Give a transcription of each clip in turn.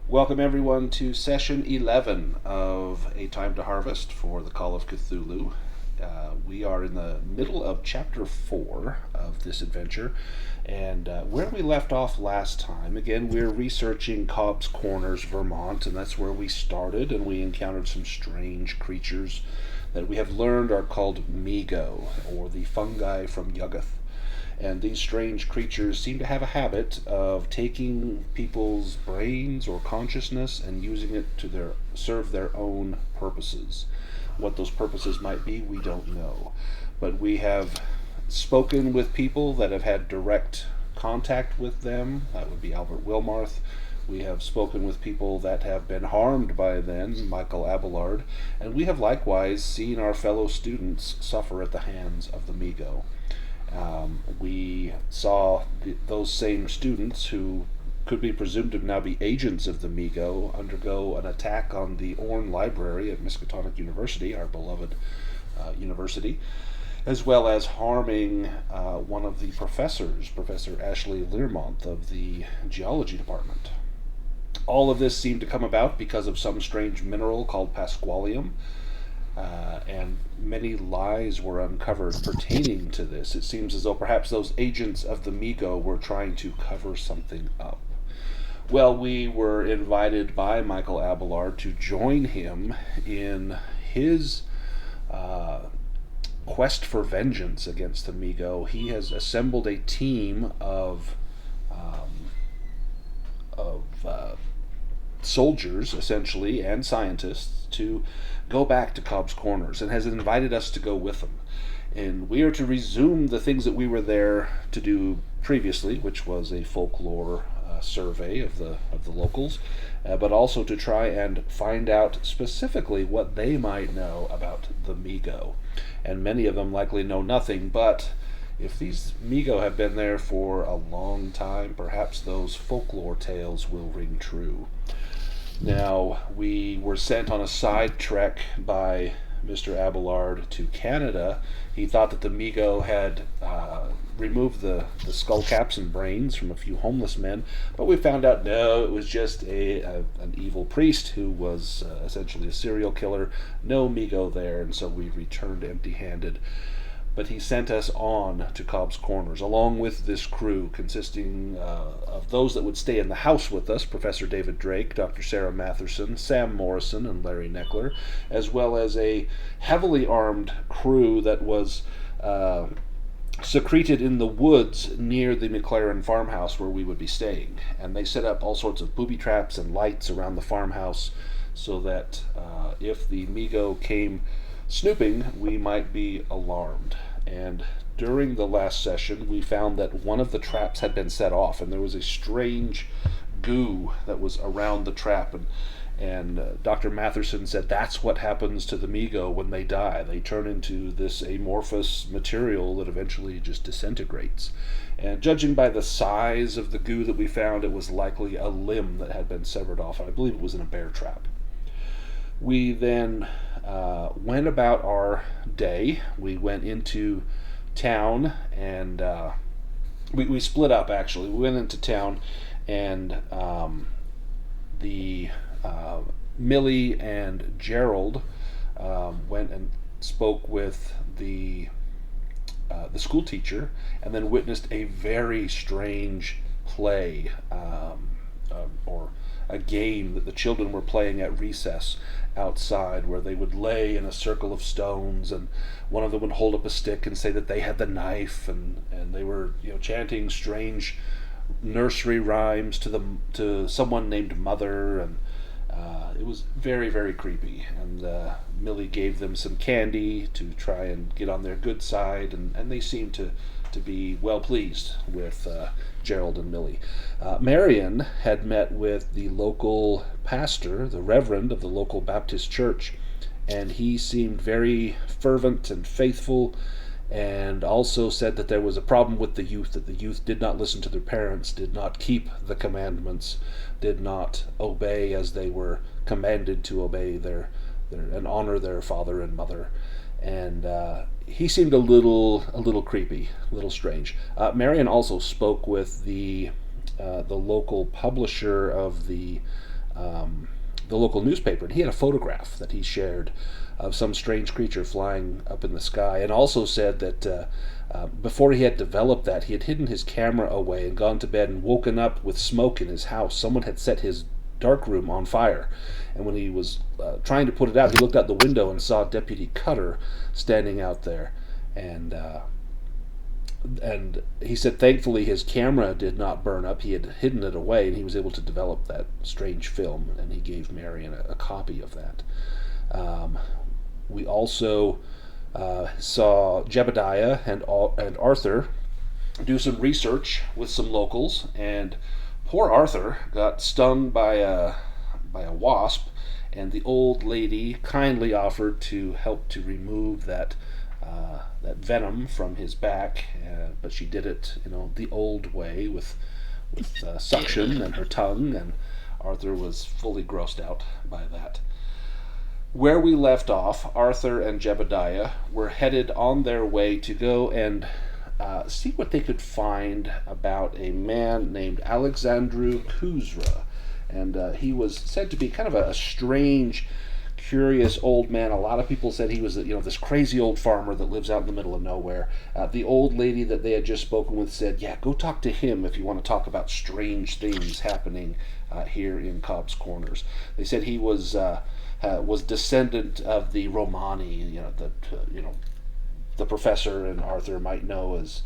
Welcome everyone to session 11 of A Time to Harvest for the Call of Cthulhu. We are in the middle of chapter 4 of this adventure, and where we left off last time, again, we're researching Cobb's Corners, Vermont, and that's where we started, and we encountered some strange creatures that we have learned are called Migo, or the fungi from Yuggoth. And these strange creatures seem to have a habit of taking people's brains or consciousness and using it to serve their own purposes. What those purposes might be, we don't know. But we have spoken with people that have had direct contact with them. That would be Albert Wilmarth. We have spoken with people that have been harmed by them, Michael Abelard. And we have likewise seen our fellow students suffer at the hands of the Migo. We saw those same students who could be presumed to now be agents of the Migo undergo an attack on the Orne Library at Miskatonic University, our beloved university, as well as harming one of the professors, Professor Ashley Learmonth of the geology department. All of this seemed to come about because of some strange mineral called Pasqualium, and many lies were uncovered pertaining to this. It seems as though perhaps those agents of the Migo were trying to cover something up. Well, we were invited by Michael Abelard to join him in his quest for vengeance against the Migo. He has assembled a team of soldiers, essentially, and scientists to go back to Cobb's Corners, and has invited us to go with them. And we are to resume the things that we were there to do previously, which was a folklore survey of the locals, but also to try and find out specifically what they might know about the Migo. And many of them likely know nothing, but if these Migo have been there for a long time, perhaps those folklore tales will ring true. Now, we were sent on a side trek by Mr. Abelard to Canada. He thought that the Migo had removed the skull caps and brains from a few homeless men, but we found out no, it was just an evil priest who was essentially a serial killer. No Migo there, and so we returned empty-handed. But he sent us on to Cobb's Corners, along with this crew consisting of those that would stay in the house with us, Professor David Drake, Dr. Sarah Matherson, Sam Morrison, and Larry Neckler, as well as a heavily armed crew that was secreted in the woods near the McLaren farmhouse where we would be staying. And they set up all sorts of booby traps and lights around the farmhouse so that if the Migo came snooping, we might be alarmed. And during the last session, we found that one of the traps had been set off, and there was a strange goo that was around the trap. And Dr. Matherson said that's what happens to the Migo when they die. They turn into this amorphous material that eventually just disintegrates. And judging by the size of the goo that we found, it was likely a limb that had been severed off. I believe it was in a bear trap. We then went about our day. We went into town, and we split up, actually. We went into town, and the Millie and Gerold went and spoke with the school teacher, and then witnessed a very strange play, or a game that the children were playing at recess outside, where they would lay in a circle of stones, and one of them would hold up a stick and say that they had the knife, and they were chanting strange nursery rhymes to someone named Mother, and it was very, very creepy. And Millie gave them some candy to try and get on their good side, and they seemed to be well pleased with Gerold and Millie. Marian had met with the local pastor, the reverend of the local Baptist church, and he seemed very fervent and faithful, and also said that there was a problem with the youth, that the youth did not listen to their parents, did not keep the commandments, did not obey as they were commanded to obey and honor their father and mother. And he seemed a little creepy, a little strange. Marian also spoke with the local publisher of the the local newspaper, and he had a photograph that he shared of some strange creature flying up in the sky, and also said that before he had developed that, he had hidden his camera away and gone to bed and woken up with smoke in his house. Someone had set his dark room on fire, and when he was trying to put it out, he looked out the window and saw Deputy Cutter standing out there, and he said thankfully his camera did not burn up. He had hidden it away, and he was able to develop that strange film, and he gave Marian a copy of that. We also saw Jebediah and Arthur do some research with some locals, and poor Arthur got stung by a wasp, and the old lady kindly offered to help to remove that venom from his back, but she did it, the old way with suction and her tongue, and Arthur was fully grossed out by that. Where we left off, Arthur and Jebediah were headed on their way to go and see what they could find about a man named Alexandru Kuzra. And he was said to be kind of a strange, curious old man. A lot of people said he was, this crazy old farmer that lives out in the middle of nowhere. The old lady that they had just spoken with said, yeah, go talk to him if you want to talk about strange things happening here in Cobb's Corners. They said he was descendant of the Romani, the professor and Arthur might know as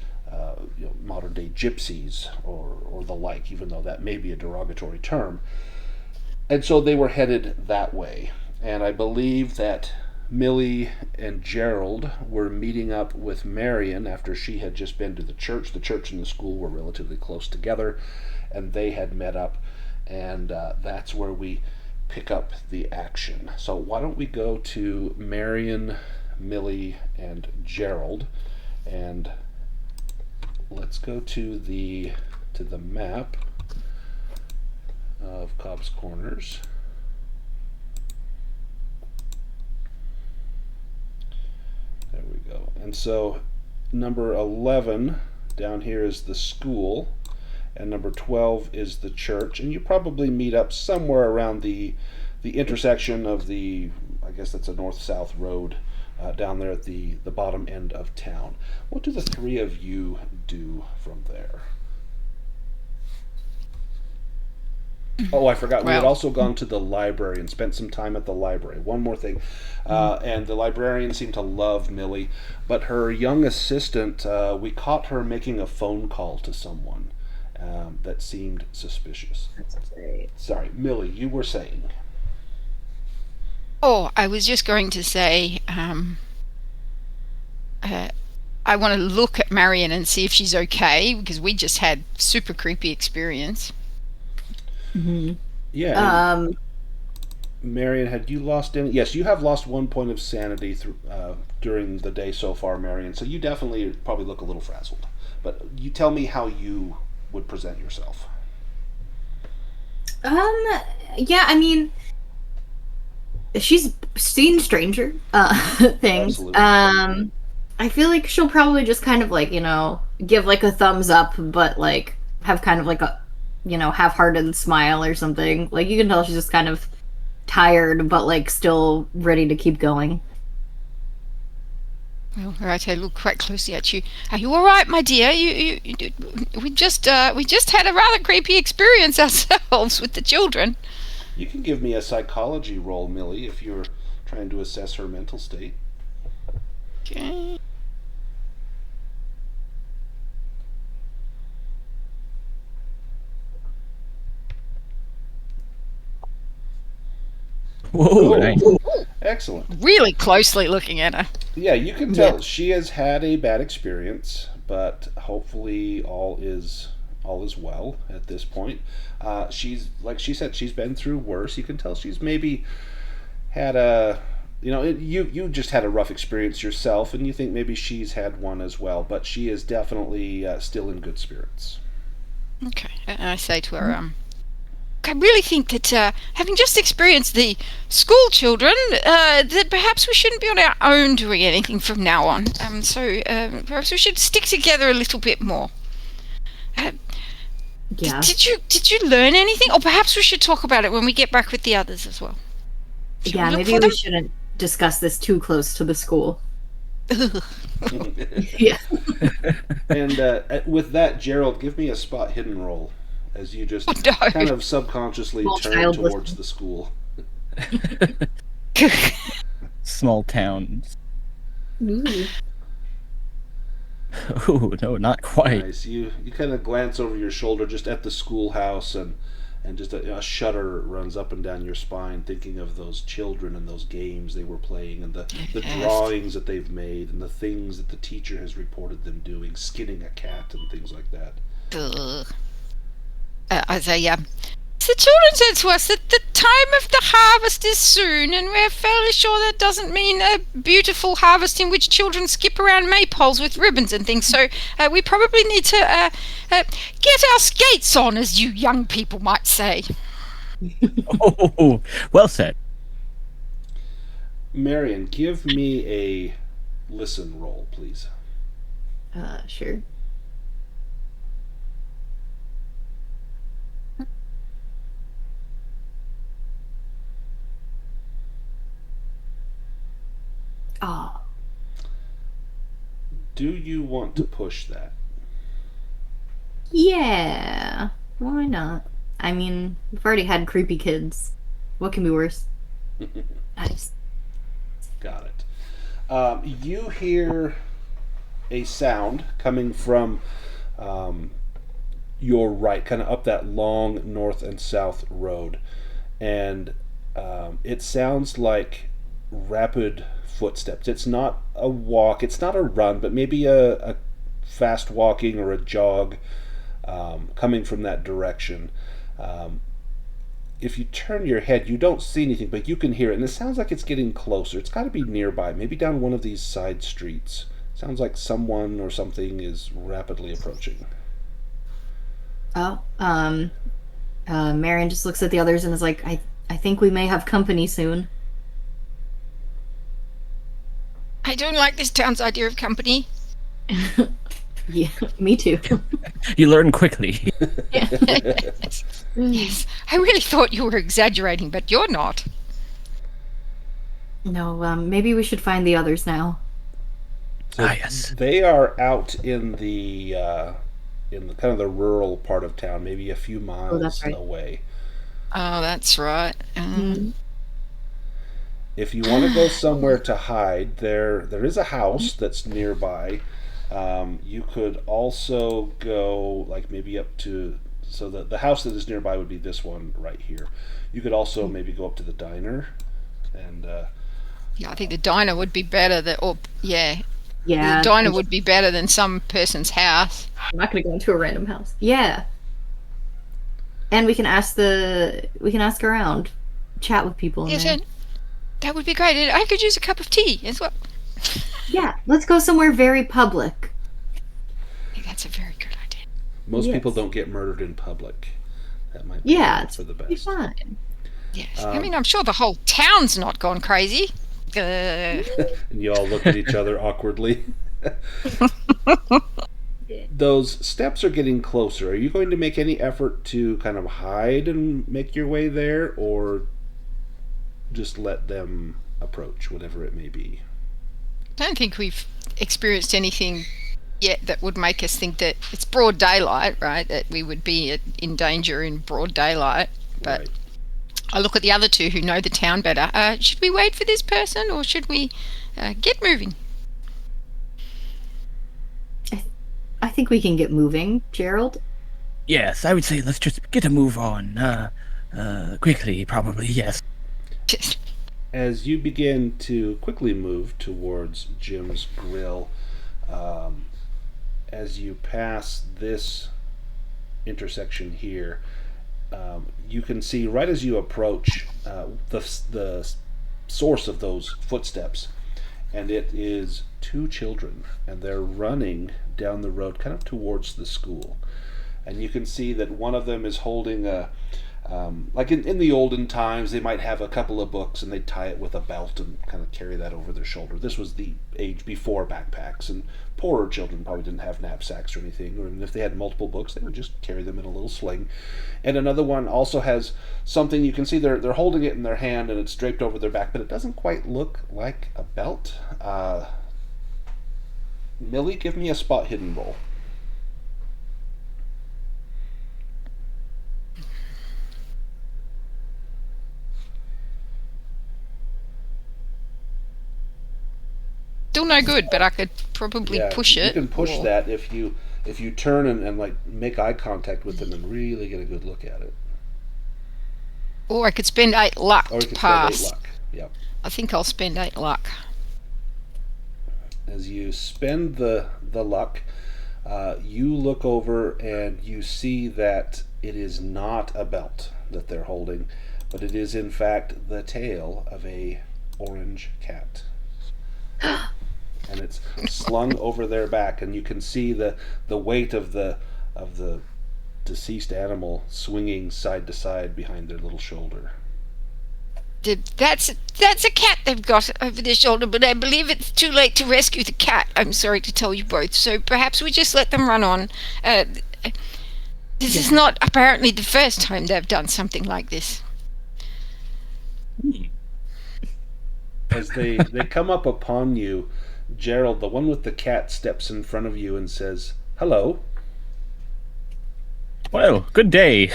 modern day gypsies or the like, even though that may be a derogatory term. And so they were headed that way. And I believe that Millie and Gerold were meeting up with Marian after she had just been to the church. The church and the school were relatively close together, and they had met up, and that's where we pick up the action. So why don't we go to Marian, Millie, and Gerold, and let's go to the map of Cobb's Corners. There we go. And so number 11 down here is the school, and number 12 is the church, and you probably meet up somewhere around the intersection of I guess that's a north-south road down there at the bottom end of town. What do the three of you do from there? Oh, I forgot. We had also gone to the library and spent some time at the library. One more thing. And the librarian seemed to love Millie, but her young assistant, we caught her making a phone call to someone that seemed suspicious. That's great. Sorry, Millie, you were saying. Oh, I was just going to say, I want to look at Marian and see if she's okay, because we just had super creepy experience. Mm-hmm. Yeah. Marian, had you lost any? Yes, you have lost 1 point of sanity during the day so far, Marian. So you definitely probably look a little frazzled. But you tell me how you would present yourself. Yeah, I mean, she's seen stranger things. Absolutely. I feel like she'll probably just kind of like, give like a thumbs up, but like have kind of like a, half-hearted smile or something. Like you can tell she's just kind of tired, but like still ready to keep going. Well, right, I look quite closely at you. Are you all right, my dear? We just had a rather creepy experience ourselves with the children. You can give me a psychology roll, Millie, if you're trying to assess her mental state. Okay. Whoa, nice. Excellent. Really closely looking at her. Yeah, you can tell she has had a bad experience, but hopefully all is well at this point. She's, like she said, she's been through worse. You can tell she's maybe had you just had a rough experience yourself, and you think maybe she's had one as well, but she is definitely still in good spirits. Okay, and I say to her, I really think that having just experienced the school children, that perhaps we shouldn't be on our own doing anything from now on. So perhaps we should stick together a little bit more. Yeah. Did you learn anything? Or perhaps we should talk about it when we get back with the others as well. Should Yeah, look maybe for we them? shouldn't discuss this too close to the school. Yeah. And with that, Gerold, give me a spot hidden roll as you just Oh, no. kind of subconsciously Small turn child towards listening. the school. Small towns. Ooh. Oh, no, not quite. Nice. You kind of glance over your shoulder just at the schoolhouse, and just a shudder runs up and down your spine, thinking of those children and those games they were playing, and the Yes. drawings that they've made, and the things that the teacher has reported them doing, skinning a cat and things like that. Ugh. The children said to us that the time of the harvest is soon, and we're fairly sure that doesn't mean a beautiful harvest in which children skip around maypoles with ribbons and things. So we probably need to get our skates on, as you young people might say. Oh, well said. Marian, give me a listen roll, please. Sure. Oh, Do you want to push that? yeah. Why not? I mean, we've already had creepy kids. What can be worse? Nice. Got it. You hear a sound coming from your right, kind of up that long north and south road, and it sounds like rapid footsteps. It's not a walk, it's not a run, but maybe a fast walking or a jog coming from that direction. If you turn your head, you don't see anything, but you can hear it, and it sounds like it's getting closer. It's got to be nearby, maybe down one of these side streets. Sounds like someone or something is rapidly approaching. Oh, Marion just looks at the others and is like, I think we may have company soon. I don't like this town's idea of company. Yeah, me too. You learn quickly. Yes, I really thought you were exaggerating, but you're not. No, maybe we should find the others now. So yes. they are out in the kind of the rural part of town, maybe a few miles that's right. away. Oh, that's right. If you want to go somewhere to hide, there is a house that's nearby. You could also go like maybe up to, so the house that is nearby would be this one right here. You could also maybe go up to the diner, and Yeah, I think the diner would be better Yeah. the diner would be better than some person's house. I'm not gonna go into a random house. Yeah. And we can ask around, chat with people in Yes, there. and that would be great. And I could use a cup of tea as well. Yeah, let's go somewhere very public. I think that's a very good idea. most Yes. people don't get murdered in public. That might be Yeah, it's for the be best. fine. Yes. I mean, I'm sure the whole town's not gone crazy. And you all look at each other awkwardly. Those steps are getting closer. Are you going to make any effort to kind of hide and make your way there, or just let them approach, whatever it may be? I don't think we've experienced anything yet that would make us think that it's broad daylight, right? That we would be in danger in broad daylight. But Right. I look at the other two who know the town better. Should we wait for this person, or should we get moving? I think we can get moving, Gerold. Yes, I would say let's just get a move on. Quickly, probably, yes. As you begin to quickly move towards Jim's grill, as you pass this intersection here, you can see right as you approach the source of those footsteps, and it is two children, and they're running down the road kind of towards the school. And you can see that one of them is holding a Like in the olden times, they might have a couple of books and they'd tie it with a belt and kind of carry that over their shoulder. This was the age before backpacks, and poorer children probably didn't have knapsacks or anything, or if they had multiple books, they would just carry them in a little sling. And another one also has something, you can see they're holding it in their hand and it's draped over their back, but it doesn't quite look like a belt. Millie, give me a spot hidden roll. Still no good, but I could probably push it. You can push that if you turn and like make eye contact with them and really get a good look at it. Or I could spend 8 luck Or you to can pass. spend 8 luck. Yep. I think I'll spend 8 luck. As you spend the luck, you look over and you see that it is not a belt that they're holding, but it is in fact the tail of a orange cat. And it's slung over their back, and you can see the weight of the deceased animal swinging side to side behind their little shoulder. That's a cat they've got over their shoulder, but I believe it's too late to rescue the cat. I'm sorry to tell you both. So perhaps we just let them run on. This is not apparently the first time they've done something like this. As they come up upon you, Gerold, the one with the cat, steps in front of you and says, "Hello." Well, good day.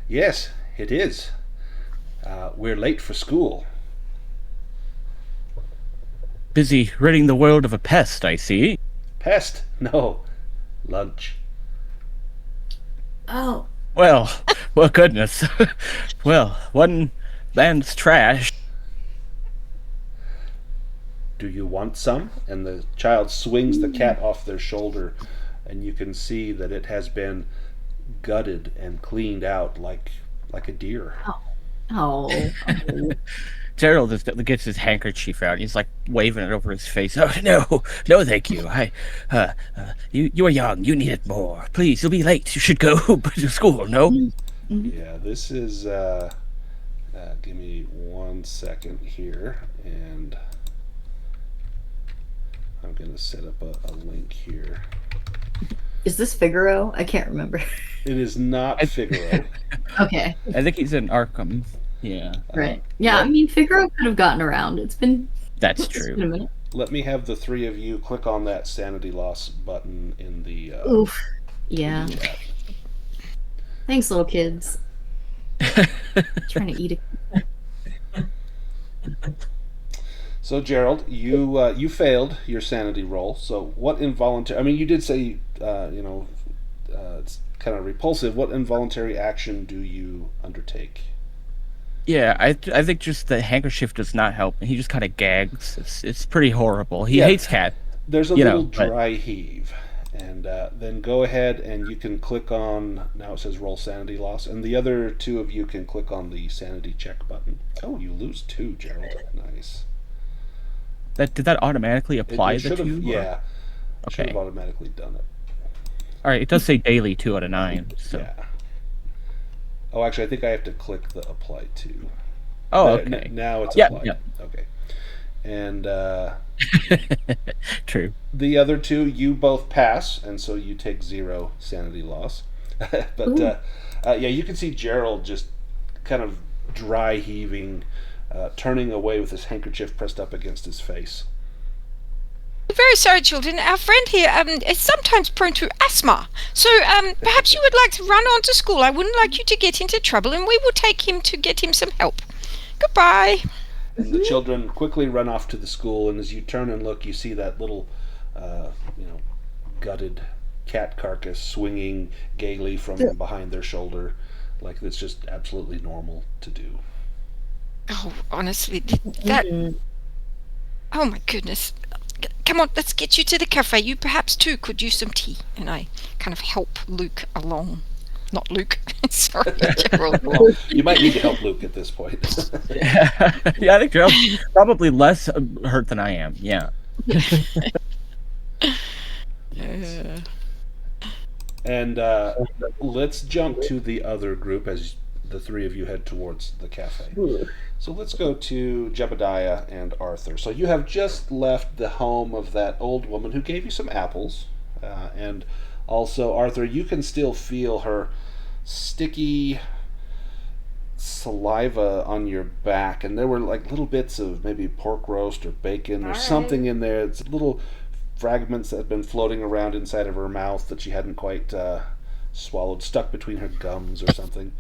Yes, it is. We're late for school. Busy ridding the world of a pest, I see. Pest? No. Lunch. Oh. Well, goodness. Well, one land's trash. Do you want some? And the child swings the cat off their shoulder, and you can see that it has been gutted and cleaned out like a deer. Oh. Gerold just gets his handkerchief out. He's like waving it over his face. Oh no, thank you. You are young. You need it more. Please, you'll be late. You should go to school. No. Yeah, this is. Give me 1 second here, and I'm going to set up a link here. Is this Figaro? I can't remember. It is not Figaro. Okay. I think he's in Arkham. Yeah. Right. Yeah, I mean, Figaro could have gotten around. It's been That's It's been a true. minute. Let me have the three of you click on that sanity loss button in the Oof. Yeah. in the chat. Thanks, little kids. Trying to eat a. So Gerold, you failed your sanity roll. So what involuntary? I mean, you did say it's kind of repulsive. What involuntary action do you undertake? Yeah, I think just the handkerchief does not help. He just kind of gags. It's pretty horrible. He Yeah. hates cats. There's a You know, little but- dry heave, and then go ahead and you can click on. Now it says roll sanity loss, and the other two of you can click on the sanity check button. Oh, you lose 2, Gerold. Nice. Did that automatically apply It the should have, 2? yeah. Should Okay. have automatically done it. All right. It does say daily 2 out of 9. So. Yeah. Oh, actually, I think I have to click the apply to. Oh, There- okay. Now it's Yeah, applied. yeah. Okay. And True. the other two, you both pass, and so you take 0 sanity loss. But yeah, you can see Gerold just kind of dry heaving, turning away with his handkerchief pressed up against his face. Very sorry, children. Our friend here is sometimes prone to asthma. So perhaps you would like to run on to school. I wouldn't like you to get into trouble, and we will take him to get him some help. Goodbye. And the children quickly run off to the school, and as you turn and look, you see that little, gutted cat carcass swinging gaily from behind their shoulder, like it's just absolutely normal to do. Oh, honestly, that... Oh, my goodness. Come on, let's get you to the cafe. You perhaps, too, could use some tea. And I kind of help Luke along. Not Luke. Sorry, Gerold. Well, you might need to help Luke at this point. Yeah, I think Gerald's probably less hurt than I am. Yeah. And let's jump to the other group as the three of you head towards the cafe. So let's go to Jebediah and Arthur. So you have just left the home of that old woman who gave you some apples. And also, Arthur, you can still feel her sticky saliva on your back. And there were like little bits of maybe pork roast or bacon or something in there. It's little fragments that had been floating around inside of her mouth that she hadn't quite swallowed, stuck between her gums or something.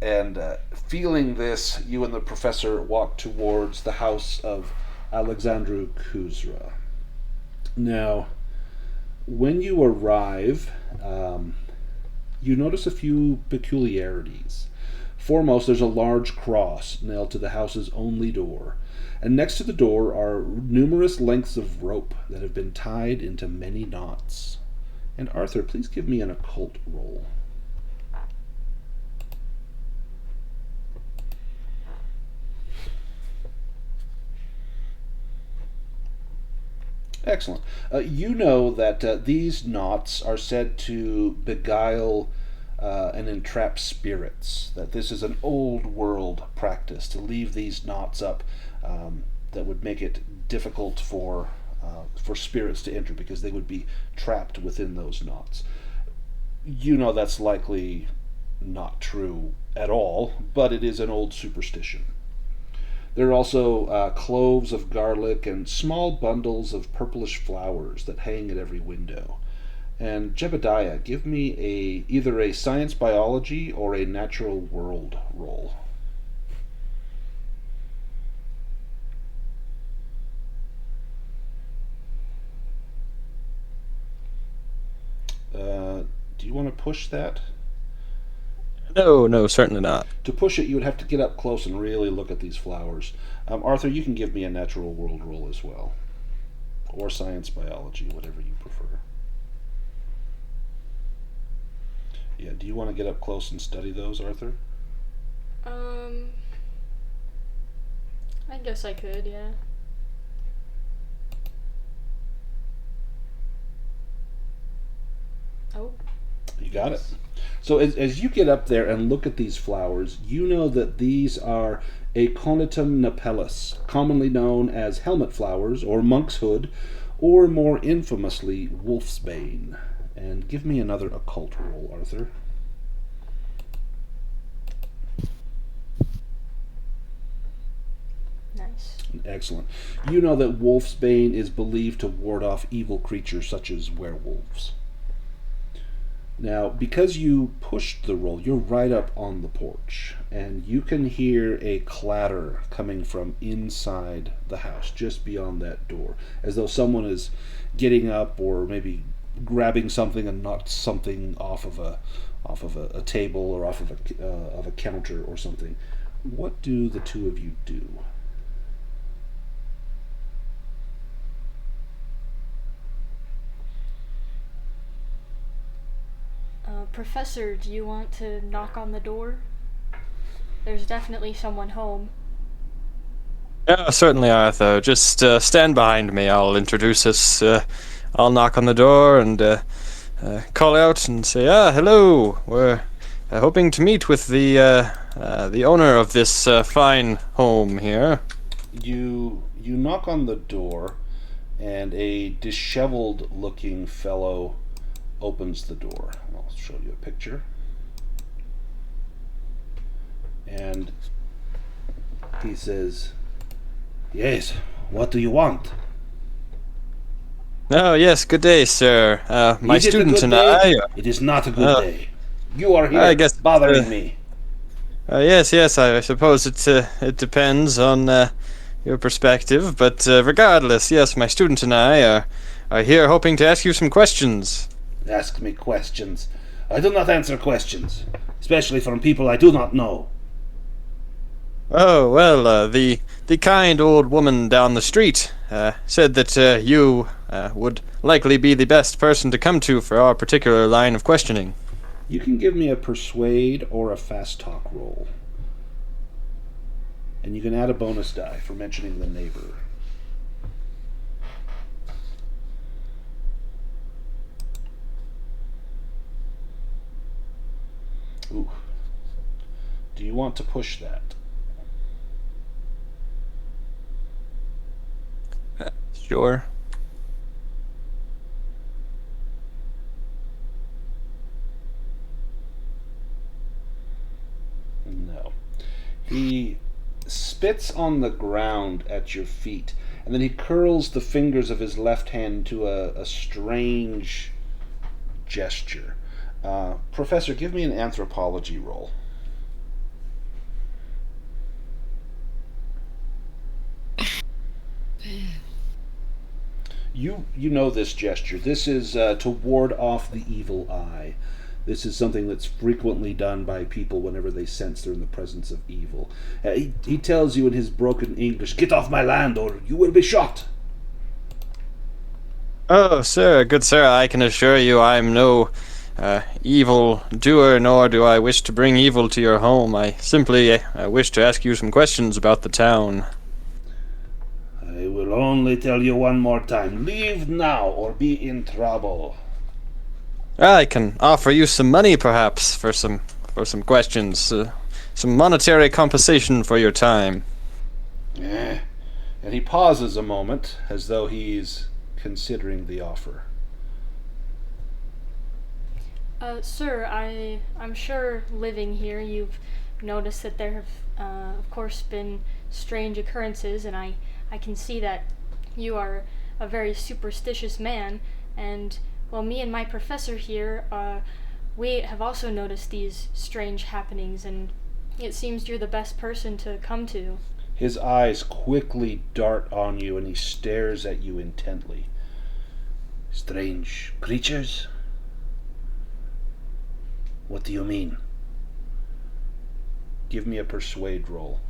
And feeling this, you and the professor walk towards the house of Alexandru Kuzra. Now, when you arrive, you notice a few peculiarities. Foremost, there's a large cross nailed to the house's only door. And next to the door are numerous lengths of rope that have been tied into many knots. And Arthur, please give me an occult roll. Excellent. You know that these knots are said to beguile and entrap spirits. That this is an old world practice to leave these knots up that would make it difficult for spirits to enter because they would be trapped within those knots. You know that's likely not true at all, but it is an old superstition. There are also cloves of garlic and small bundles of purplish flowers that hang at every window. And Jebediah, give me either a science biology or a natural world roll. Do you want to push that? No, certainly not. To push it, you would have to get up close and really look at these flowers. Arthur, you can give me a natural world roll as well. Or science biology, whatever you prefer. Yeah, do you want to get up close and study those, Arthur? I guess I could, yeah. Oh. You got it. So as you get up there and look at these flowers, you know that these are Aconitum napellus, commonly known as helmet flowers or monk's hood, or more infamously, wolf's bane. And give me another occult roll, Arthur. Nice. Excellent. You know that wolf's bane is believed to ward off evil creatures such as werewolves. Now, because you pushed the roll, you're right up on the porch, and you can hear a clatter coming from inside the house, just beyond that door, as though someone is getting up or maybe grabbing something and knocked something off of a table or off of a counter or something. What do the two of you do? Professor, do you want to knock on the door? There's definitely someone home. Yeah, certainly, Arthur. Just stand behind me. I'll introduce us. I'll knock on the door and call out and say, hello. We're hoping to meet with the owner of this fine home here. You knock on the door, and a disheveled-looking fellow opens the door. I'll show you a picture. And he says, "Yes, what do you want?" Oh, yes, good day, sir. My Is it a student good and day? I... It is not a good day. You are here I guess, bothering me. Yes, I suppose it depends on your perspective, but regardless, yes, my student and I are here hoping to ask you some questions. Ask me questions. I do not answer questions, especially from people I do not know. Oh, well, the kind old woman down the street said that you would likely be the best person to come to for our particular line of questioning. You can give me a persuade or a fast talk roll. And you can add a bonus die for mentioning the neighbor. Ooh. Do you want to push that? Sure. No. He spits on the ground at your feet, and then he curls the fingers of his left hand to a strange gesture. Professor, give me an anthropology roll. You know this gesture. This is to ward off the evil eye. This is something that's frequently done by people whenever they sense they're in the presence of evil. He tells you in his broken English, "Get off my land or you will be shot." Oh, sir, good sir, I can assure you I am no evil doer, nor do I wish to bring evil to your home. I simply wish to ask you some questions about the town. I will only tell you one more time. Leave now or be in trouble. I can offer you some money, perhaps, for some questions. Some monetary compensation for your time. And he pauses a moment, as though he's considering the offer. Sir, I'm sure living here you've noticed that there have, of course, been strange occurrences, and I can see that you are a very superstitious man, and, well, me and my professor here, we have also noticed these strange happenings, and it seems you're the best person to come to. His eyes quickly dart on you, and he stares at you intently. Strange creatures? What do you mean? Give me a persuade roll.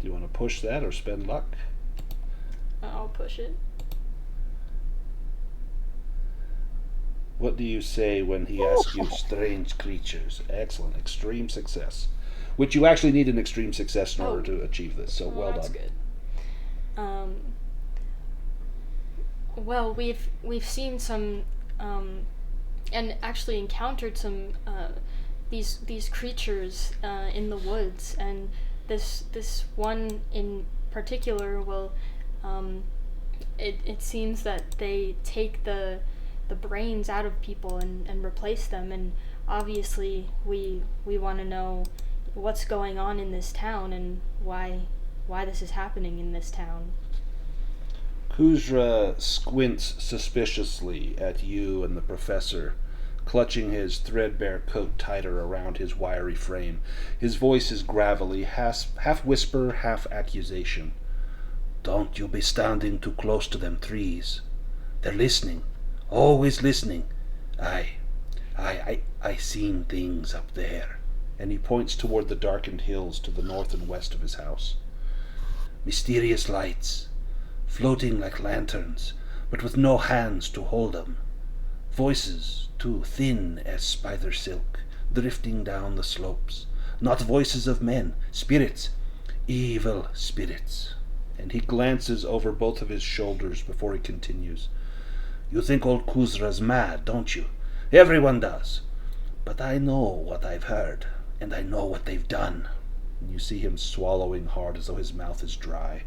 Do you want to push that or spend luck? I'll push it. What do you say when he asks you strange creatures? Excellent. Extreme success. Which you actually need an extreme success in order to achieve this, so well that's done. Good. Well, we've seen some, and actually encountered some these creatures in the woods, and this one in particular will, it seems that they take the brains out of people and replace them, and obviously we want to know what's going on in this town and why this is happening in this town. Kuzra squints suspiciously at you and the professor, clutching his threadbare coat tighter around his wiry frame. His voice is gravelly, half whisper, half accusation. Don't you be standing too close to them trees. They're listening, always listening. I seen things up there. And he points toward the darkened hills to the north and west of his house. Mysterious lights, floating like lanterns, but with no hands to hold them. Voices, too thin as spider silk, drifting down the slopes. Not voices of men, spirits, evil spirits. And he glances over both of his shoulders before he continues. You think old Kuzra's mad, don't you? Everyone does. But I know what I've heard, and I know what they've done. And you see him swallowing hard as though his mouth is dry.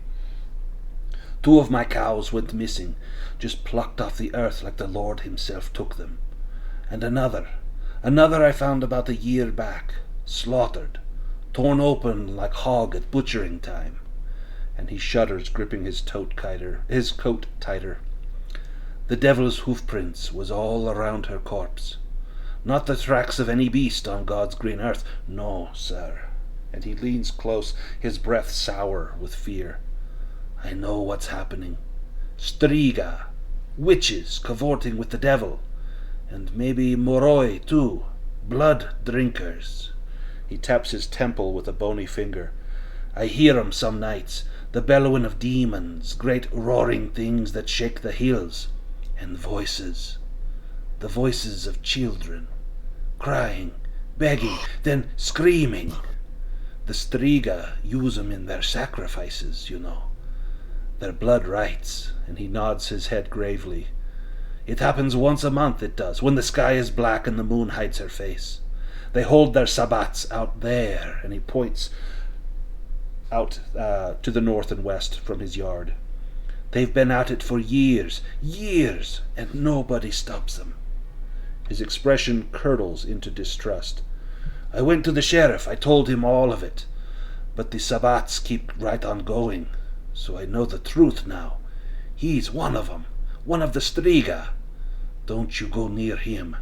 2 of my cows went missing, just plucked off the earth like the Lord himself took them. And another I found about a year back, slaughtered, torn open like hog at butchering time. And he shudders, gripping his coat tighter. The devil's hoofprints was all around her corpse. Not the tracks of any beast on God's green earth, no, sir. And he leans close, his breath sour with fear. I know what's happening. Striga, witches cavorting with the devil, and maybe Moroi too, blood drinkers. He taps his temple with a bony finger. I hear 'em some nights, the bellowing of demons, great roaring things that shake the hills, and voices, the voices of children, crying, begging, then screaming. The Striga use 'em in their sacrifices, you know. Their blood rights, and he nods his head gravely. It happens once a month, it does, when the sky is black and the moon hides her face. They hold their sabbats out there, and he points out to the north and west from his yard. They've been at it for years, and nobody stops them. His expression curdles into distrust. I went to the sheriff, I told him all of it. But the sabbats keep right on going, so I know the truth now. He's one of 'em, one of the Striga. Don't you go near him.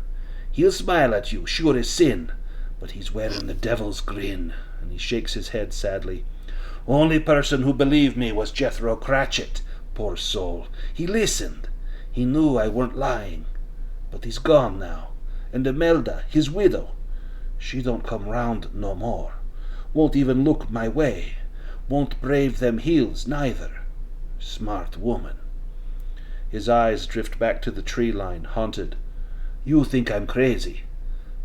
He'll smile at you, sure as sin, but he's wearing the devil's grin, and he shakes his head sadly. Only person who believed me was Jethro Cratchit, poor soul. He listened. He knew I weren't lying. But he's gone now, and Imelda, his widow, she don't come round no more. Won't even look my way. Won't brave them hills, neither. Smart woman. His eyes drift back to the tree line, haunted. You think I'm crazy.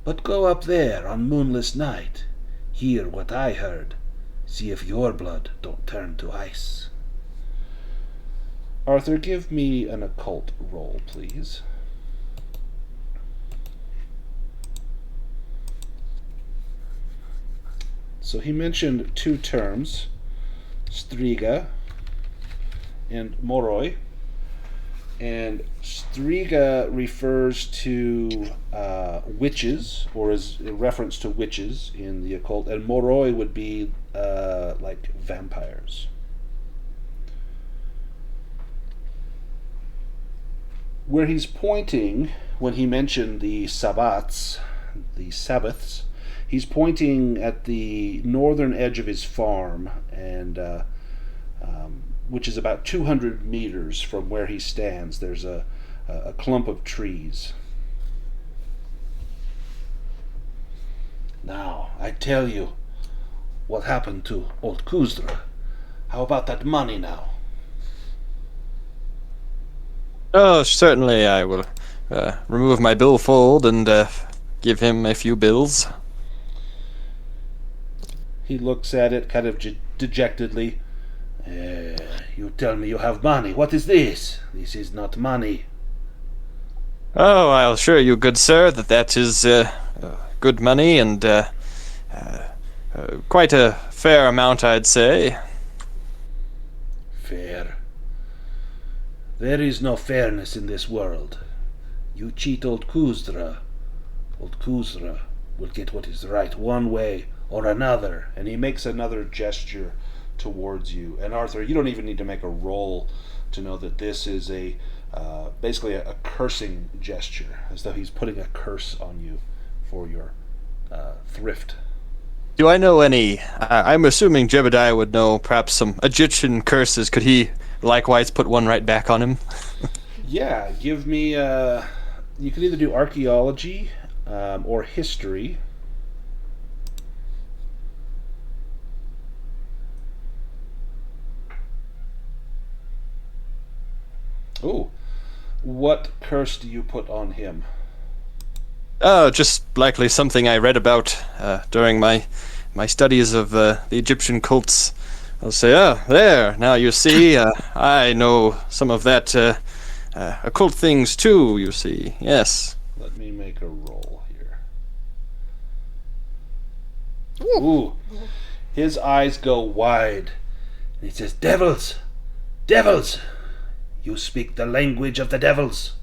But go up there on moonless night. Hear what I heard. See if your blood don't turn to ice. Arthur, give me an occult roll, please. So he mentioned two terms, Striga and Moroi. And Striga refers to witches, or is a reference to witches in the occult, and Moroi would be like vampires. Where he's pointing when he mentioned the Sabbats, the Sabbaths, he's pointing at the northern edge of his farm, and which is about 200 meters from where he stands. There's a clump of trees. Now, I tell you what happened to old Kuzdra. How about that money now? Oh, certainly I will remove my billfold and give him a few bills. He looks at it kind of dejectedly. You tell me you have money. What is this? This is not money. Oh, I'll assure you, good sir, that is good money and quite a fair amount, I'd say. Fair. There is no fairness in this world. You cheat old Kuzdra. Old Kuzdra will get what is right one way or another. And he makes another gesture towards you. And Arthur, you don't even need to make a roll to know that this is a basically a cursing gesture, as though he's putting a curse on you for your thrift. Do I know any? I'm assuming Jebediah would know perhaps some Egyptian curses. Could he likewise put one right back on him? Yeah, give me. You can either do archaeology or history. Oh, what curse do you put on him? Oh, just likely something I read about during my studies of the Egyptian cults. I'll say, there, now you see, I know some of that occult things too, you see, yes. Let me make a roll here. Ooh. His eyes go wide, and he says, devils! Devils! You speak the language of the devils!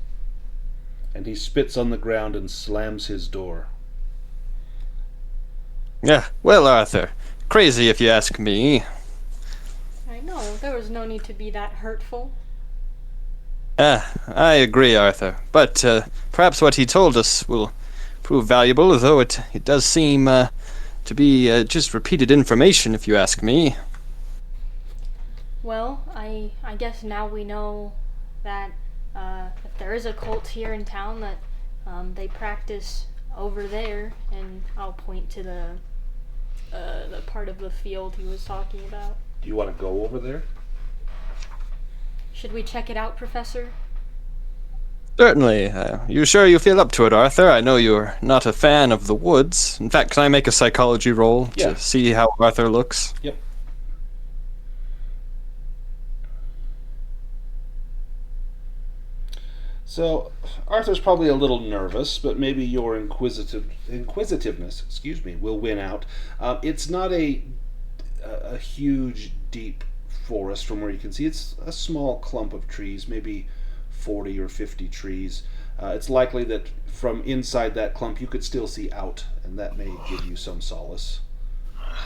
And he spits on the ground and slams his door. Yeah, well, Arthur, crazy if you ask me. I know, there was no need to be that hurtful. I agree, Arthur, but perhaps what he told us will prove valuable, though it does seem to be just repeated information, if you ask me. Well, I guess now we know that if there is a cult here in town that they practice over there, and I'll point to the part of the field he was talking about. Do you want to go over there? Should we check it out, Professor? Certainly. You sure you feel up to it, Arthur? I know you're not a fan of the woods. In fact, can I make a psychology roll to see how Arthur looks? Yep. So Arthur's probably a little nervous, but maybe your inquisitiveness, will win out. It's not a huge, deep forest from where you can see. It's a small clump of trees, maybe 40 or 50 trees. It's likely that from inside that clump you could still see out, and that may give you some solace.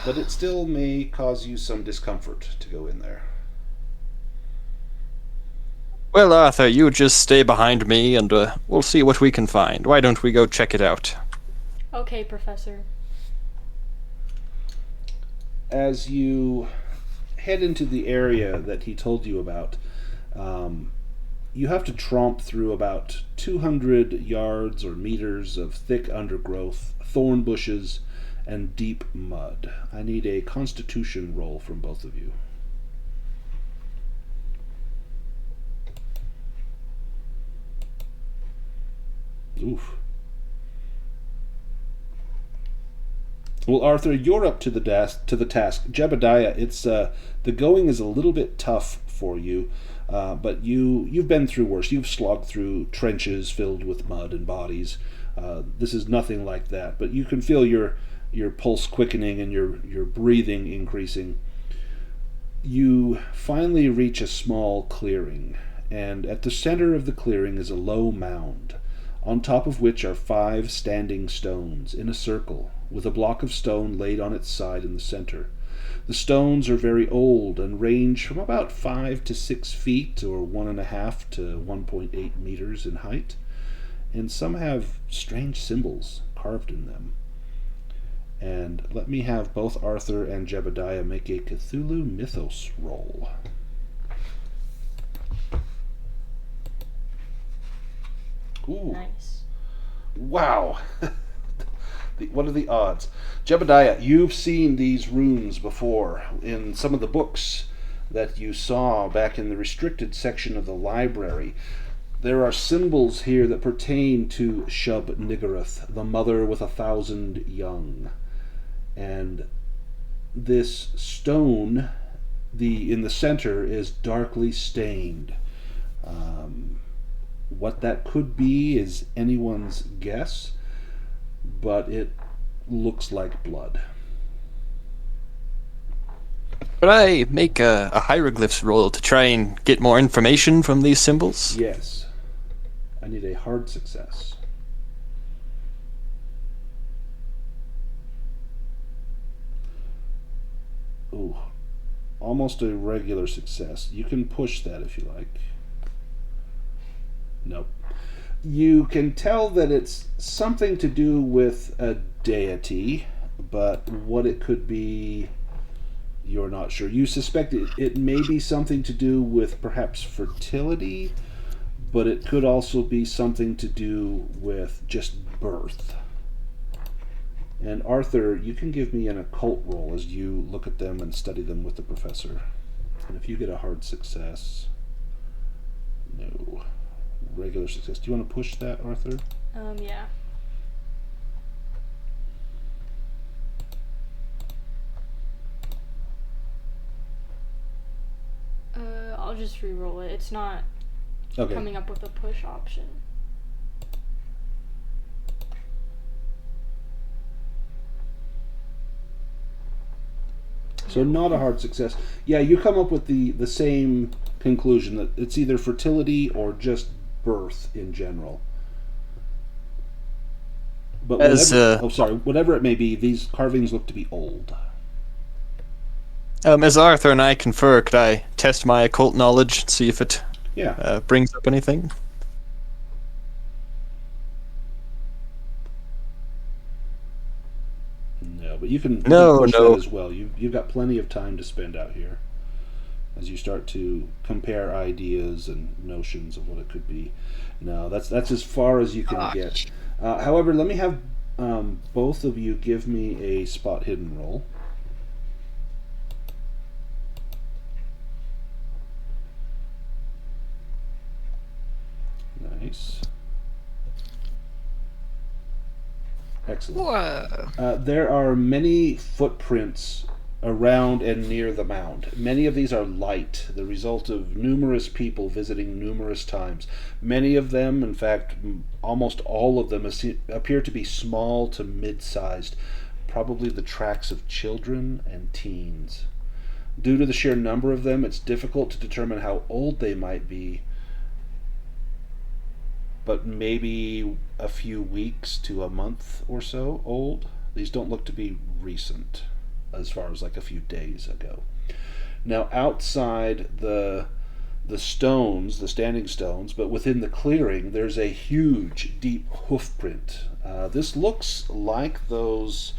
But it still may cause you some discomfort to go in there. Well, Arthur, you just stay behind me and we'll see what we can find. Why don't we go check it out? Okay, Professor. As you head into the area that he told you about, you have to tromp through about 200 yards or meters of thick undergrowth, thorn bushes, and deep mud. I need a constitution roll from both of you. Oof. Well, Arthur, you're up to the task. Jebediah, it's the going is a little bit tough for you, but you've been through worse. You've slogged through trenches filled with mud and bodies. This is nothing like that, but you can feel your pulse quickening and your breathing increasing. You finally reach a small clearing, and at the center of the clearing is a low mound, on top of which are 5 standing stones in a circle, with a block of stone laid on its side in the center. The stones are very old and range from about 5 to 6 feet, or 1.5 to 1.8 meters in height, and some have strange symbols carved in them. And let me have both Arthur and Jebediah make a Cthulhu Mythos roll. Ooh. Nice. Wow. What are the odds? Jebediah, you've seen these runes before in some of the books that you saw back in the restricted section of the library. There are symbols here that pertain to Shub-Niggurath, the mother with 1,000 young. And this stone, in the center, is darkly stained. What that could be is anyone's guess, but it looks like blood. Could I make a hieroglyphs roll to try and get more information from these symbols? Yes. I need a hard success. Ooh. Almost a regular success. You can push that if you like. Nope. You can tell that it's something to do with a deity, but what it could be, you're not sure. You suspect it may be something to do with perhaps fertility, but it could also be something to do with just birth. And Arthur, you can give me an occult roll as you look at them and study them with the professor. And if you get a hard success... No. Regular success. Do you want to push that, Arthur? Yeah. I'll just re-roll it. It's not coming up with a push option. So not a hard success. Yeah, you come up with the same conclusion that it's either fertility or just birth in general. But whatever it may be, these carvings look to be old. As Arthur and I confer, could I test my occult knowledge and see if it brings up anything? No, but you can push that as well. You've got plenty of time to spend out here as you start to compare ideas and notions of what it could be. No, that's as far as you can get. However, let me have both of you give me a spot hidden roll. Nice. Excellent. Whoa. There are many footprints around and near the mound. Many of these are light, the result of numerous people visiting numerous times. Many of them, in fact, almost all of them, appear to be small to mid-sized, probably the tracks of children and teens. Due to the sheer number of them, it's difficult to determine how old they might be, but maybe a few weeks to a month or so old. These don't look to be recent, as far as like a few days ago. Now, outside the stones, the standing stones, but within the clearing, there's a huge, deep hoof print. This looks like those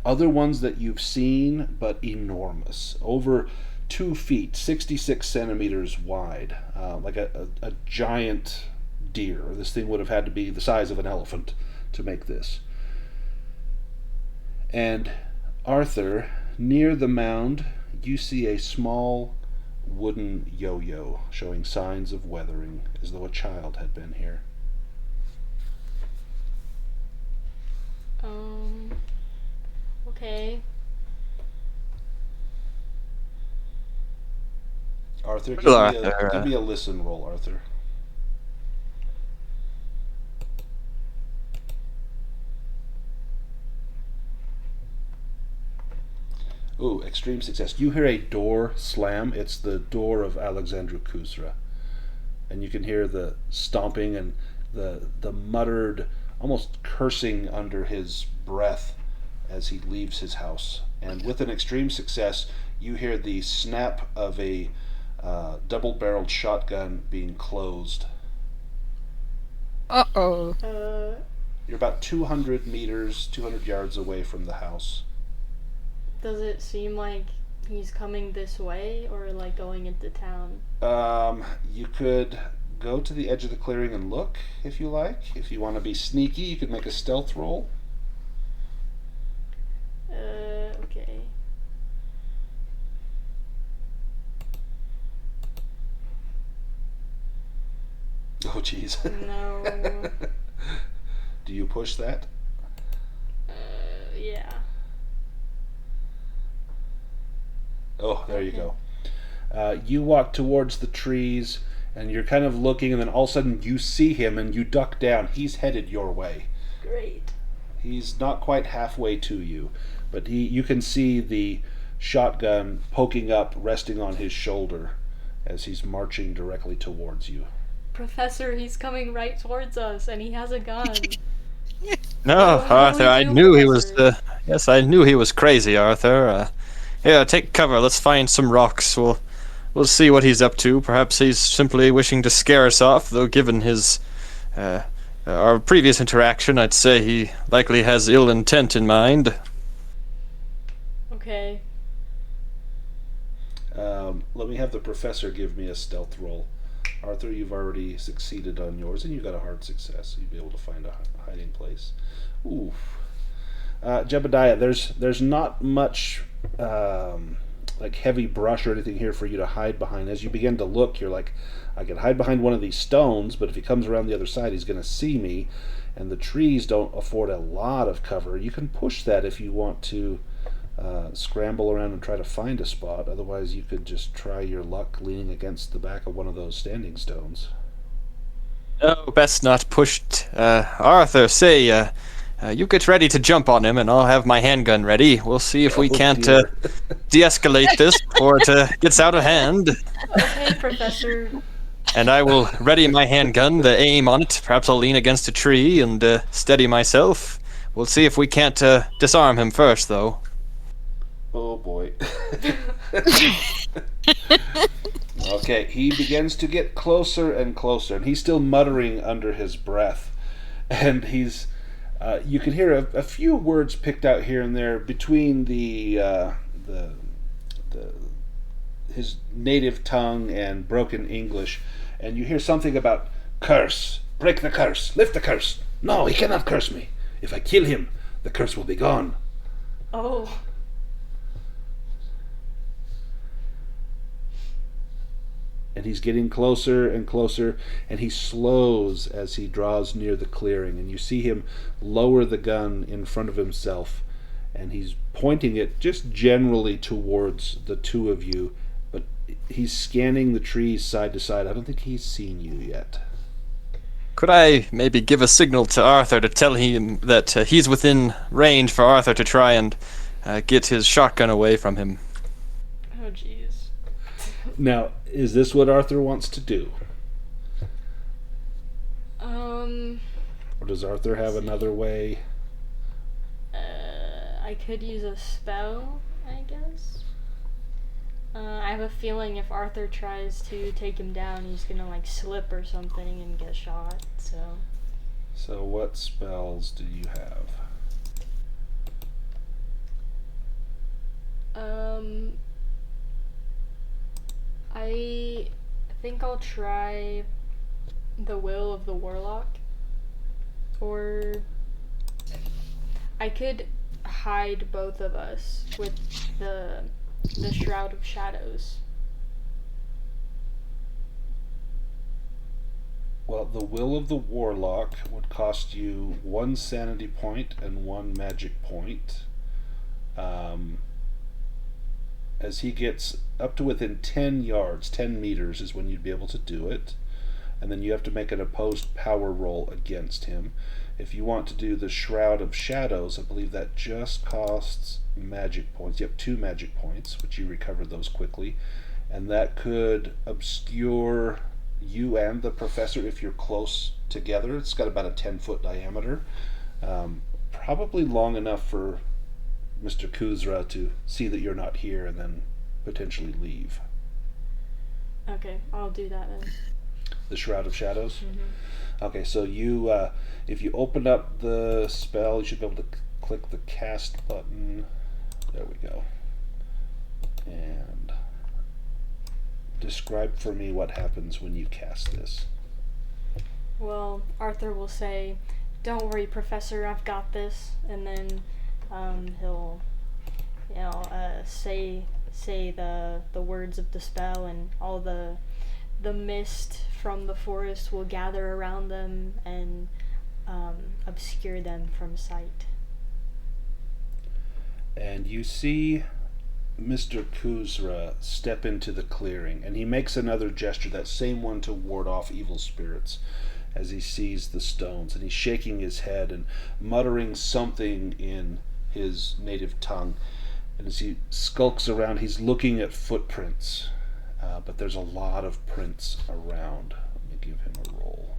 other ones that you've seen, but enormous. Over 2 feet, 66 centimeters wide, like a giant deer. This thing would have had to be the size of an elephant to make this. And Arthur, near the mound, you see a small wooden yo-yo showing signs of weathering, as though a child had been here. Okay. Arthur, give me a listen roll, Arthur. Ooh, extreme success. You hear a door slam. It's the door of Alexandru Kuzra. And you can hear the stomping and the muttered, almost cursing under his breath as he leaves his house. And with an extreme success, you hear the snap of a double-barreled shotgun being closed. Uh-oh. You're about 200 yards away from the house. Does it seem like he's coming this way, or like going into town? You could go to the edge of the clearing and look, if you like. If you want to be sneaky, you could make a stealth roll. Okay. Oh, jeez. No. Do you push that? Yeah. Oh, there you go. You walk towards the trees, and you're kind of looking, and then all of a sudden you see him, and you duck down. He's headed your way. Great. He's not quite halfway to you, but you can see the shotgun poking up, resting on his shoulder, as he's marching directly towards you. Professor, he's coming right towards us, and he has a gun. No, What do Arthur, we I do, knew he was. Professor? Yes, I knew he was crazy, Arthur. Here, take cover. Let's find some rocks. We'll see what he's up to. Perhaps he's simply wishing to scare us off. Though, given his our previous interaction, I'd say he likely has ill intent in mind. Okay. Let me have the professor give me a stealth roll. Arthur, you've already succeeded on yours, and you got a hard success. You'd be able to find a hiding place. Ooh. Jebediah, there's not much like heavy brush or anything here for you to hide behind. As you begin to look, you're like, I could hide behind one of these stones, but if he comes around the other side, he's going to see me, and the trees don't afford a lot of cover. You can push that if you want to scramble around and try to find a spot. Otherwise, you could just try your luck leaning against the back of one of those standing stones. Oh, best not pushed. Arthur, say, you get ready to jump on him, and I'll have my handgun ready. We'll see if we can't de-escalate this before it gets out of hand. Okay, Professor. And I will ready my handgun, the aim on it. Perhaps I'll lean against a tree and steady myself. We'll see if we can't disarm him first, though. Oh boy. Okay, he begins to get closer and closer, and he's still muttering under his breath. And he's, you can hear a few words picked out here and there between his native tongue and broken English, and you hear something about curse, break the curse, lift the curse. No, he cannot curse me. If I kill him, the curse will be gone. Oh. And he's getting closer and closer, and he slows as he draws near the clearing, and you see him lower the gun in front of himself, and he's pointing it just generally towards the two of you, but he's scanning the trees side to side. I don't think he's seen you yet. Could I maybe give a signal to Arthur to tell him that he's within range for Arthur to try and get his shotgun away from him? Oh, jeez. Now, is this what Arthur wants to do? Or does Arthur have another way? I could use a spell, I guess. I have a feeling if Arthur tries to take him down, he's gonna like slip or something and get shot, so. So what spells do you have? I think I'll try the Will of the Warlock. Or I could hide both of us with the Shroud of Shadows. Well, the Will of the Warlock would cost you 1 sanity point and 1 magic point. As he gets up to within 10 yards, 10 meters is when you'd be able to do it. And then you have to make an opposed power roll against him. If you want to do the Shroud of Shadows, I believe that just costs magic points. You have 2 magic points, which you recover those quickly. And that could obscure you and the professor if you're close together. It's got about a 10-foot diameter. Probably long enough for Mr. Kuzra to see that you're not here and then potentially leave. Okay, I'll do that then. The Shroud of Shadows? Mm-hmm. Okay, so you, if you open up the spell, you should be able to click the cast button. There we go. And describe for me what happens when you cast this. Well, Arthur will say, "Don't worry, Professor, I've got this," and then he'll, say the words of the spell, and all the mist from the forest will gather around them and obscure them from sight. And you see Mr. Kuzra step into the clearing, and he makes another gesture, that same one to ward off evil spirits, as he sees the stones, and he's shaking his head and muttering something in his native tongue. And as he skulks around, he's looking at footprints, but there's a lot of prints around. Let me give him a roll.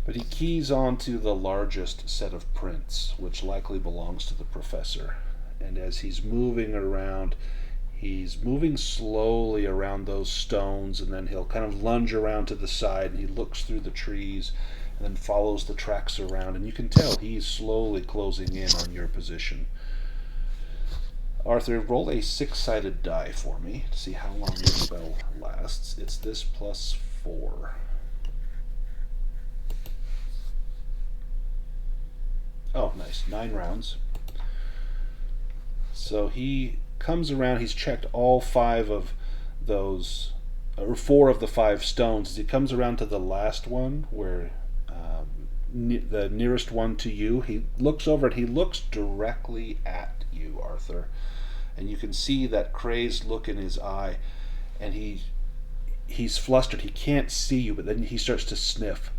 But he keys onto the largest set of prints, which likely belongs to the professor. And as he's moving around, he's moving slowly around those stones, and then he'll kind of lunge around to the side, and he looks through the trees, and then follows the tracks around, and you can tell he's slowly closing in on your position. Arthur, roll a 6-sided die for me to see how long your spell lasts. It's this plus 4. Oh, nice. 9 rounds. So he comes around, he's checked all 5 of those, or 4 of the 5 stones. As he comes around to the last one, where the nearest one to you, he looks over and he looks directly at you, Arthur. And you can see that crazed look in his eye, and he's flustered. He can't see you, but then he starts to sniff.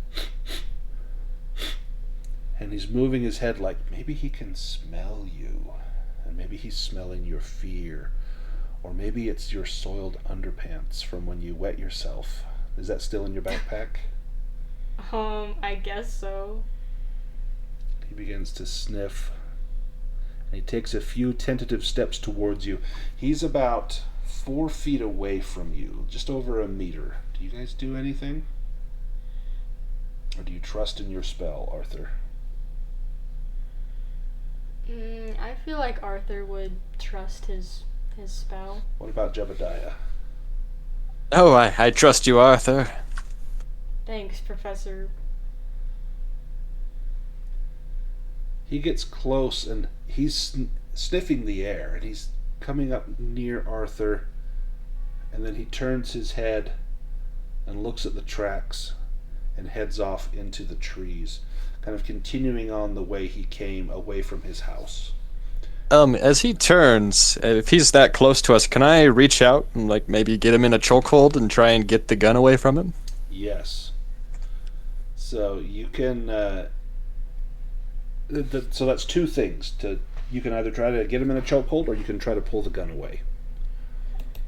And he's moving his head like maybe he can smell you, and maybe he's smelling your fear, or maybe it's your soiled underpants from when you wet yourself. Is that still in your backpack? I guess so. He begins to sniff, and he takes a few tentative steps towards you. He's about 4 feet away from you, just over a meter. Do you guys do anything? Or do you trust in your spell, Arthur? I feel like Arthur would trust his spell. What about Jebediah? Oh, I trust you, Arthur. Thanks, Professor. He gets close, and he's sniffing the air, and he's coming up near Arthur, and then he turns his head and looks at the tracks, and heads off into the trees, kind of continuing on the way he came, away from his house. As he turns, if he's that close to us, can I reach out and like maybe get him in a chokehold and try and get the gun away from him? Yes. So you can. So that's two things. You can either try to get him in a chokehold, or you can try to pull the gun away.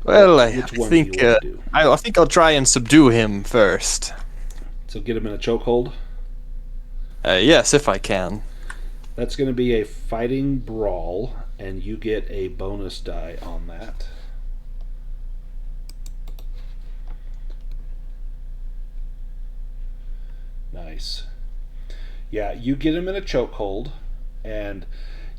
Well, I Which one think do you want to do? I think I'll try and subdue him first. So get him in a chokehold. Yes, if I can. That's going to be a fighting brawl, and you get a bonus die on that. Nice. Yeah, you get him in a chokehold, and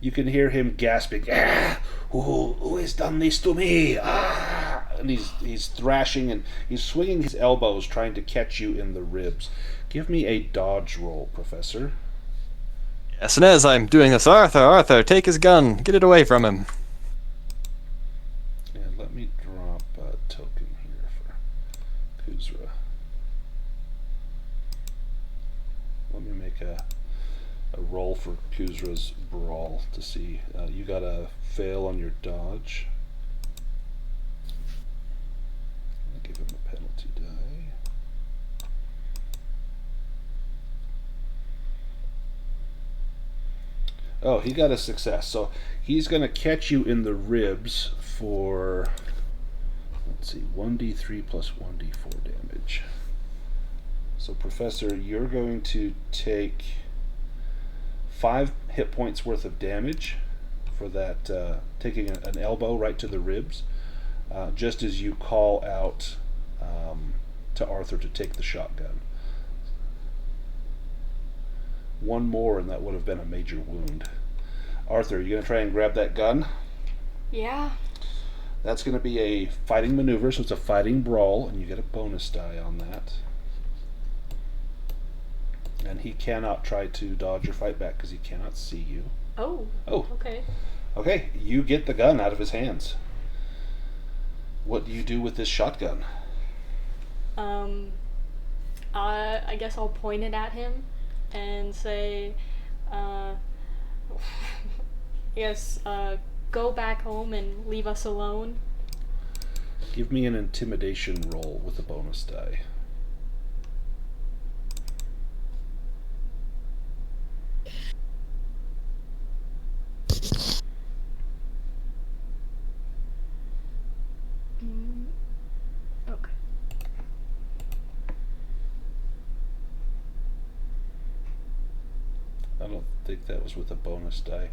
you can hear him gasping, "Ah, who has done this to me? Ah!" And he's thrashing, and he's swinging his elbows, trying to catch you in the ribs. Give me a dodge roll, Professor. Yes, and as I'm doing this, Arthur, take his gun. Get it away from him. And let me drop a token here for Kuzra. Let me make a roll for Kuzra's brawl to see. You got a fail on your dodge. I'll give him a penalty die. Oh, he got a success. So he's going to catch you in the ribs for, let's see, 1d3 plus 1d4 damage. So, Professor, you're going to take 5 hit points worth of damage for that, taking an elbow right to the ribs, just as you call out to Arthur to take the shotgun. One more, and that would have been a major wound. Arthur, you going to try and grab that gun? Yeah. That's going to be a fighting maneuver, so it's a fighting brawl, and you get a bonus die on that. And he cannot try to dodge or fight back because he cannot see you. Oh. Oh. Okay. Okay, you get the gun out of his hands. What do you do with this shotgun? I guess I'll point it at him and say, yes, go back home and leave us alone. Give me an intimidation roll with a bonus die. Okay. I don't think that was with a bonus die.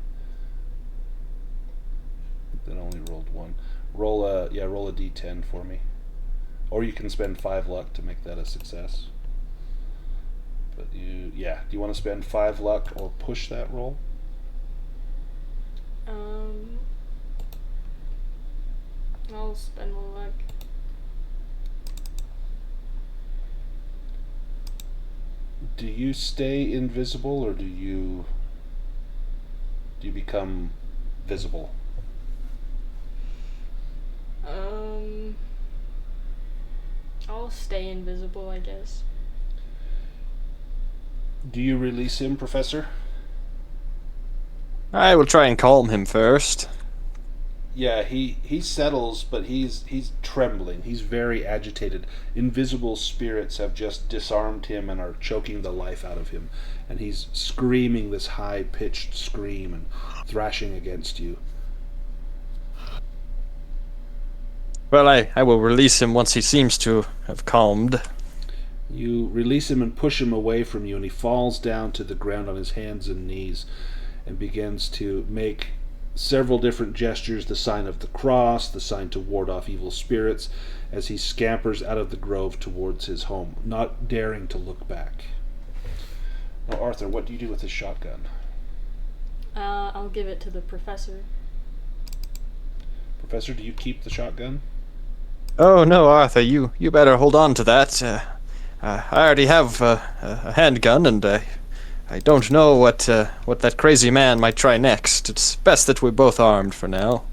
That only rolled one. Roll a d10 for me. Or you can spend 5 luck to make that a success. But do you want to spend 5 luck or push that roll? I'll spend my luck. Do you stay invisible, or do you become visible? I'll stay invisible, I guess. Do you release him, Professor? I will try and calm him first. Yeah, he settles, but he's trembling. He's very agitated. Invisible spirits have just disarmed him and are choking the life out of him. And he's screaming this high-pitched scream and thrashing against you. Well, I will release him once he seems to have calmed. You release him and push him away from you, and he falls down to the ground on his hands and knees and begins to make several different gestures, the sign of the cross, the sign to ward off evil spirits, as he scampers out of the grove towards his home, not daring to look back. Now, Arthur, what do you do with this shotgun? I'll give it to the professor. Professor, do you keep the shotgun? Oh no, Arthur, you better hold on to that. I already have a handgun, and I don't know what that crazy man might try next. It's best that we're both armed for now.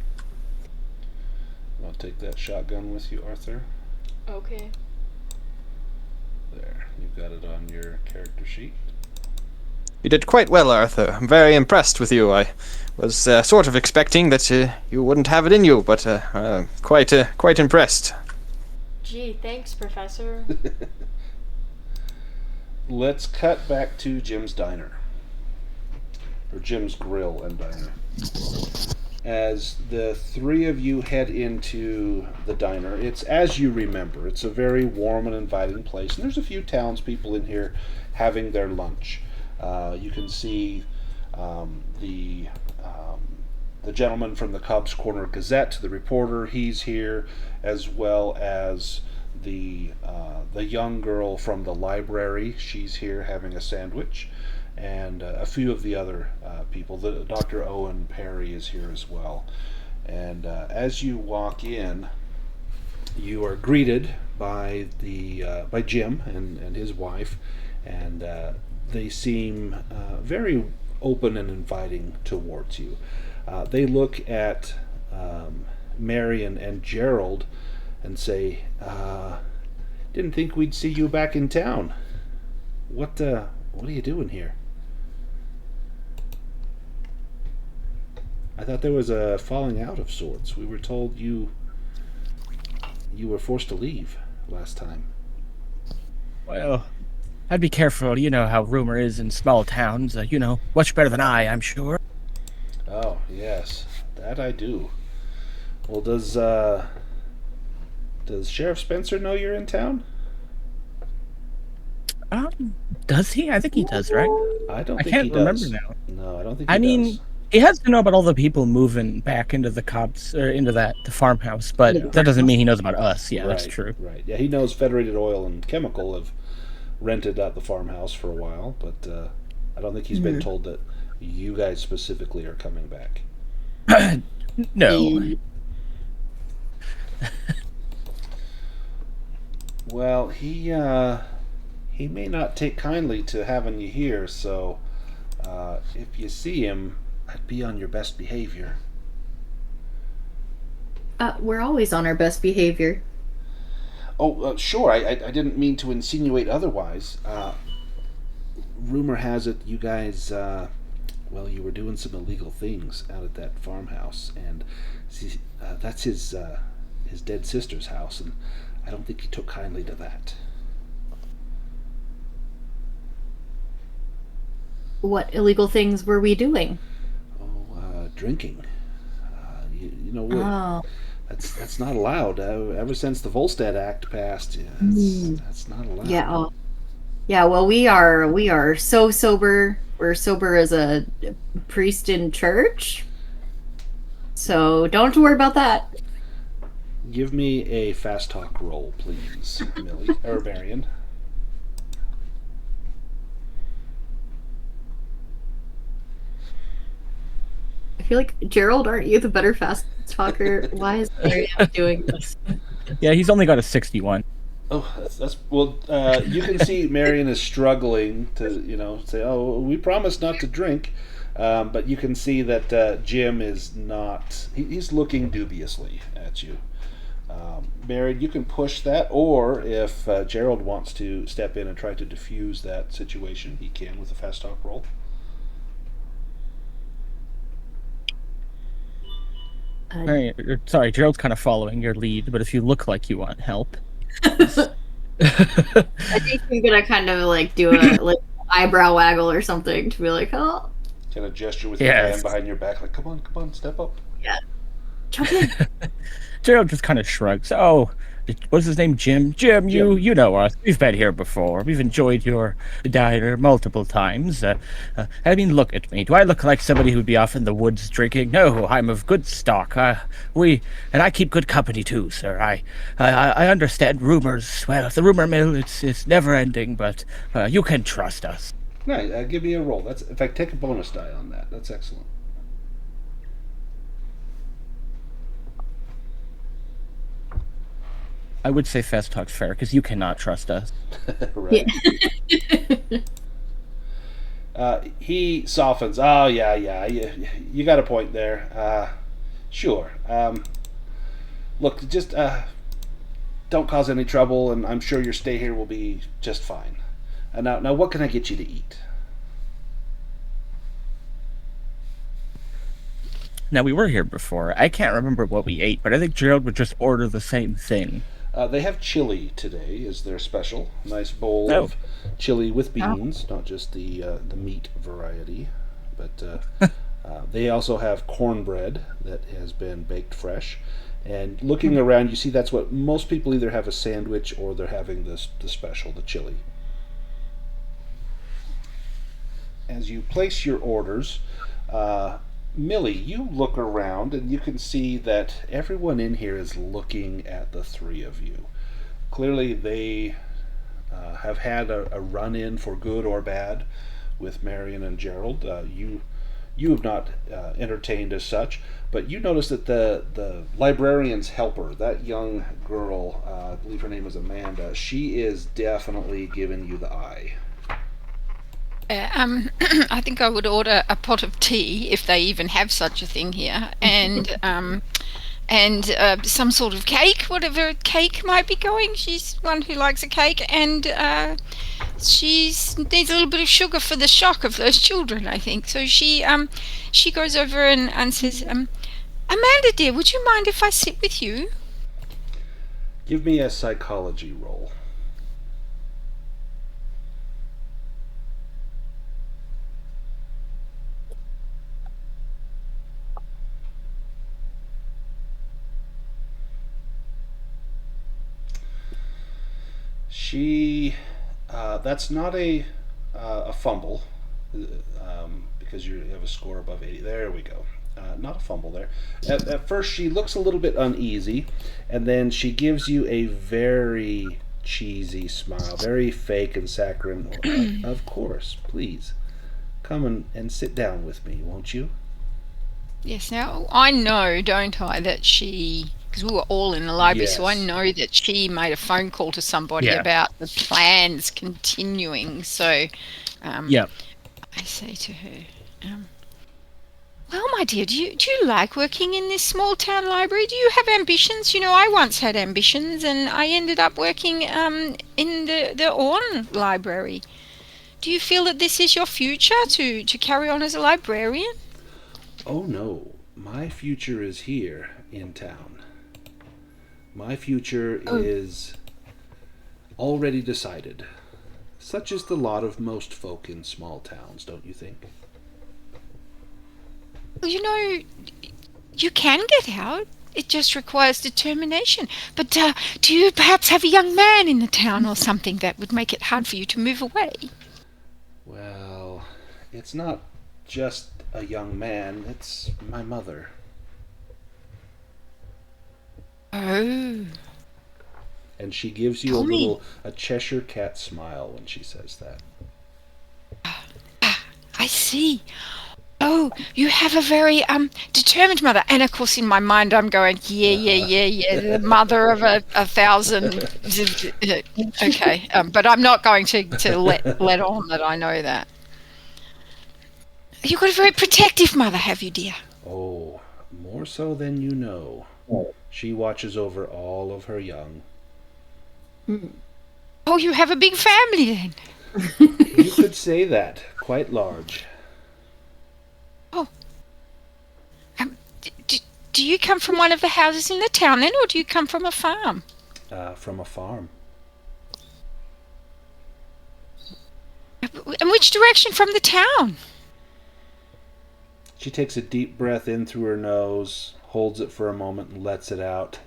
I'll take that shotgun with you, Arthur. Okay. There, you've got it on your character sheet. You did quite well, Arthur. I'm very impressed with you. I was sort of expecting that you wouldn't have it in you, but quite impressed. Gee, thanks, Professor. Let's cut back to Jim's Diner. Or Jim's Grill and Diner. As the three of you head into the diner, it's as you remember. It's a very warm and inviting place, and there's a few townspeople in here having their lunch. You can see the gentleman from the Cobb's Corner Gazette, the reporter, he's here, as well as the young girl from the library. She's here having a sandwich, and a few of the other people. Dr. Owen Perry is here as well. And as you walk in, you are greeted by by Jim and his wife, and they seem very open and inviting towards you. They look at Marian and Gerold and say, "Didn't think we'd see you back in town. What are you doing here?" "I thought there was a falling out of sorts. We were told you were forced to leave last time." Well, I'd be careful. You know how rumor is in small towns. Much better than I'm sure. "Oh, yes, that I do. Well, does Sheriff Spencer know you're in town?" Does he? I think he does, right? I don't I think can't he does. remember now. No, I don't think he I mean, does. he has to know about all the people moving back into the Cobb's, or into the farmhouse, but that doesn't mean he knows about us. Yeah, that's true. Right. Yeah, he knows Federated Oil and Chemical have rented out the farmhouse for a while, but I don't think he's been told that you guys specifically are coming back. No. Well, he may not take kindly to having you here, so if you see him, I'd be on your best behavior. We're always on our best behavior. Oh, sure, I didn't mean to insinuate otherwise. Rumor has it you guys, you were doing some illegal things out at that farmhouse, and see, that's his dead sister's house, and I don't think he took kindly to that. What illegal things were we doing? Oh, drinking. Oh. That's not allowed. Ever since the Volstead Act passed, that's not allowed. Yeah. Yeah. Well, we are so sober. We're sober as a priest in church. So don't worry about that. Give me a fast talk roll, please, Millie or Marian. I feel like, Gerold, aren't you the better fast talker? Why is Marian doing this? Yeah, he's only got a 61. Oh, that's well. You can see Marian is struggling to, say, "Oh, we promised not to drink," but you can see that Jim is not. He's looking dubiously at you. Marian, you can push that, or if Gerold wants to step in and try to diffuse that situation, he can with a fast talk roll. Sorry, Gerald's kind of following your lead, but if you look like you want help. I think I'm gonna kind of do a eyebrow waggle or something to be like, "Oh." Kind of gesture with your hand behind your back, like, come on, step up. Yeah. Jump in. Gerald just kind of shrugs. "Oh, what's his name? Jim? Jim, you know us. We've been here before. We've enjoyed your diner multiple times. I mean, look at me. Do I look like somebody who'd be off in the woods drinking? No, I'm of good stock. And I keep good company too, sir. I understand rumors. Well, the rumor mill, it's never ending, but you can trust us." Right, give me a roll. In fact, take a bonus die on that. That's excellent. I would say fast talk's fair, because you cannot trust us. Right. He softens. "Oh, yeah. You got a point there. Sure. Look, just don't cause any trouble, and I'm sure your stay here will be just fine. Now, what can I get you to eat? Now, we were here before. I can't remember what we ate, but I think Gerold would just order the same thing. They have chili today is their special. Nice bowl of chili with beans, not just the meat variety. But they also have cornbread that has been baked fresh. And looking around, you see that's what most people either have a sandwich or they're having the special, the chili. As you place your orders, Millie, you look around and you can see that everyone in here is looking at the three of you. Clearly they have had a run-in for good or bad with Marian and Gerold. You have not entertained as such, but you notice that the librarian's helper, that young girl, I believe her name is Amanda, she is definitely giving you the eye. I think I would order a pot of tea if they even have such a thing here, and some sort of cake, whatever cake might be going. She's one who likes a cake, and she needs a little bit of sugar for the shock of those children, I think. So she goes over and says, Amanda dear, would you mind if I sit with you? Give me a psychology roll. That's not a fumble, because you have a score above 80. There we go. Not a fumble there. At first, she looks a little bit uneasy, and then she gives you a very cheesy smile, very fake and saccharine. Of course, please. Come and sit down with me, won't you? Yes, now I know, don't I, that she, because we were all in the library, so I know that she made a phone call to somebody about the plans continuing. So, I say to her, well, my dear, do you like working in this small town library? Do you have ambitions? You know, I once had ambitions, and I ended up working in the Orne Library. Do you feel that this is your future, to carry on as a librarian? Oh no, my future is here in town. My future is already decided. Such is the lot of most folk in small towns, don't you think? Well, you know, you can get out. It just requires determination. But do you perhaps have a young man in the town or something that would make it hard for you to move away? Well, it's not just a young man, it's my mother. Oh. And she gives you a Cheshire cat smile when she says that. I see. Oh, you have a very determined mother. And of course in my mind I'm going, the mother of a thousand. Okay, but I'm not going to let on that I know that. You've got a very protective mother, have you, dear? Oh, more so than you know. She watches over all of her young. Oh, you have a big family then? You could say that. Quite large. Oh. Do you come from one of the houses in the town then, or do you come from a farm? From a farm. And which direction from the town? She takes a deep breath in through her nose, holds it for a moment, and lets it out.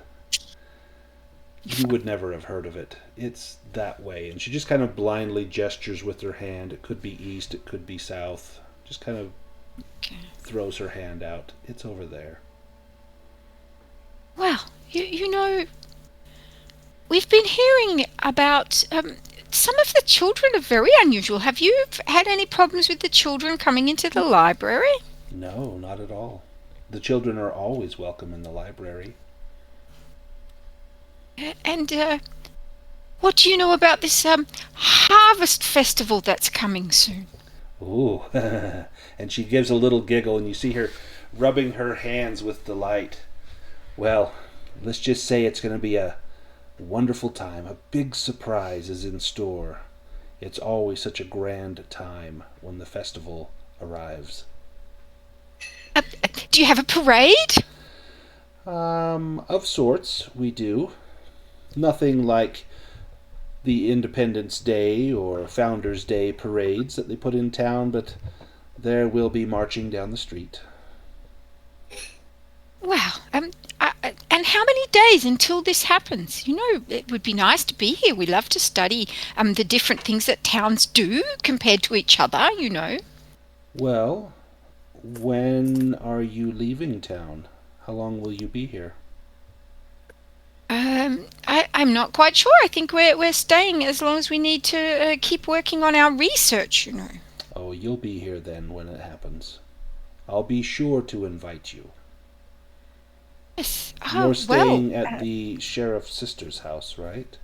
You would never have heard of it. It's that way. And she just kind of blindly gestures with her hand. It could be east, it could be south. Just kind of throws her hand out. It's over there. Well, you know, we've been hearing about some of the children are very unusual. Have you had any problems with the children coming into the library? No, not at all. The children are always welcome in the library. And what do you know about this harvest festival that's coming soon? Ooh, and she gives a little giggle, and you see her rubbing her hands with delight. Well, let's just say it's going to be a wonderful time. A big surprise is in store. It's always such a grand time when the festival arrives. Do you have a parade? Of sorts, we do. Nothing like the Independence Day or Founders Day parades that they put in town, but there will be marching down the street. Wow. And how many days until this happens? You know, it would be nice to be here. We love to study the different things that towns do compared to each other, you know. Well, when are you leaving town? How long will you be here? I'm not quite sure. I think we're staying as long as we need to keep working on our research, you know. Oh, you'll be here then when it happens. I'll be sure to invite you. Yes. You're staying at the sheriff's sister's house, right?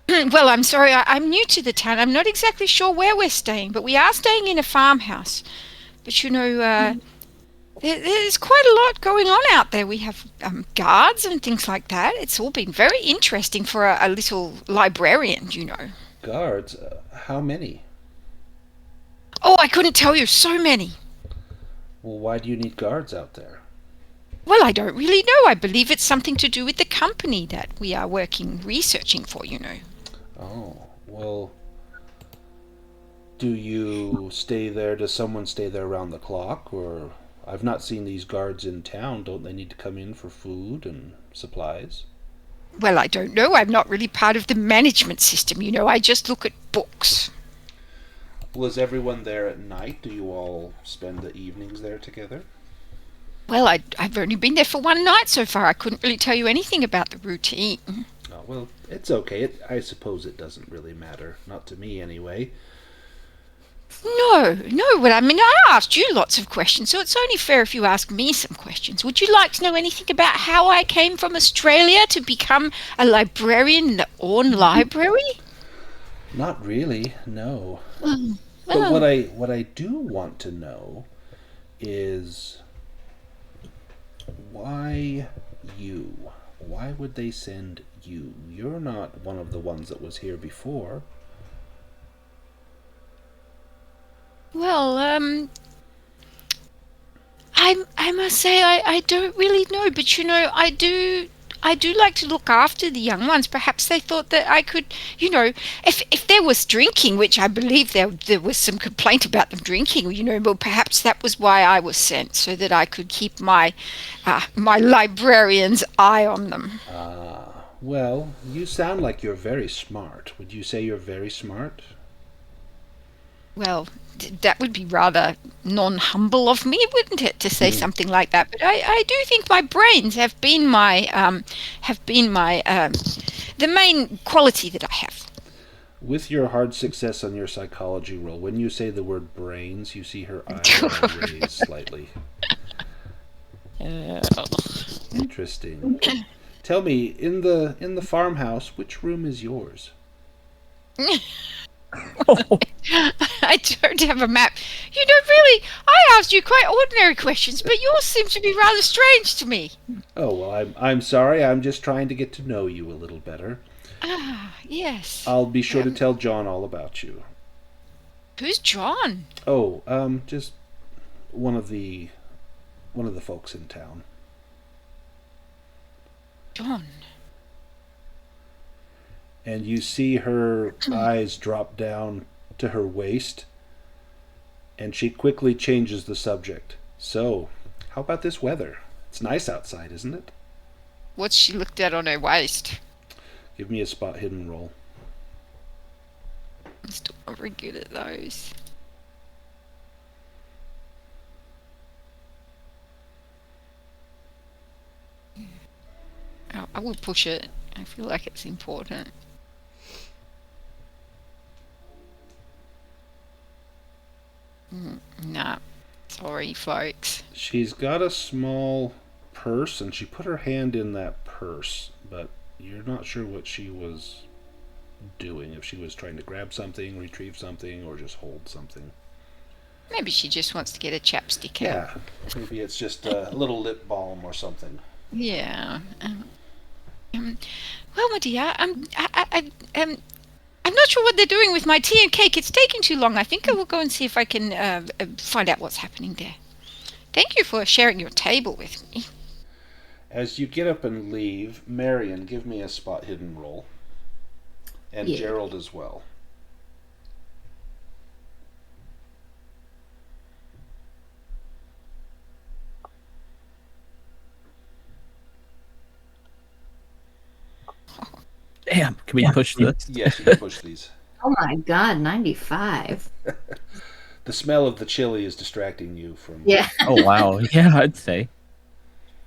Well, I'm sorry. I'm new to the town. I'm not exactly sure where we're staying, but we are staying in a farmhouse. But, you know, there's quite a lot going on out there. We have guards and things like that. It's all been very interesting for a little librarian, you know. Guards? How many? Oh, I couldn't tell you. So many. Well, why do you need guards out there? Well, I don't really know. I believe it's something to do with the company that we are researching for, you know. Oh, well, do you stay there? Does someone stay there around the clock? Or I've not seen these guards in town. Don't they need to come in for food and supplies? Well, I don't know. I'm not really part of the management system, you know. I just look at books. Well, is everyone there at night? Do you all spend the evenings there together? Well, I've only been there for one night so far. I couldn't really tell you anything about the routine. Oh, well, it's okay. I suppose it doesn't really matter. Not to me, anyway. No. Well, I mean, I asked you lots of questions, so it's only fair if you ask me some questions. Would you like to know anything about how I came from Australia to become a librarian in the Orne Library? Not really, no. Well, But what I do want to know is why you? Why would they send you? You're not one of the ones that was here before. Well, I must say I don't really know, but you know, I do like to look after the young ones. Perhaps they thought that I could, you know, if there was drinking, which I believe there was some complaint about them drinking, you know, well, perhaps that was why I was sent, so that I could keep my my librarian's eye on them. Well, you sound like you're very smart. Would you say you're very smart? Well, that would be rather non-humble of me, wouldn't it, to say something like that? But I do think my brains have been my the main quality that I have. With your hard success on your psychology roll, when you say the word brains, you see her eyebrows raise slightly. Interesting. Tell me, in the farmhouse, which room is yours? I don't have a map. You know, really, I asked you quite ordinary questions, but yours seem to be rather strange to me. Oh, well, I'm sorry. I'm just trying to get to know you a little better. Ah, yes. I'll be sure to tell John all about you. Who's John? Oh, just one of the folks in town. John. And you see her eyes drop down to her waist, and she quickly changes the subject. So, how about this weather? It's nice outside, isn't it? What's she looked at on her waist? Give me a spot hidden roll. I'm still not very good at those. Oh, I will push it. I feel like it's important. Nah, sorry, folks. She's got a small purse, and she put her hand in that purse, but you're not sure what she was doing. If she was trying to grab something, retrieve something, or just hold something. Maybe she just wants to get a chapstick out. Yeah, maybe it's just a little lip balm or something. Yeah. my dear. I'm not sure what they're doing with my tea and cake. It's taking too long. I think I will go and see if I can find out what's happening there. Thank you for sharing your table with me. As you get up and leave, Marian, give me a spot hidden roll. And Yeah. Gerold as well. Damn, can we push this? Yes, you can push these. Oh my god, 95. The smell of the chili is distracting you from... Yeah. Oh wow, yeah, I'd say.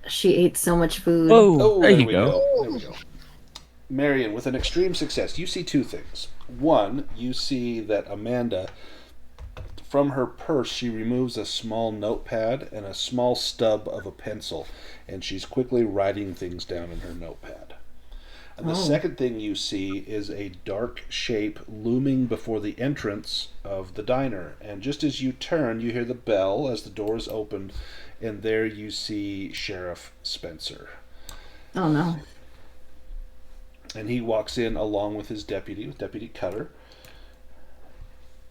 She ate so much food. Whoa, Oh, there you we go. There we go. Marian, with an extreme success, you see two things. One, you see that Amanda, from her purse, she removes a small notepad and a small stub of a pencil, and she's quickly writing things down in her notepad. And the second thing you see is a dark shape looming before the entrance of the diner. And just as you turn, you hear the bell as the door is opened, and there you see Sheriff Spencer. Oh no. And he walks in along with his deputy, with Deputy Cutter.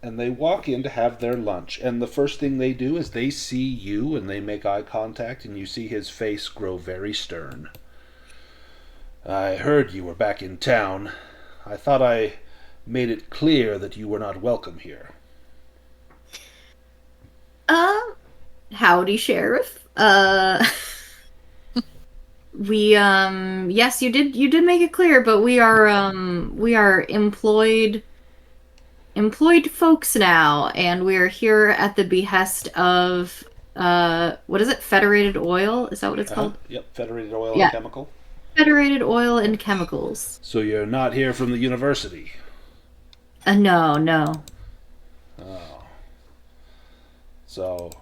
And they walk in to have their lunch. And the first thing they do is they see you and they make eye contact, and you see his face grow very stern. I heard you were back in town. I thought I made it clear that you were not welcome here. Howdy, Sheriff. We yes, you did make it clear, but we are employed folks now, and we are here at the behest of what is it? Federated Oil? Is that what it's called? Yep, Federated Oil Yeah. and Chemical. Federated Oil and Chemicals. So you're not here from the university? No. Oh. So,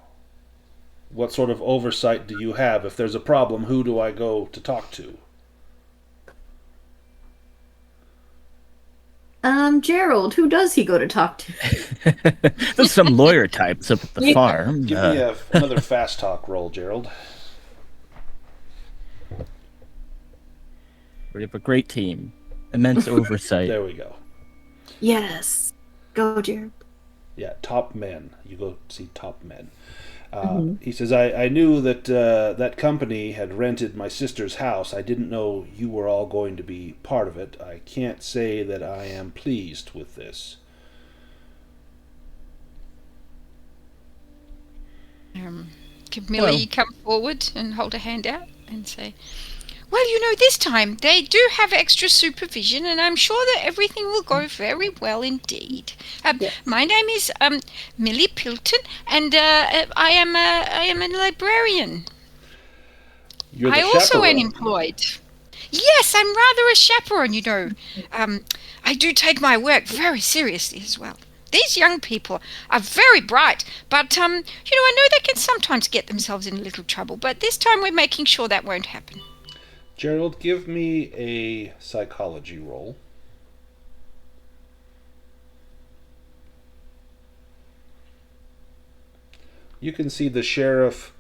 what sort of oversight do you have? If there's a problem, who do I go to talk to? Gerold, who does he go to talk to? There's some lawyer types up at the farm. Give me another fast talk roll, Gerold. We have a great team. Immense oversight. There we go. Yes. Go, Gerold. Yeah, top men. You go see top men. He says, I knew that that company had rented my sister's house. I didn't know you were all going to be part of it. I can't say that I am pleased with this. Can Millie come forward and hold a hand out and say, well, this time they do have extra supervision, and I'm sure that everything will go very well indeed. My name is Millie Pilton, and I am a librarian. You're the I also am chaperone. employed. Yes, I'm rather a chaperone, I do take my work very seriously as well. These young people are very bright, but, I know they can sometimes get themselves in a little trouble, but this time we're making sure that won't happen. Gerold, give me a psychology roll. You can see the sheriff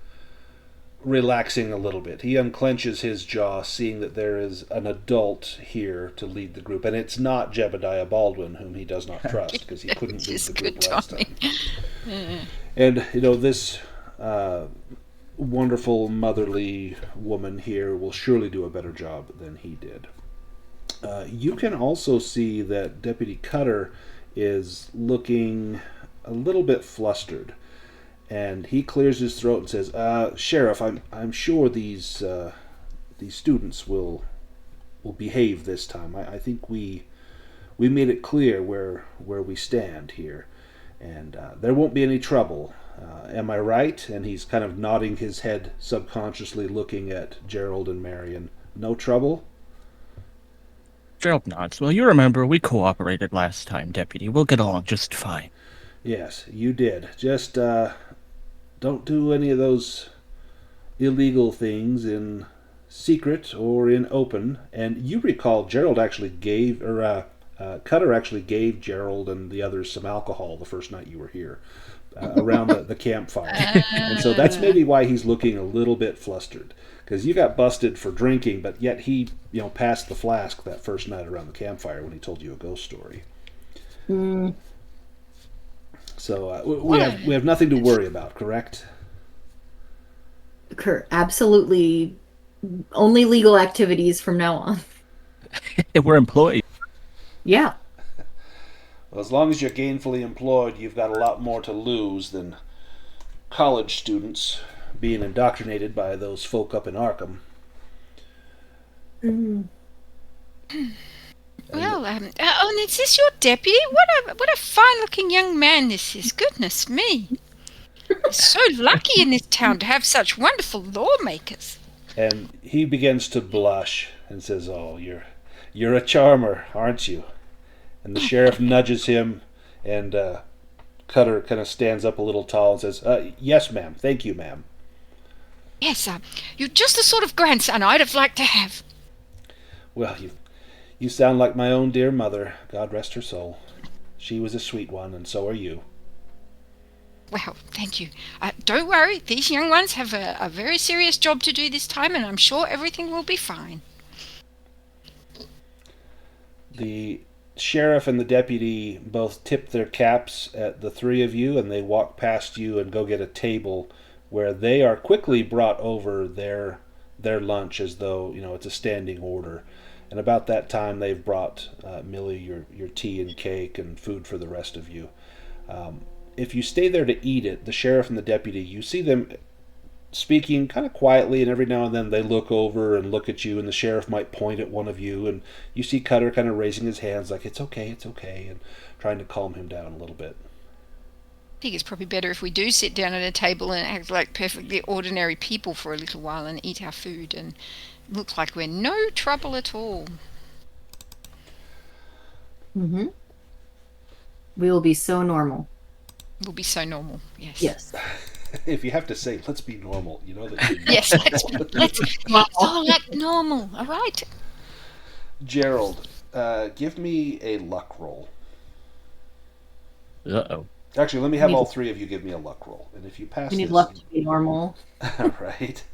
relaxing a little bit. He unclenches his jaw, seeing that there is an adult here to lead the group. And it's not Jebediah Baldwin, whom he does not trust, because he couldn't lead the group Good last timing. time. And, this wonderful motherly woman here will surely do a better job than he did. You can also see that Deputy Cutter is looking a little bit flustered, and he clears his throat and says, Sheriff, I'm sure these students will behave this time. I think we made it clear where we stand here, and there won't be any trouble. Am I right? And he's kind of nodding his head, subconsciously looking at Gerold and Marian. No trouble? Gerald nods. Well, you remember, we cooperated last time, Deputy. We'll get along just fine. Yes, you did. Just don't do any of those illegal things in secret or in open. And you recall Gerold actually gave, Cutter actually gave Gerold and the others some alcohol the first night you were here. around the campfire. And so that's maybe why he's looking a little bit flustered. Because you got busted for drinking, but yet he, passed the flask that first night around the campfire when he told you a ghost story. Mm. So we have nothing to worry about, correct? Absolutely. Only legal activities from now on. We're employees. Yeah. Well, as long as you're gainfully employed, you've got a lot more to lose than college students being indoctrinated by those folk up in Arkham. Mm. Well, and is this your deputy? What a fine-looking young man this is. Goodness me. He's so lucky in this town to have such wonderful lawmakers. And he begins to blush and says, "Oh, you're a charmer, aren't you?" And the sheriff nudges him, and Cutter kind of stands up a little tall and says, "Yes, ma'am. Thank you, ma'am." Yes, you're just the sort of grandson I'd have liked to have. Well, you sound like my own dear mother. God rest her soul. She was a sweet one, and so are you. Well, thank you. Don't worry, these young ones have a very serious job to do this time, and I'm sure everything will be fine. The sheriff and the deputy both tip their caps at the three of you, and they walk past you and go get a table where they are quickly brought over their lunch as though, it's a standing order. And about that time, they've brought Millie your tea and cake and food for the rest of you. If you stay there to eat it, the sheriff and the deputy, you see them speaking kind of quietly, and every now and then they look over and look at you, and the sheriff might point at one of you, and you see Cutter kind of raising his hands like, it's okay, and trying to calm him down a little bit. I think it's probably better if we do sit down at a table and act like perfectly ordinary people for a little while and eat our food and look like we're no trouble at all. Mm-hmm. We will be so normal. We'll be so normal, yes. Yes. If you have to say, let's be normal, you know that you're Yes, let's all act normal, all right? Gerold, give me a luck roll. Uh-oh. Actually, let me have all three of you give me a luck roll. And if you pass We need this... luck to be normal. Right.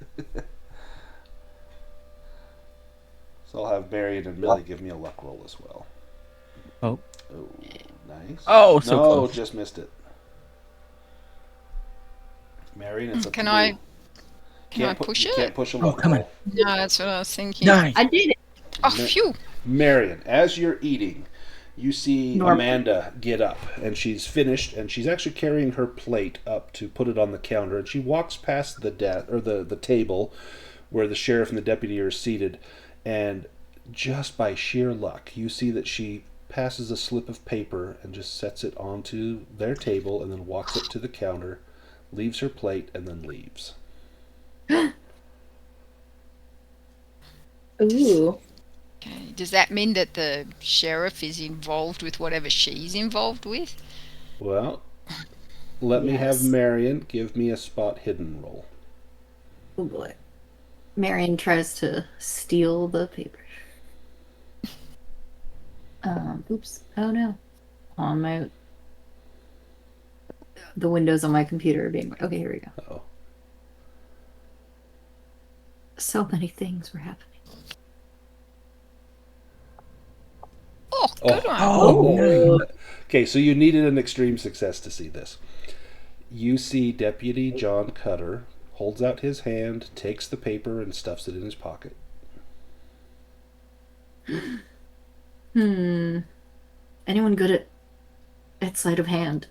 So I'll have Marian and Millie give me a luck roll as well. Oh. Oh, nice. Oh, so no, close. Just missed it. Marian, it's up Can to I you. push you it? can't push a luck come on. roll. No, that's what I was thinking. Nice. I did it. Oh, phew. Marian, as you're eating, you see Normal. Amanda get up, and she's finished, and she's actually carrying her plate up to put it on the counter, and she walks past the table where the sheriff and the deputy are seated, and just by sheer luck, you see that she passes a slip of paper and just sets it onto their table, and then walks up to the counter, leaves her plate, and then leaves. Ooh. Okay. Does that mean that the sheriff is involved with whatever she's involved with? Well, let me have Yes. Marian give me a spot hidden roll. Oh boy. Marian tries to steal the paper. Oops. Oh no. The windows on my computer are being... Okay, here we go. Uh-oh. So many things were happening. Oh, good one. Oh. Okay, so you needed an extreme success to see this. You see Deputy John Cutter holds out his hand, takes the paper, and stuffs it in his pocket. Anyone good at sleight of hand?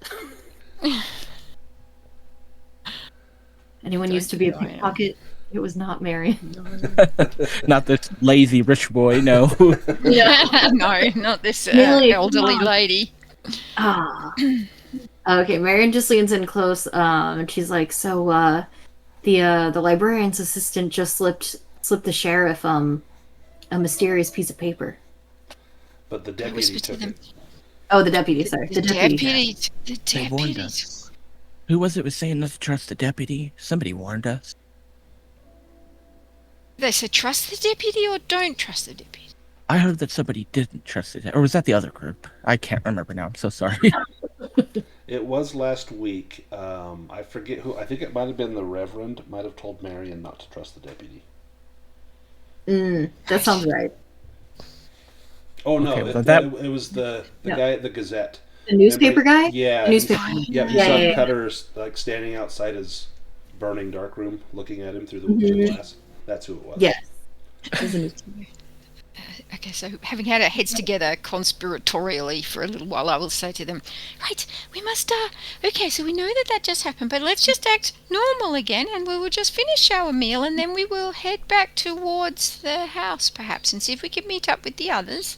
Anyone used to be a pickpocket? It was not Marian. Not this lazy rich boy, no. No, not this Millie, elderly come on. lady. Ah. Okay, Marian just leans in close, and she's like, "So, the librarian's assistant just slipped the sheriff a mysterious piece of paper." But the deputy whispered to took them. it. Oh, the deputy. Sorry, The deputy. The They warned deputy. us. Who was it was saying not to trust the deputy? Somebody warned us. They said trust the deputy or don't trust the deputy. I heard that somebody didn't trust it. Or was that the other group? I can't remember now. I'm so sorry. It was last week. I forget who. I think it might have been the Reverend. Might have told Marian not to trust the deputy. That sounds right. Oh no! Okay, It was the No. guy at the Gazette. The newspaper Remember? guy? Yeah. The newspaper. Yeah, he Yeah, saw yeah, yeah. Cutter's like standing outside his burning dark room, looking at him through the window glass. That's who it was. Yes. It was a newspaper. Okay, so having had our heads together conspiratorially for a little while, I will say to them, right, we must, okay, so we know that just happened, but let's just act normal again, and we will just finish our meal, and then we will head back towards the house, perhaps, and see if we can meet up with the others.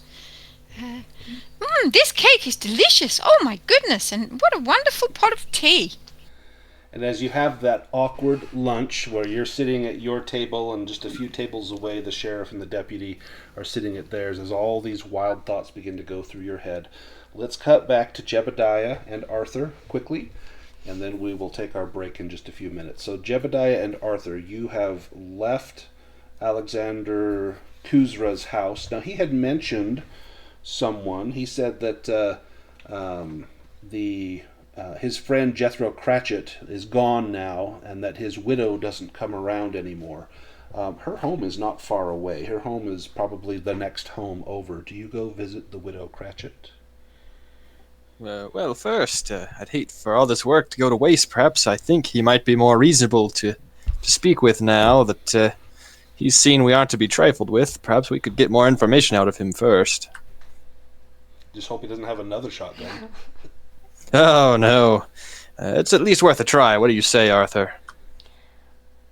This cake is delicious. Oh, my goodness, and what a wonderful pot of tea. And as you have that awkward lunch where you're sitting at your table and just a few tables away, the sheriff and the deputy are sitting at theirs, as all these wild thoughts begin to go through your head. Let's cut back to Jebediah and Arthur quickly, and then we will take our break in just a few minutes. So Jebediah and Arthur, you have left Alexander Kuzra's house. Now, he had mentioned someone. He said that his friend Jethro Cratchit is gone now, and that his widow doesn't come around anymore. Her home is not far away. Her home is probably the next home over. Do you go visit the widow Cratchit? Well, first, I'd hate for all this work to go to waste. Perhaps I think he might be more reasonable to speak with now that he's seen we aren't to be trifled with. Perhaps we could get more information out of him first. Just hope he doesn't have another shotgun. Oh, no. It's at least worth a try. What do you say, Arthur?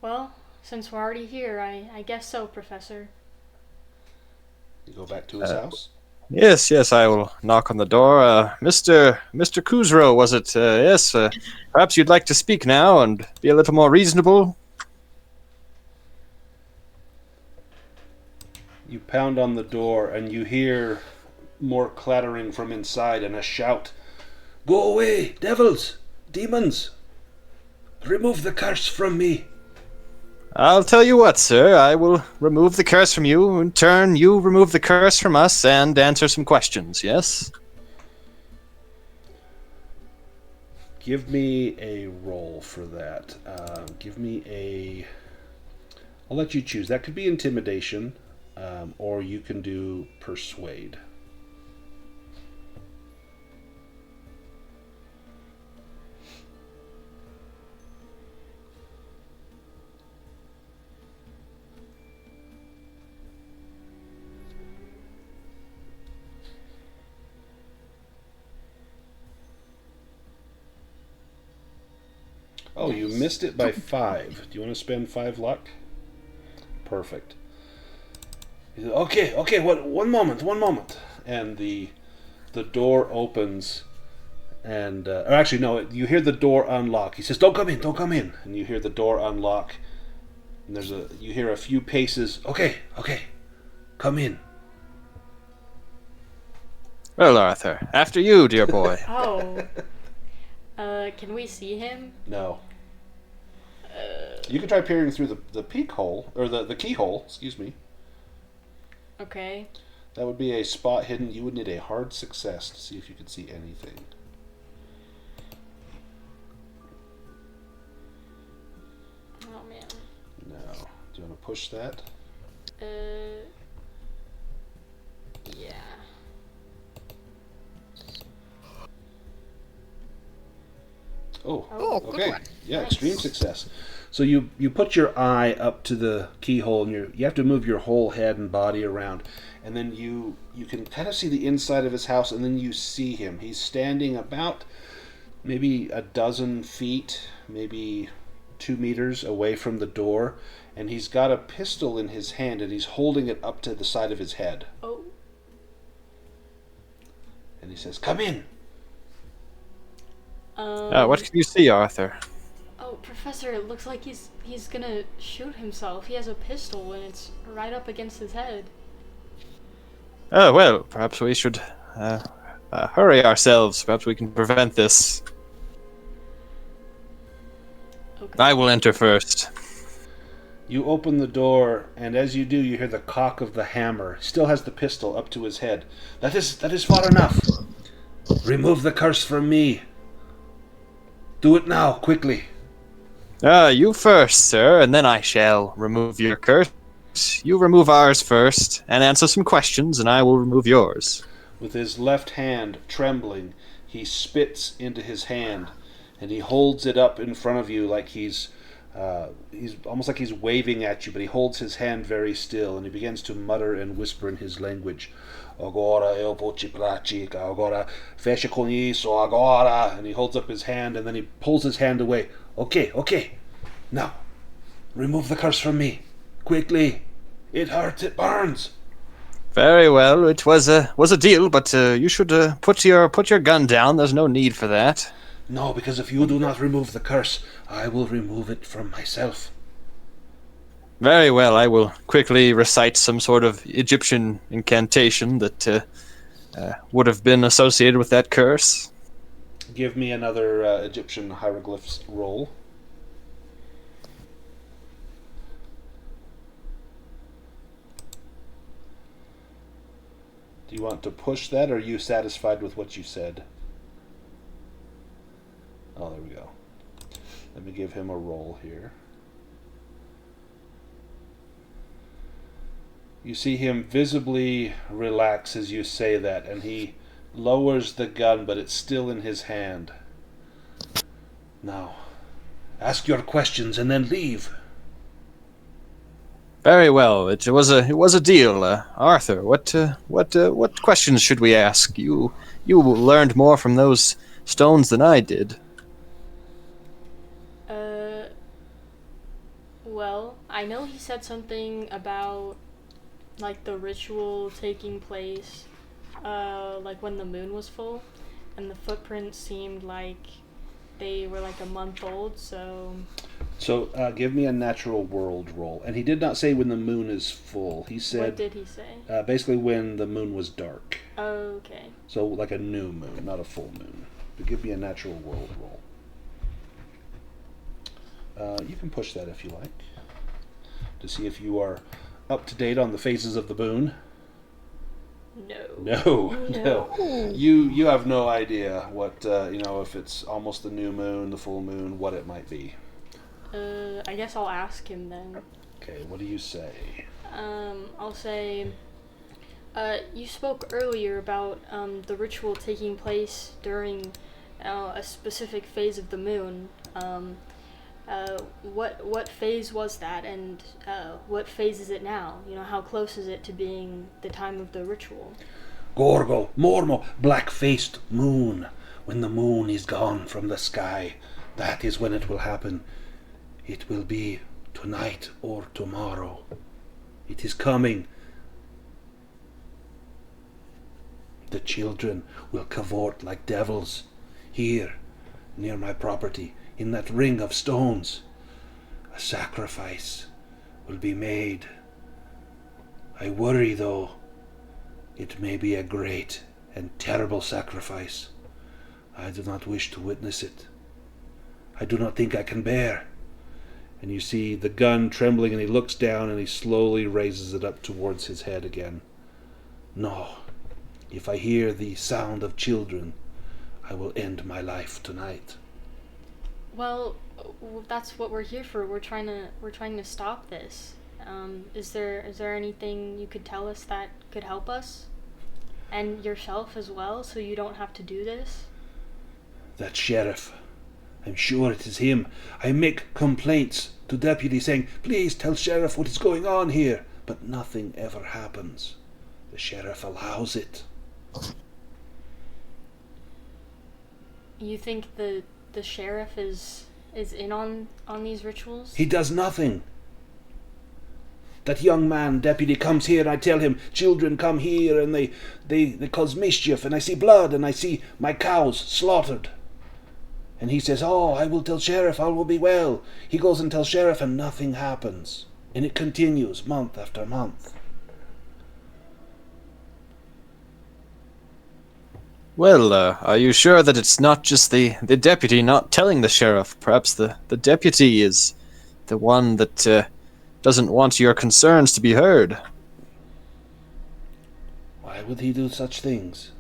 Well, since we're already here, I guess so, Professor. You go back to his house? Yes, I will knock on the door. Mr. Kuzro, was it? Yes, perhaps you'd like to speak now and be a little more reasonable? You pound on the door and you hear more clattering from inside and a shout. Go away, devils, demons! Remove the curse from me! I'll tell you what, sir. I will remove the curse from you. In turn, you remove the curse from us and answer some questions, yes? Give me a roll for that. I'll let you choose. That could be intimidation, or you can do persuade. Oh, you missed it by 5. Do you want to spend 5 luck? Perfect. He said, okay, one moment. And the door opens, and or actually no, you hear the door unlock. He says, "Don't come in." And you hear the door unlock, and you hear a few paces. Okay, come in. Well, Arthur, after you, dear boy. Oh. Can we see him? No. You can try peering through the peek hole, or the keyhole, excuse me. Okay. That would be a spot hidden. You would need a hard success to see if you could see anything. Oh, man. No. Do you want to push that? Yeah. Oh, good okay. one. Yeah, Nice. extreme success. So you put your eye up to the keyhole, and you have to move your whole head and body around, and then you can kind of see the inside of his house, and then you see him. He's standing about maybe 12 feet, maybe 2 meters away from the door, and he's got a pistol in his hand, and he's holding it up to the side of his head. Oh. And he says, "Come in." What can you see, Arthur? Oh, Professor, it looks like he's gonna shoot himself. He has a pistol, and it's right up against his head. Oh, well, perhaps we should hurry ourselves. Perhaps we can prevent this. Okay. I will enter first. You open the door, and as you do, you hear the cock of the hammer. He still has the pistol up to his head. That is far enough. Remove the curse from me, Do it now, quickly. You first, sir, and then I shall remove your curse. You remove ours first, and answer some questions, and I will remove yours. With his left hand trembling, he spits into his hand, and he holds it up in front of you like he's almost like he's waving at you, but he holds his hand very still, and he begins to mutter and whisper in his language. Agora eu vou te praticar, agora fecha com isso, agora. And he holds up his hand, and then he pulls his hand away. Okay. Now, remove the curse from me. Quickly. It hurts, it burns. Very well, it was a deal, but you should put your gun down. There's no need for that. No, because if you do not remove the curse, I will remove it from myself. Very well, I will quickly recite some sort of Egyptian incantation that would have been associated with that curse. Give me another Egyptian hieroglyphs roll. Do you want to push that, or are you satisfied with what you said? Oh, there we go. Let me give him a roll here. You see him visibly relax as you say that, and he lowers the gun, but it's still in his hand. Now, ask your questions and then leave. Very well. It was a deal, Arthur. What questions should we ask? You learned more from those stones than I did. Well, I know he said something about like the ritual taking place, like when the moon was full, and the footprints seemed like they were like a month old. So give me a natural world roll. And he did not say when the moon is full. He said. What did he say? Basically when the moon was dark. Okay. So like a new moon, not a full moon. But give me a natural world roll. You can push that if you like, to see if you are up to date on the phases of the moon. No. You have no idea what if it's almost the new moon, the full moon, what it might be. I guess I'll ask him then. Okay, what do you say? I'll say, you spoke earlier about the ritual taking place during a specific phase of the moon. What phase was that, and what phase is it now? How close is it to being the time of the ritual? Gorgo, Mormo, black-faced moon. When the moon is gone from the sky, that is when it will happen. It will be tonight or tomorrow. It is coming. The children will cavort like devils here, near my property, in that ring of stones. A sacrifice will be made. I worry, though, it may be a great and terrible sacrifice. I do not wish to witness it. I do not think I can bear. And you see the gun trembling, and he looks down and he slowly raises it up towards his head again. No, if I hear the sound of children, I will end my life tonight. Well, that's what we're here for. We're trying to stop this. Is there anything you could tell us that could help us, and yourself as well, so you don't have to do this? That sheriff, I'm sure it is him. I make complaints to deputy saying, please tell sheriff what is going on here, but nothing ever happens. The sheriff allows it. You think the sheriff is in on these rituals? He does nothing. That young man, deputy, comes here and I tell him, children come here and they cause mischief, and I see blood and I see my cows slaughtered. And he says, oh, I will tell sheriff, all will be well. He goes and tells sheriff and nothing happens. And it continues month after month. Well, are you sure that it's not just the deputy not telling the sheriff? Perhaps the deputy is the one that doesn't want your concerns to be heard. Why would he do such things?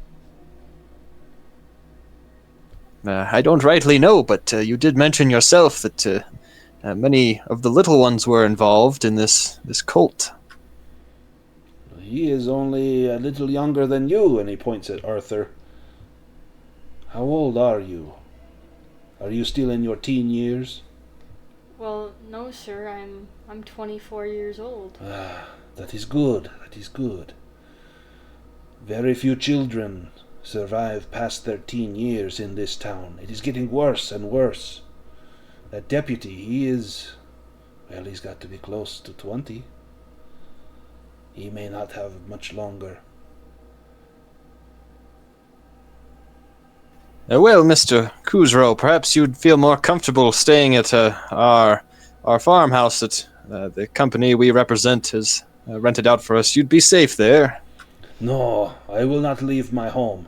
I don't rightly know, but you did mention yourself that many of the little ones were involved in this cult. He is only a little younger than you, and he points at Arthur. How old are you? Are you still in your teen years? Well, no, sir. I'm 24 years old. Ah, that is good. That is good. Very few children survive past their teen years in this town. It is getting worse and worse. That deputy, he's got to be close to 20. He may not have much longer. Well, Mr. Kuzro, perhaps you'd feel more comfortable staying at our farmhouse that the company we represent has rented out for us. You'd be safe there. No, I will not leave my home.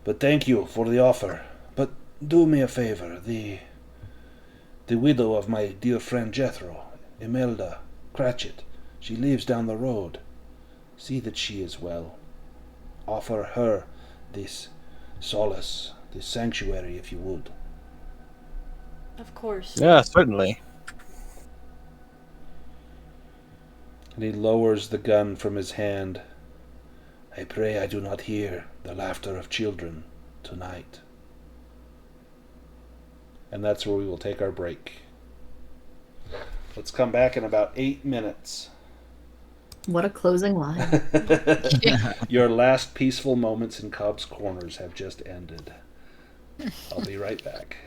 But thank you for the offer. But do me a favor. The widow of my dear friend Jethro, Imelda Cratchit, she lives down the road. See that she is well. Offer her this solace, this sanctuary, if you would. Of course. Yeah, certainly. And he lowers the gun from his hand. I pray I do not hear the laughter of children tonight. And that's where we will take our break. Let's come back in about 8 minutes. What a closing line. Your last peaceful moments in Cobb's Corners have just ended. I'll be right back.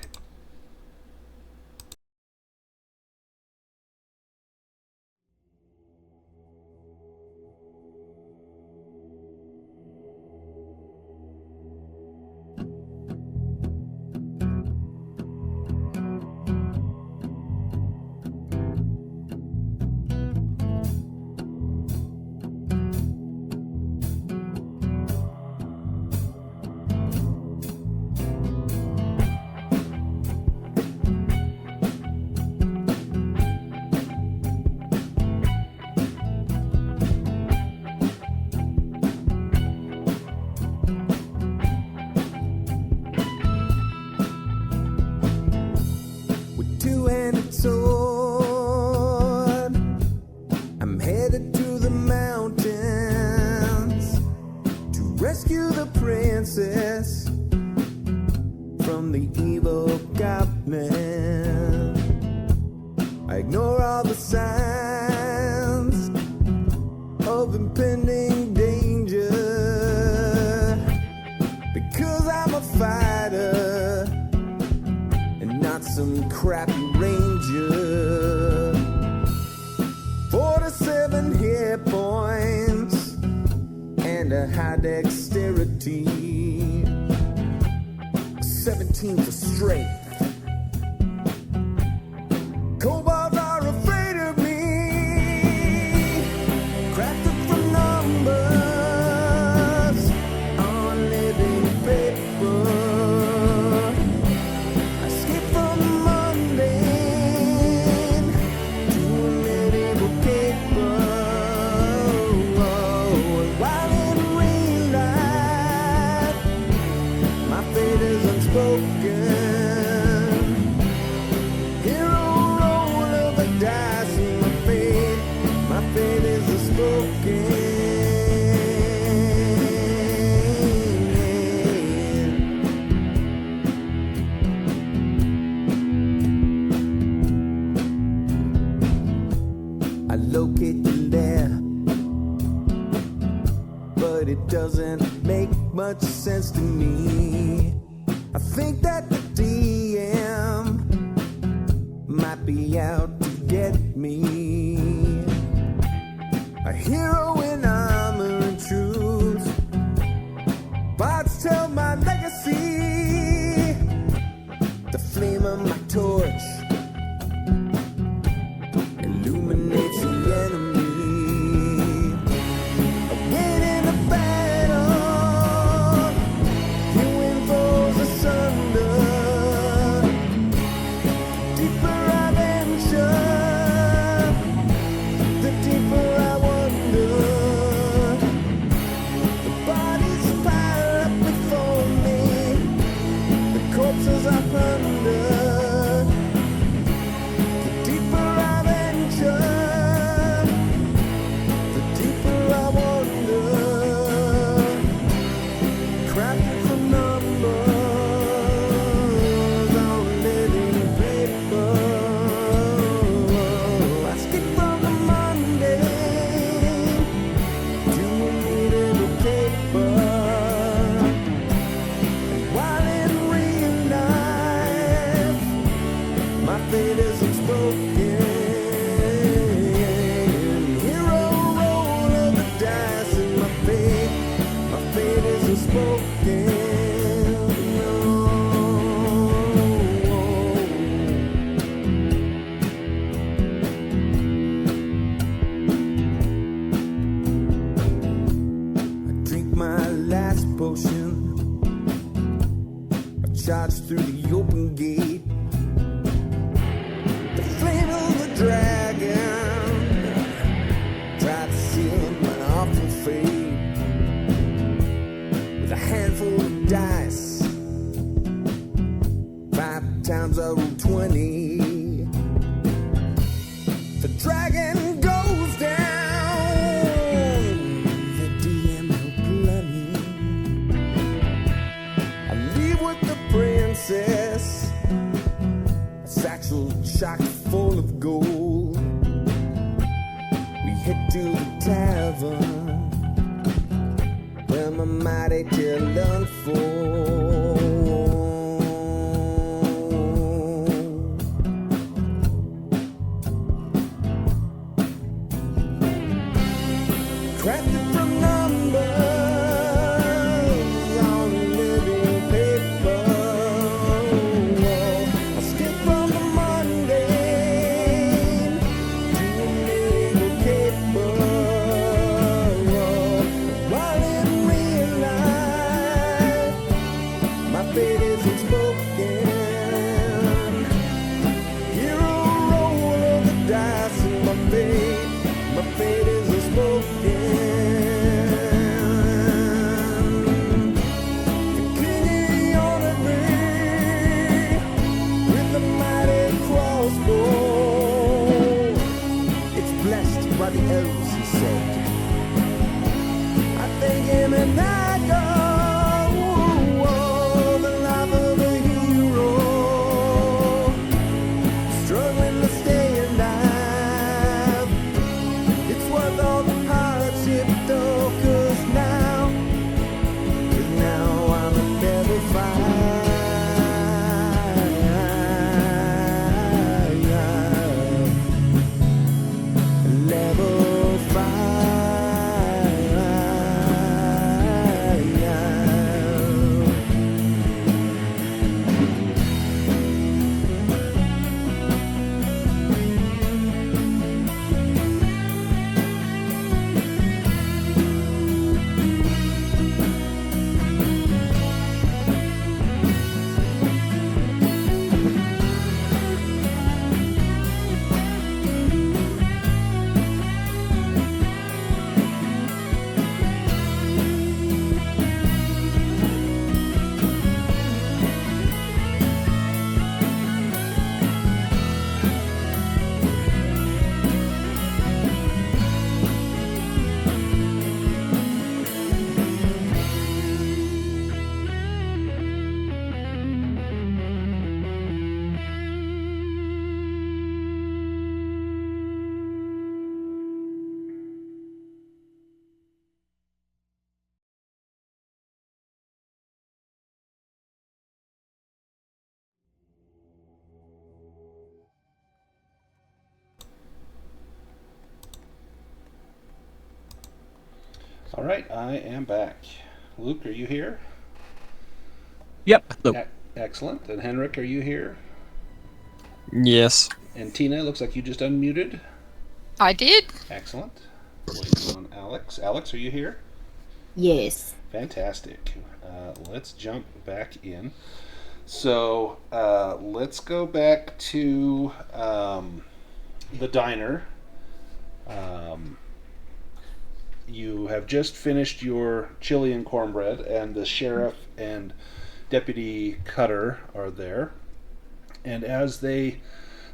Deeper I venture, the deeper I wonder. charged through the open gate. The flame of the dragon tried to seal my awful fate with a handful of dice. 5 times I rolled 20. The dragon goes down. The DM will plenty. I leave with the princess, a satchel chock full of gold. We head to the tavern where my mighty tale unfolds. Crafted from numbers on living paper. I skip from the mundane to a naval caper. While in real life, my fate isn't spoken. Hero roll of the dice and my fate isn't spoken. By the elves, he said. I thank him and I go. Oh, the life of a hero, struggling to stay alive. It's worth all the hardship though, 'cause now I'm a level 5. Level 5. All right, I am back. Luke, are you here? Yep. Look. Excellent. And Henrik, are you here? Yes. And Tina, looks like you just unmuted. I did. Excellent. Waiting on Alex. Alex, are you here? Yes. Fantastic. Let's jump back in. So let's go back to the diner. You have just finished your chili and cornbread, and the sheriff and Deputy Cutter are there. And as they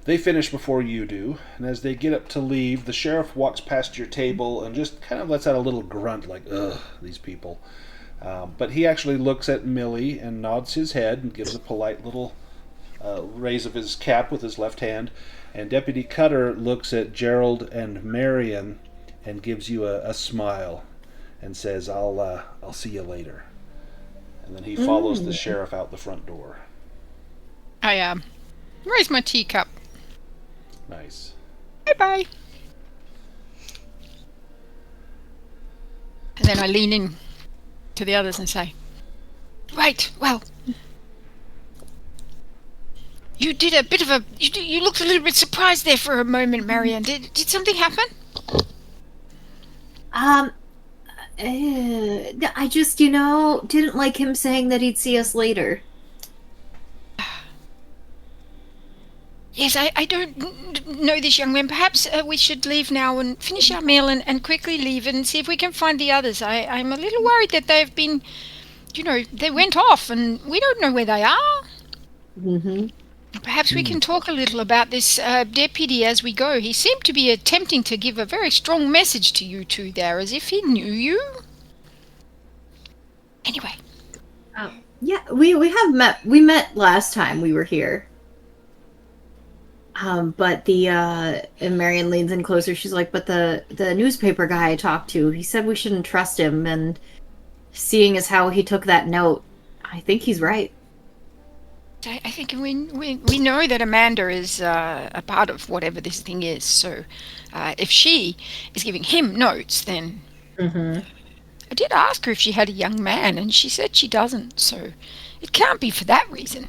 finish before you do, and as they get up to leave, the sheriff walks past your table and just kind of lets out a little grunt like, ugh, these people. But he actually looks at Millie and nods his head and gives a polite little raise of his cap with his left hand. And Deputy Cutter looks at Gerold and Marian and gives you a smile and says, I'll see you later. And then he follows the sheriff out the front door. I raise my teacup. Nice. Bye-bye. And then I lean in to the others and say, right, well, you did a bit of a... You looked a little bit surprised there for a moment, Marian. Did something happen? I just, didn't like him saying that he'd see us later. Yes, I don't know this young man. Perhaps we should leave now and finish our meal and quickly leave and see if we can find the others. I'm a little worried that they've been, they went off and we don't know where they are. Mm-hmm. Perhaps we can talk a little about this deputy as we go. He seemed to be attempting to give a very strong message to you two there, as if he knew you. Anyway. Yeah, we have met. We met last time we were here. But and Marian leans in closer. She's like, but the newspaper guy I talked to, he said we shouldn't trust him. And seeing as how he took that note, I think he's right. I think we know that Amanda is a part of whatever this thing is. So if she is giving him notes, then I did ask her if she had a young man, and she said she doesn't. So it can't be for that reason.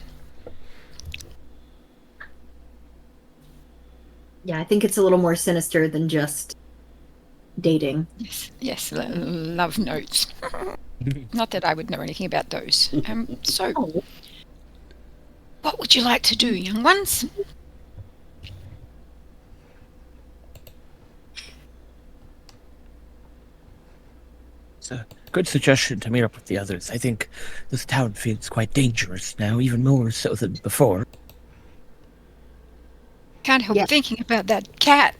Yeah, I think it's a little more sinister than just dating. Yes, love notes. Not that I would know anything about those. So, what would you like to do, young ones? It's a good suggestion to meet up with the others. I think this town feels quite dangerous now, even more so than before. Can't help thinking about that cat.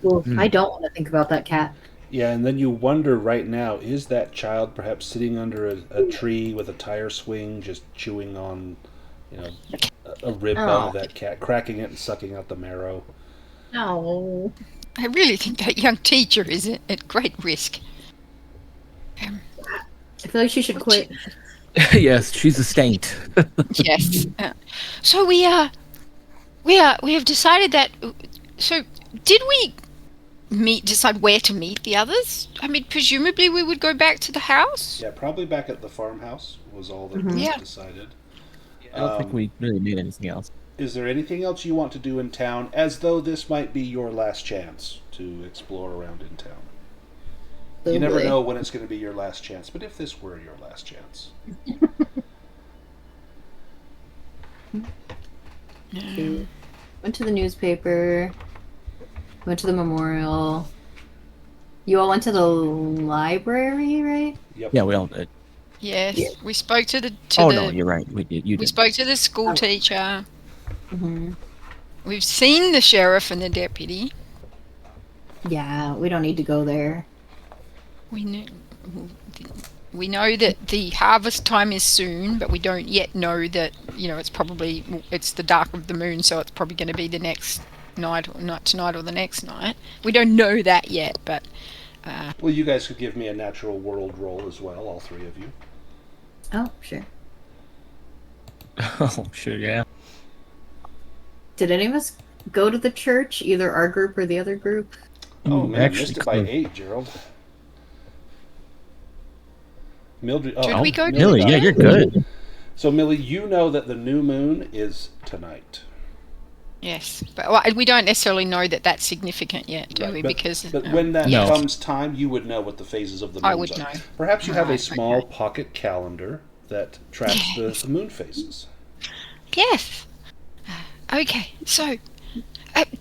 Well, I don't want to think about that cat. Yeah, and then you wonder right now, is that child perhaps sitting under a tree with a tire swing, just chewing on, a rib bone of that cat, cracking it and sucking out the marrow? No. I really think that young teacher is at great risk. I feel like she should quit. Yes, she's a saint. Yes. So we have decided that. So did we decide where to meet the others? I mean, presumably we would go back to the house. Yeah, probably back at the farmhouse was all that was decided. I don't think we really made anything else. Is there anything else you want to do in town, as though this might be your last chance to explore around in town? You never know when it's going to be your last chance, but if this were your last chance. Went to the newspaper. Went to the memorial. You all went to the library, right? Yep. Yeah, we all did. Yes, we spoke to the. No, you're right. We did. You we did. spoke to the school teacher. Mm-hmm. We've seen the sheriff and the deputy. Yeah, we don't need to go there. We know that the harvest time is soon, but we don't yet know that. It's the dark of the moon, so it's probably going to be the next night, or not tonight, or the next night. We don't know that yet, but. Well, you guys could give me a natural world roll as well, all three of you. Oh, sure. Oh, sure, yeah. Did any of us go to the church, either our group or the other group? Oh, man, actually, missed it by 8, Gerold. Mildred. Oh, Should we go to Millie, yeah, you're good. So, Millie, you know that the new moon is tonight. Yes, but we don't necessarily know that that's significant yet, do Right, we? But when that No. comes time, you would know what the phases of the moon I would are. know. Perhaps you have a Right, small okay. pocket calendar that tracks the moon phases. Yes. Okay, so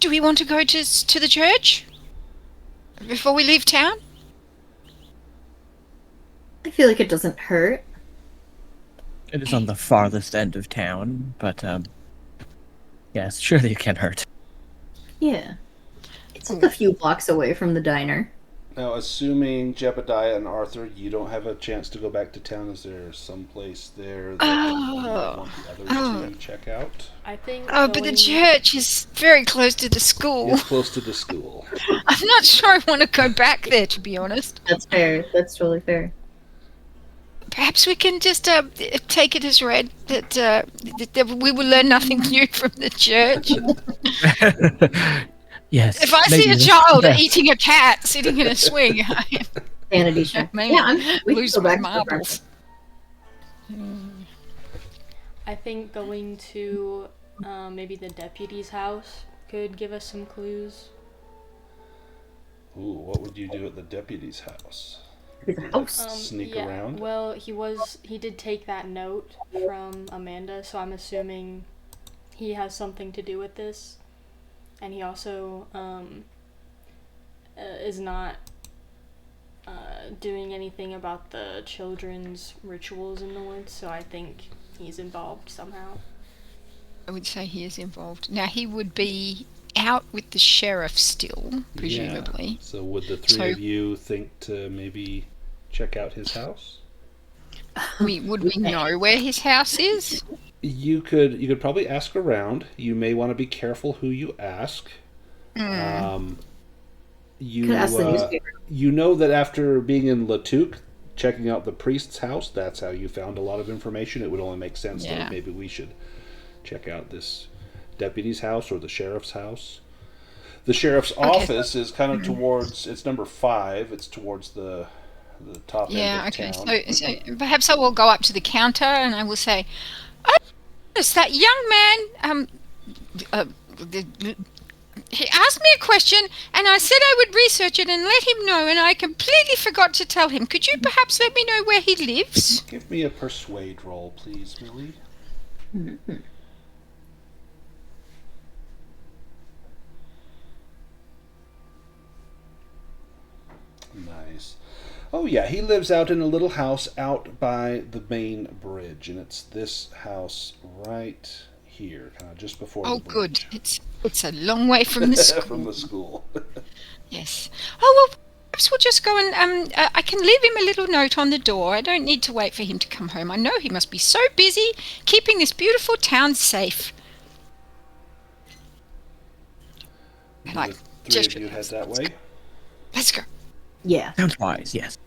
do we want to go to the church before we leave town? I feel like it doesn't hurt. It is on the farthest end of town, but yes, surely it can hurt. Yeah. It's like a few blocks away from the diner. Now, assuming Jebediah and Arthur, you don't have a chance to go back to town, is there some place there that you might want the others to check out? I think. Oh, but the going- church is very close to the school. It's close to the school. I'm not sure I want to go back there, to be honest. That's fair. That's totally fair. Perhaps we can just take it as read that we will learn nothing new from the church. Yes. If I maybe see a that's child best. eating a cat sitting in a swing, Sanity check. maybe Yeah, we can lose go my back to the marbles. I think going to maybe the deputy's house could give us some clues. Ooh, what would you do at the deputy's house? house. Sneak yeah, around? Well, he did take that note from Amanda, so I'm assuming he has something to do with this, and he also is not doing anything about the children's rituals in the woods, so I think he's involved somehow. I would say he is involved. Now, he would be out with the sheriff still, presumably. Yeah. So would the three of you think to maybe check out his house? Would we know where his house is? You could probably ask around. You may want to be careful who you ask. Could ask the newspaper. You know that after being in Latouk, checking out the priest's house, that's how you found a lot of information. It would only make sense that maybe we should check out this deputy's house or the sheriff's house. The sheriff's office is kind of towards, it's number 5. It's towards the top end of town. So perhaps I will go up to the counter and I will say, "Oh, yes, that young man, he asked me a question and I said I would research it and let him know, and I completely forgot to tell him. Could you perhaps let me know where he lives?" Give me a persuade roll, please, Millie. Nice. Oh yeah, he lives out in a little house out by the main bridge, and it's this house right here, kind of just before the bridge. Good. It's a long way from the school. From the school. Yes. Oh, well, perhaps we'll just go and I can leave him a little note on the door. I don't need to wait for him to come home. I know he must be so busy keeping this beautiful town safe. And the three of you head that way? Let's go. Yeah. Sounds wise, yes.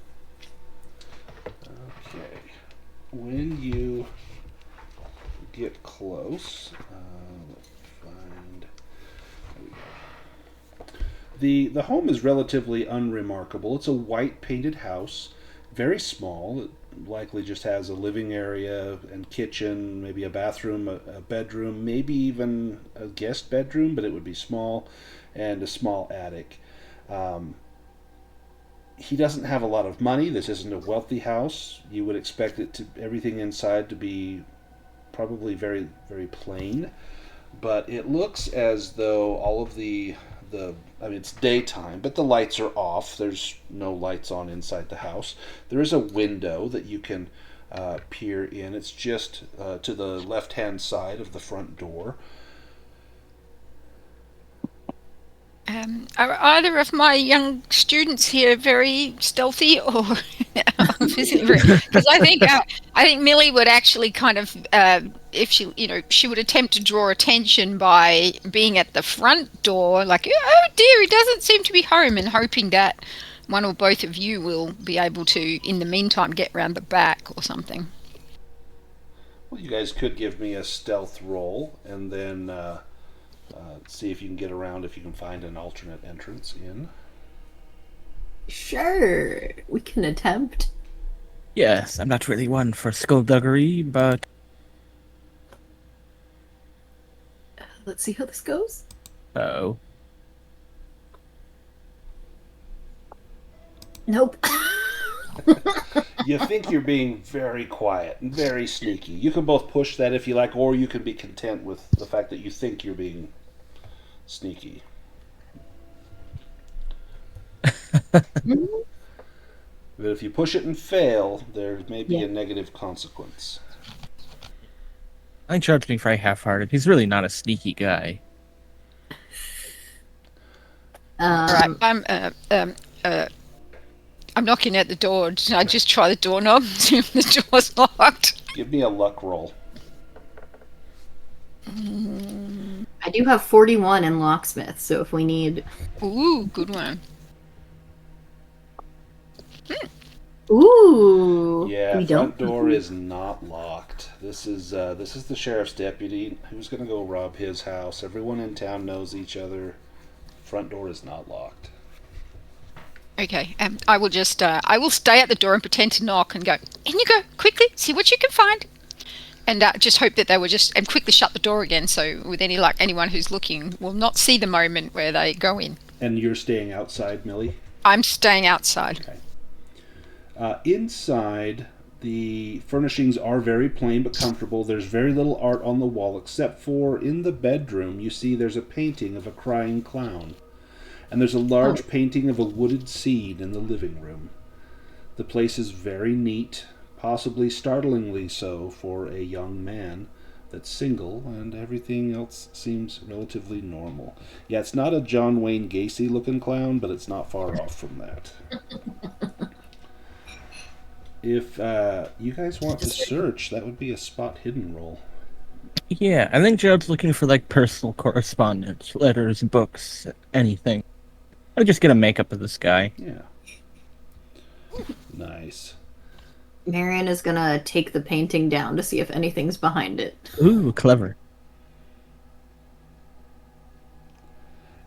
Okay. When you get close, let's find. The home is relatively unremarkable. It's a white painted house, very small. It likely just has a living area and kitchen, maybe a bathroom, a bedroom, maybe even a guest bedroom, but it would be small, and a small attic. He doesn't have a lot of money. This isn't a wealthy house. You would expect everything inside to be probably very, very plain, but it looks as though all of it's daytime, but the lights are off. There's no lights on inside the house. There is a window that you can peer in. It's just to the left-hand side of the front door. Are either of my young students here very stealthy, or because I think Millie would actually kind of, if she would attempt to draw attention by being at the front door, like, oh dear, he doesn't seem to be home, and hoping that one or both of you will be able to, in the meantime, get round the back or something. Well, you guys could give me a stealth roll, and then see if you can get around, if you can find an alternate entrance in. Sure, we can attempt. Yes, I'm not really one for skullduggery, but... Let's see how this goes. Oh. Nope. You think you're being very quiet and very sneaky. You can both push that if you like, or you can be content with the fact that you think you're being sneaky. But if you push it and fail, there may be a negative consequence. I judge me very half-hearted. He's really not a sneaky guy. Right, I'm knocking at the door. Can I just try the doorknob? See if the door's locked. Give me a luck roll. I do have 41 in locksmith, so if we need... Ooh, good one. Ooh. Yeah, we front don't. door is not locked. This is the sheriff's deputy who's going to go rob his house. Everyone in town knows each other. Front door is not locked. Okay, I will just, I will stay at the door and pretend to knock and go, in you go, quickly, see what you can find. And just hope that they will and quickly shut the door again, so with any luck, anyone who's looking will not see the moment where they go in. And you're staying outside, Millie? I'm staying outside. Okay. Inside, The furnishings are very plain but comfortable. There's very little art on the wall, except for in the bedroom, you see there's a painting of a crying clown. And there's a large painting of a wooded seed in the living room. The place is very neat, possibly startlingly so for a young man that's single, and everything else seems relatively normal. Yeah, it's not a John Wayne Gacy looking clown, but it's not far off from that. If you guys want to search, that would be a spot hidden roll. Yeah, I think Gerald's looking for like personal correspondence, letters, books, anything. I'll just get a makeup of this guy. Yeah. Nice. Marian is gonna take the painting down to see if anything's behind it. Ooh, clever.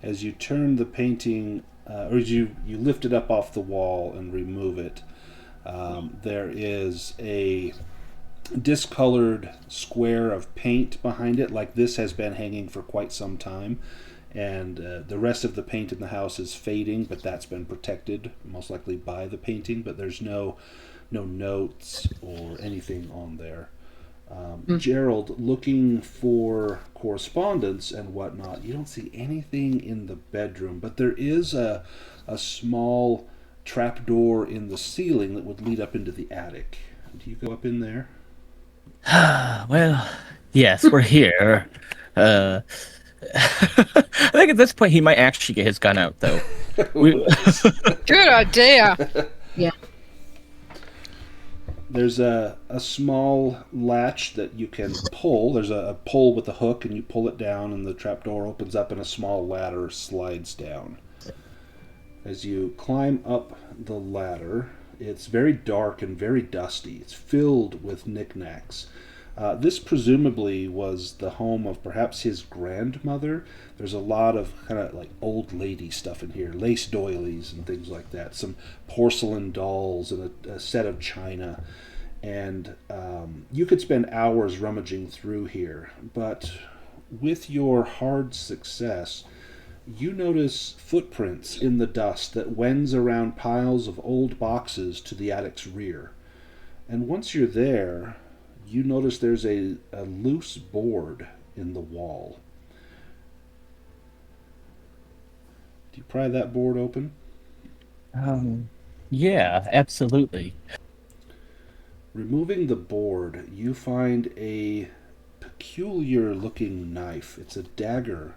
As you turn the painting, or as you lift it up off the wall and remove it, there is a discolored square of paint behind it, like this has been hanging for quite some time. And the rest of the paint in the house is fading, but that's been protected, most likely by the painting, but there's no notes or anything on there. Gerold, looking for correspondence and whatnot, you don't see anything in the bedroom, but there is a small trapdoor in the ceiling that would lead up into the attic. Do you go up in there? Well, yes, we're here. I think at this point he might actually get his gun out, though. Good idea. Yeah. There's a small latch that you can pull. There's a pull with a hook, and you pull it down, and the trapdoor opens up, and a small ladder slides down. As you climb up the ladder, it's very dark and very dusty. It's filled with knickknacks. This presumably was the home of perhaps his grandmother. There's a lot of kind of like old lady stuff in here, lace doilies and things like that, some porcelain dolls and a set of china. And you could spend hours rummaging through here, but with your hard success, you notice footprints in the dust that wends around piles of old boxes to the attic's rear. And once you're there, you notice there's a loose board in the wall. Do you pry that board open? Yeah, absolutely. Removing the board, you find a peculiar looking knife. It's a dagger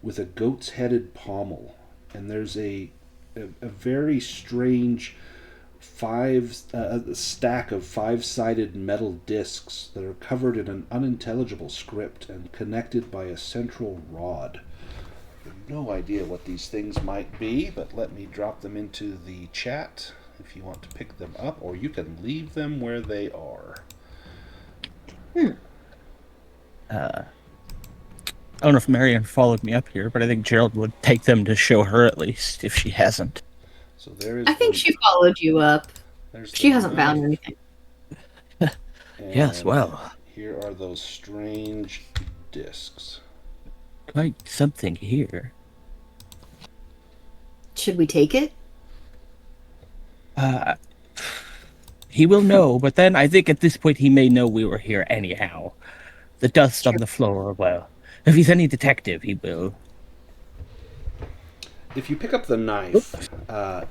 with a goat's headed pommel, and there's a very strange stack of five-sided metal discs that are covered in an unintelligible script and connected by a central rod. I have no idea what these things might be, but let me drop them into the chat if you want to pick them up, or you can leave them where they are. I don't know if Marian followed me up here, but I think Gerold would take them to show her at least, if she hasn't. So there is. I think she followed you up. She hasn't knife. found anything. Yes, And well. Here are those strange discs. Quite something here. Should we take it? He will know, but then I think at this point he may know we were here anyhow. The dust on the floor, well, if he's any detective, he will. If you pick up the knife,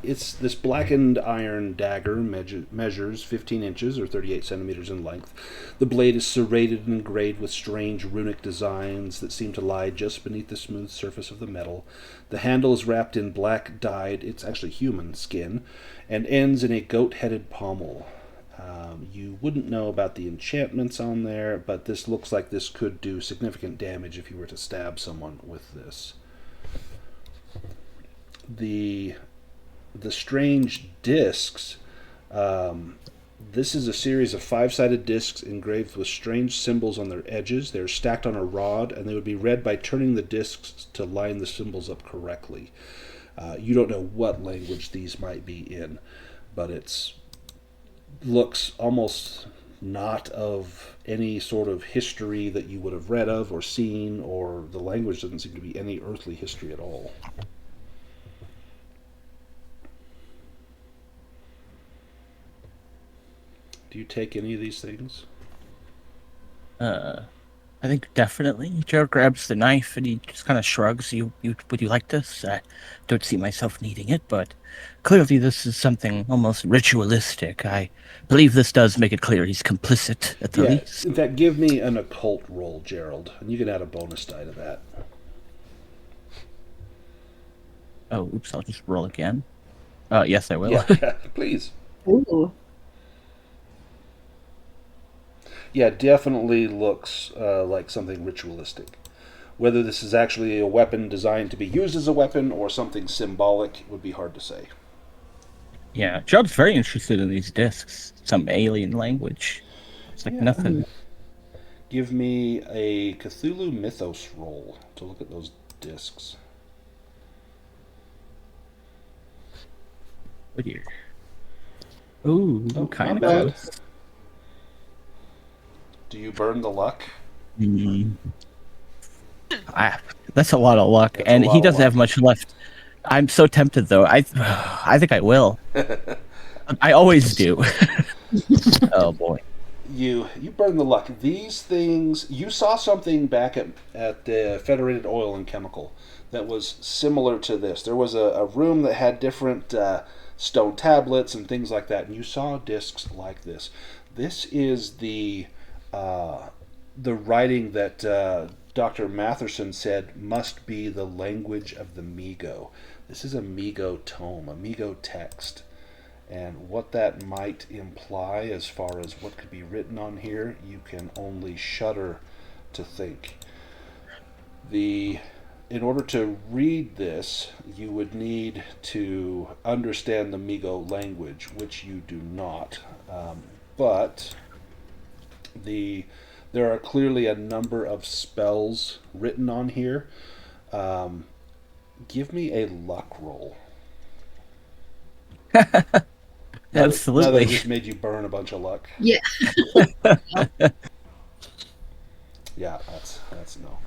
it's this blackened iron dagger, measures 15 inches or 38 centimeters in length. The blade is serrated and engraved with strange runic designs that seem to lie just beneath the smooth surface of the metal. The handle is wrapped in black dyed, it's actually human skin, and ends in a goat-headed pommel. You wouldn't know about the enchantments on there, but this looks like this could do significant damage if you were to stab someone with this. The strange discs, this is a series of five-sided discs engraved with strange symbols on their edges. They're stacked on a rod, and they would be read by turning the discs to line the symbols up correctly. You don't know what language these might be in, but it's looks almost not of any sort of history that you would have read of or seen, or the language doesn't seem to be any earthly history at all. Do you take any of these things? I think definitely. Gerald grabs the knife and he just kind of shrugs. Would you like this? I don't see myself needing it, but clearly this is something almost ritualistic. I believe this does make it clear he's complicit at the least. In fact, give me an occult roll, Gerold, and you can add a bonus die to that. Oh, oops! I'll just roll again. Yes, I will. Yeah, please. Ooh. Yeah, definitely looks like something ritualistic. Whether this is actually a weapon designed to be used as a weapon or something symbolic would be hard to say. Yeah, Job's very interested in these discs. Some alien language. It's like nothing. Give me a Cthulhu Mythos roll to look at those discs. Oh dear. Ooh, kind of not bad. close. Do you burn the luck? That's a lot of luck, That's and a lot he of doesn't luck. have much left. I'm so tempted, though. I think I will. I always do. Oh boy. You burn the luck. These things, you saw something back at the Federated Oil and Chemical that was similar to this. There was a room that had different stone tablets and things like that, and you saw discs like this. This is the writing that Dr. Matherson said must be the language of the Migo. This is a Migo tome, a Migo text. And what that might imply as far as what could be written on here, you can only shudder to think. In order to read this, you would need to understand the Migo language, which you do not. But there are clearly a number of spells written on here. Give me a luck roll. Absolutely. Now that I just made you burn a bunch of luck. Yeah. Yeah, that's no.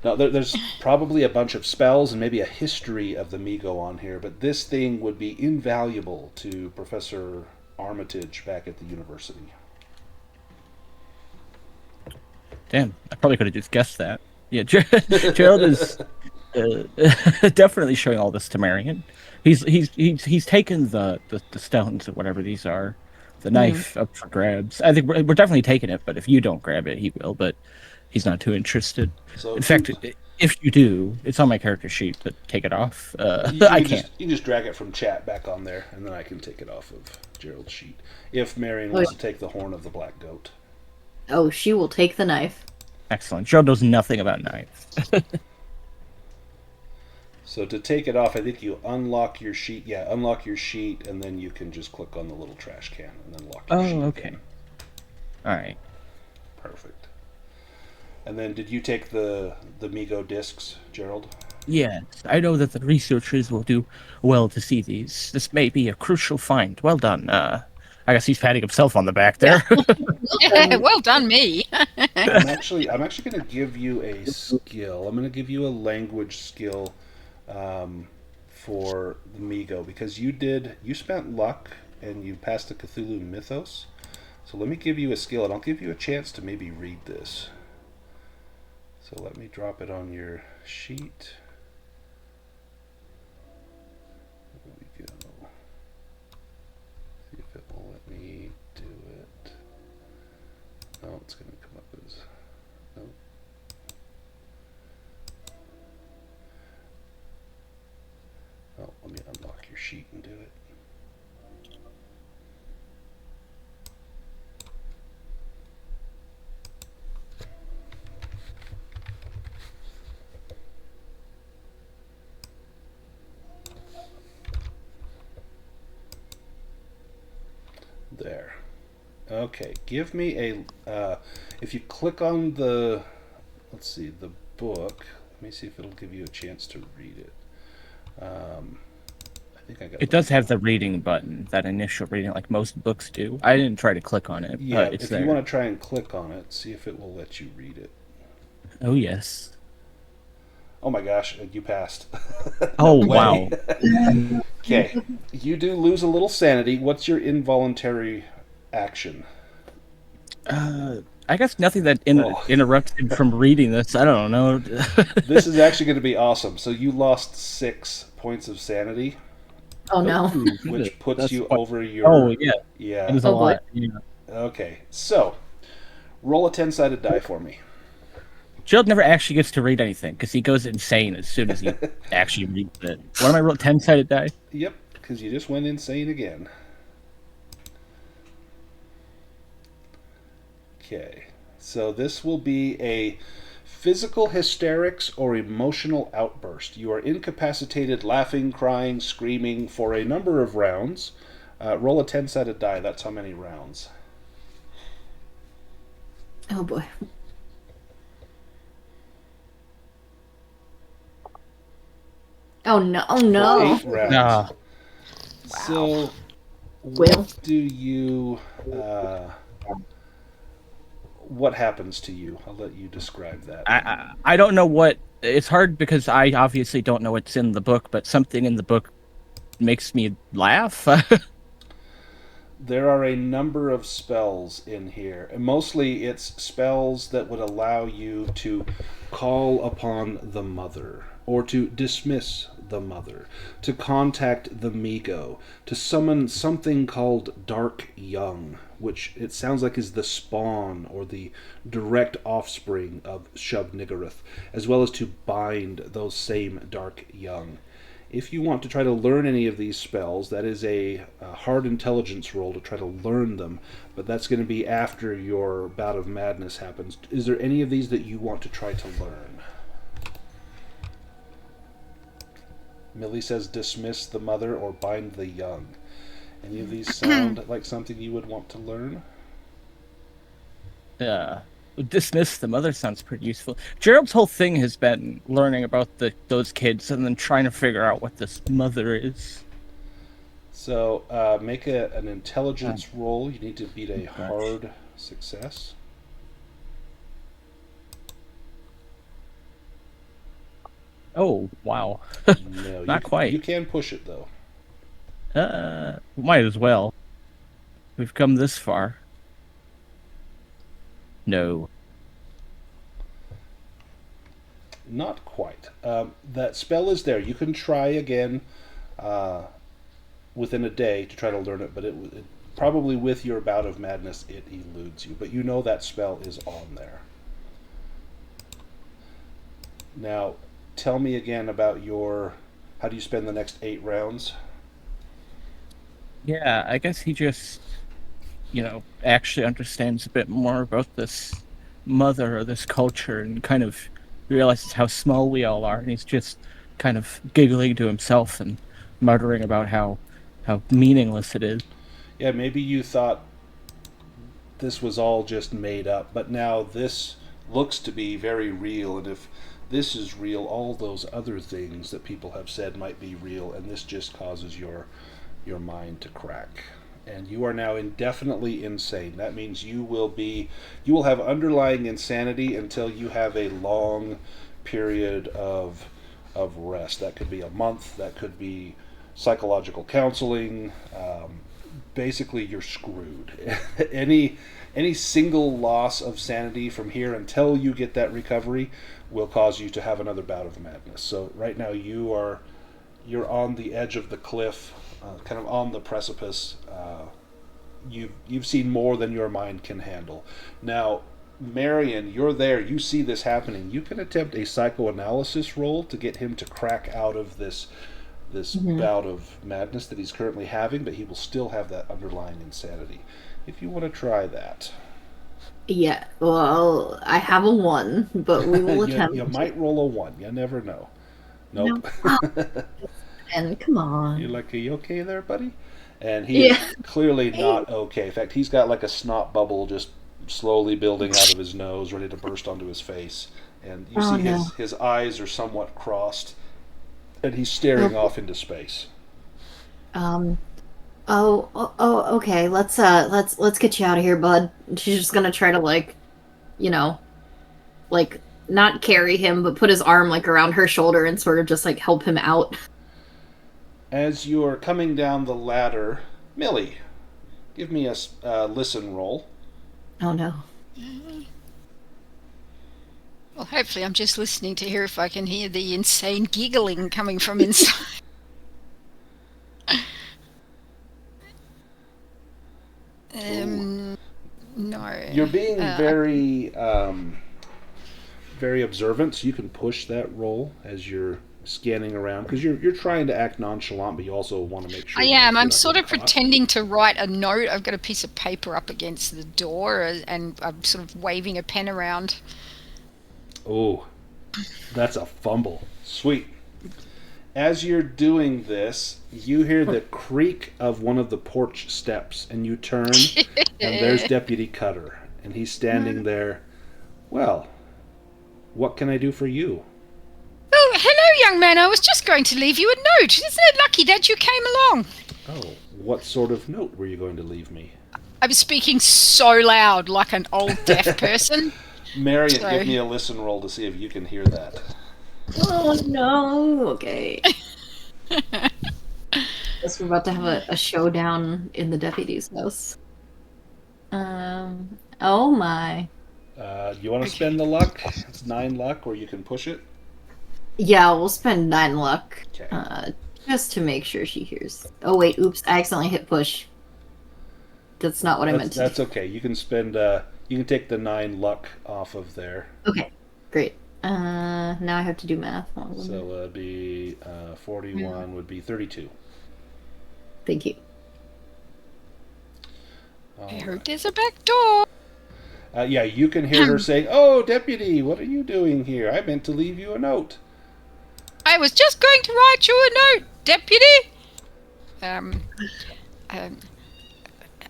Now there's probably a bunch of spells and maybe a history of the Migo on here, but this thing would be invaluable to Professor Armitage back at the university. Damn, I probably could have just guessed that. Yeah, Gerald is definitely showing all this to Marian. He's taken the stones or whatever these are, the knife up for grabs. I think we're definitely taking it, but if you don't grab it, he will. But he's not too interested. So in fact, if you do, it's on my character sheet. But take it off. I can't. You can just drag it from chat back on there, and then I can take it off of Gerald's sheet. If Marian wants to take the horn of the black goat. Oh, she will take the knife. Excellent. Gerald knows nothing about knives. So to take it off, I think you unlock your sheet. Yeah, unlock your sheet, and then you can just click on the little trash can and then lock your sheet. Oh, okay. Again. All right. Perfect. And then did you take the Migo discs, Gerald? Yes, I know that the researchers will do well to see these. This may be a crucial find. Well done. I guess he's patting himself on the back there. Well done, me. I'm actually going to give you a skill. I'm going to give you a language skill for the Migo because you spent luck and you passed the Cthulhu Mythos. So let me give you a skill and I'll give you a chance to maybe read this. So let me drop it on your sheet. There we go. See if it will let me do it. No, it's going to come up as no. Oh, let me unlock your sheet and do it. There. Okay, give me a, if you click on the, let's see, the book, let me see if it'll give you a chance to read it. I think I got It does have the reading button, that initial reading, like most books do. I didn't try to click on it, Yeah, but it's if there. you want to try and click on it, see if it will let you read it. Oh, yes. Oh my gosh, you passed. Oh, way. wow. Okay, you do lose a little sanity. What's your involuntary action? I guess nothing that Oh. interrupts him from reading this. I don't know. This is actually going to be awesome. So you lost 6 points of sanity, Oh no. which puts That's you quite- over your. Oh yeah, that Yeah. is a Oh, boy. lot. Yeah. Okay. So roll a 10-sided die for me. Gerald never actually gets to read anything because he goes insane as soon as he actually reads it. What am I roll? 10-sided die? Yep, because you just went insane again. Okay. So this will be a physical hysterics or emotional outburst. You are incapacitated, laughing, crying, screaming for a number of rounds. Roll a 10-sided die. That's how many rounds. Oh boy. Oh no. Oh no. 8 rounds. Nah. So, Well. what do you? What happens to you? I'll let you describe that. I don't know what. It's hard because I obviously don't know what's in the book, but something in the book makes me laugh. There are a number of spells in here, and mostly it's spells that would allow you to call upon the mother, or to dismiss the mother, to contact the Migo, to summon something called Dark Young, which it sounds like is the spawn or the direct offspring of Shub-Niggurath, as well as to bind those same Dark Young. If you want to try to learn any of these spells, that is a hard intelligence roll to try to learn them, but that's going to be after your bout of madness happens. Is there any of these that you want to try to learn? Millie says dismiss the mother or bind the young. Any of these sound like something you would want to learn? Dismiss the mother sounds pretty useful. Gerald's whole thing has been learning about those kids and then trying to figure out what this mother is. So make an intelligence roll. You need to beat a hard success. Oh, wow. No, Not quite. You can push it though. Might as well. We've come this far. No. Not quite. That spell is there. You can try again within a day to try to learn it, but it probably with your bout of madness it eludes you. But you know that spell is on there. Now, tell me again about how do you spend the next 8 rounds? Yeah, I guess he just, actually understands a bit more about this mother or this culture and kind of realizes how small we all are, and he's just kind of giggling to himself and muttering about how meaningless it is. Yeah, maybe you thought this was all just made up, but now this looks to be very real, and if this is real, all those other things that people have said might be real, and this just causes your mind to crack. And you are now indefinitely insane. That means you will have underlying insanity until you have a long period of rest. That could be a month, that could be psychological counseling. Basically you're screwed. any single loss of sanity from here until you get that recovery will cause you to have another bout of madness. So right now you're on the edge of the cliff, kind of on the precipice. You've seen more than your mind can handle. Now, Marian, you're there. You see this happening. You can attempt a psychoanalysis roll to get him to crack out of this bout of madness that he's currently having, but he will still have that underlying insanity. If you want to try that. Yeah, well, I have a 1, but we will attempt. You might roll a 1. You never know. Nope. And come on. You're like, are you okay there, buddy? And he is clearly not okay. In fact, he's got like a snot bubble just slowly building out of his nose, ready to burst onto his face. And you see his eyes are somewhat crossed, and he's staring off into space. Okay. Let's get you out of here, bud. She's just gonna try to not carry him, but put his arm around her shoulder and sort of just help him out. As you're coming down the ladder, Millie, give me a listen roll. Oh no. Well, hopefully I'm just listening to hear if I can hear the insane giggling coming from inside. No. You're being very very observant, so you can push that roll as you're scanning around, because you're trying to act nonchalant, but you also want to make sure. I am. you're I'm not sort of getting caught. pretending to write a note. I've got a piece of paper up against the door, and I'm sort of waving a pen around. Oh, that's a fumble. Sweet. As you're doing this, you hear the creak of one of the porch steps, and you turn, and there's Deputy Cutter, and he's standing there. Well, what can I do for you? Oh, hello, young man. I was just going to leave you a note. Isn't it lucky that you came along? Oh, what sort of note were you going to leave me? I was speaking so loud, like an old deaf person. Marian, Sorry. give me a listen roll to see if you can hear that. Oh no. Okay. Guess we're about to have a showdown in the deputy's house. Oh my. You want to spend the luck? It's 9 luck, or you can push it. Yeah, we'll spend 9 luck. Okay. Just to make sure she hears. Oh wait, oops, I accidentally hit push. That's not what I meant to That's do. okay. You can spend. You can take the 9 luck off of there. Okay, great. Now I have to do math. So it'd be 41 would be 32. Thank you. I heard there's a back door. Yeah, you can hear her saying, "Oh, deputy, what are you doing here? I meant to leave you a note." I was just going to write you a note, deputy.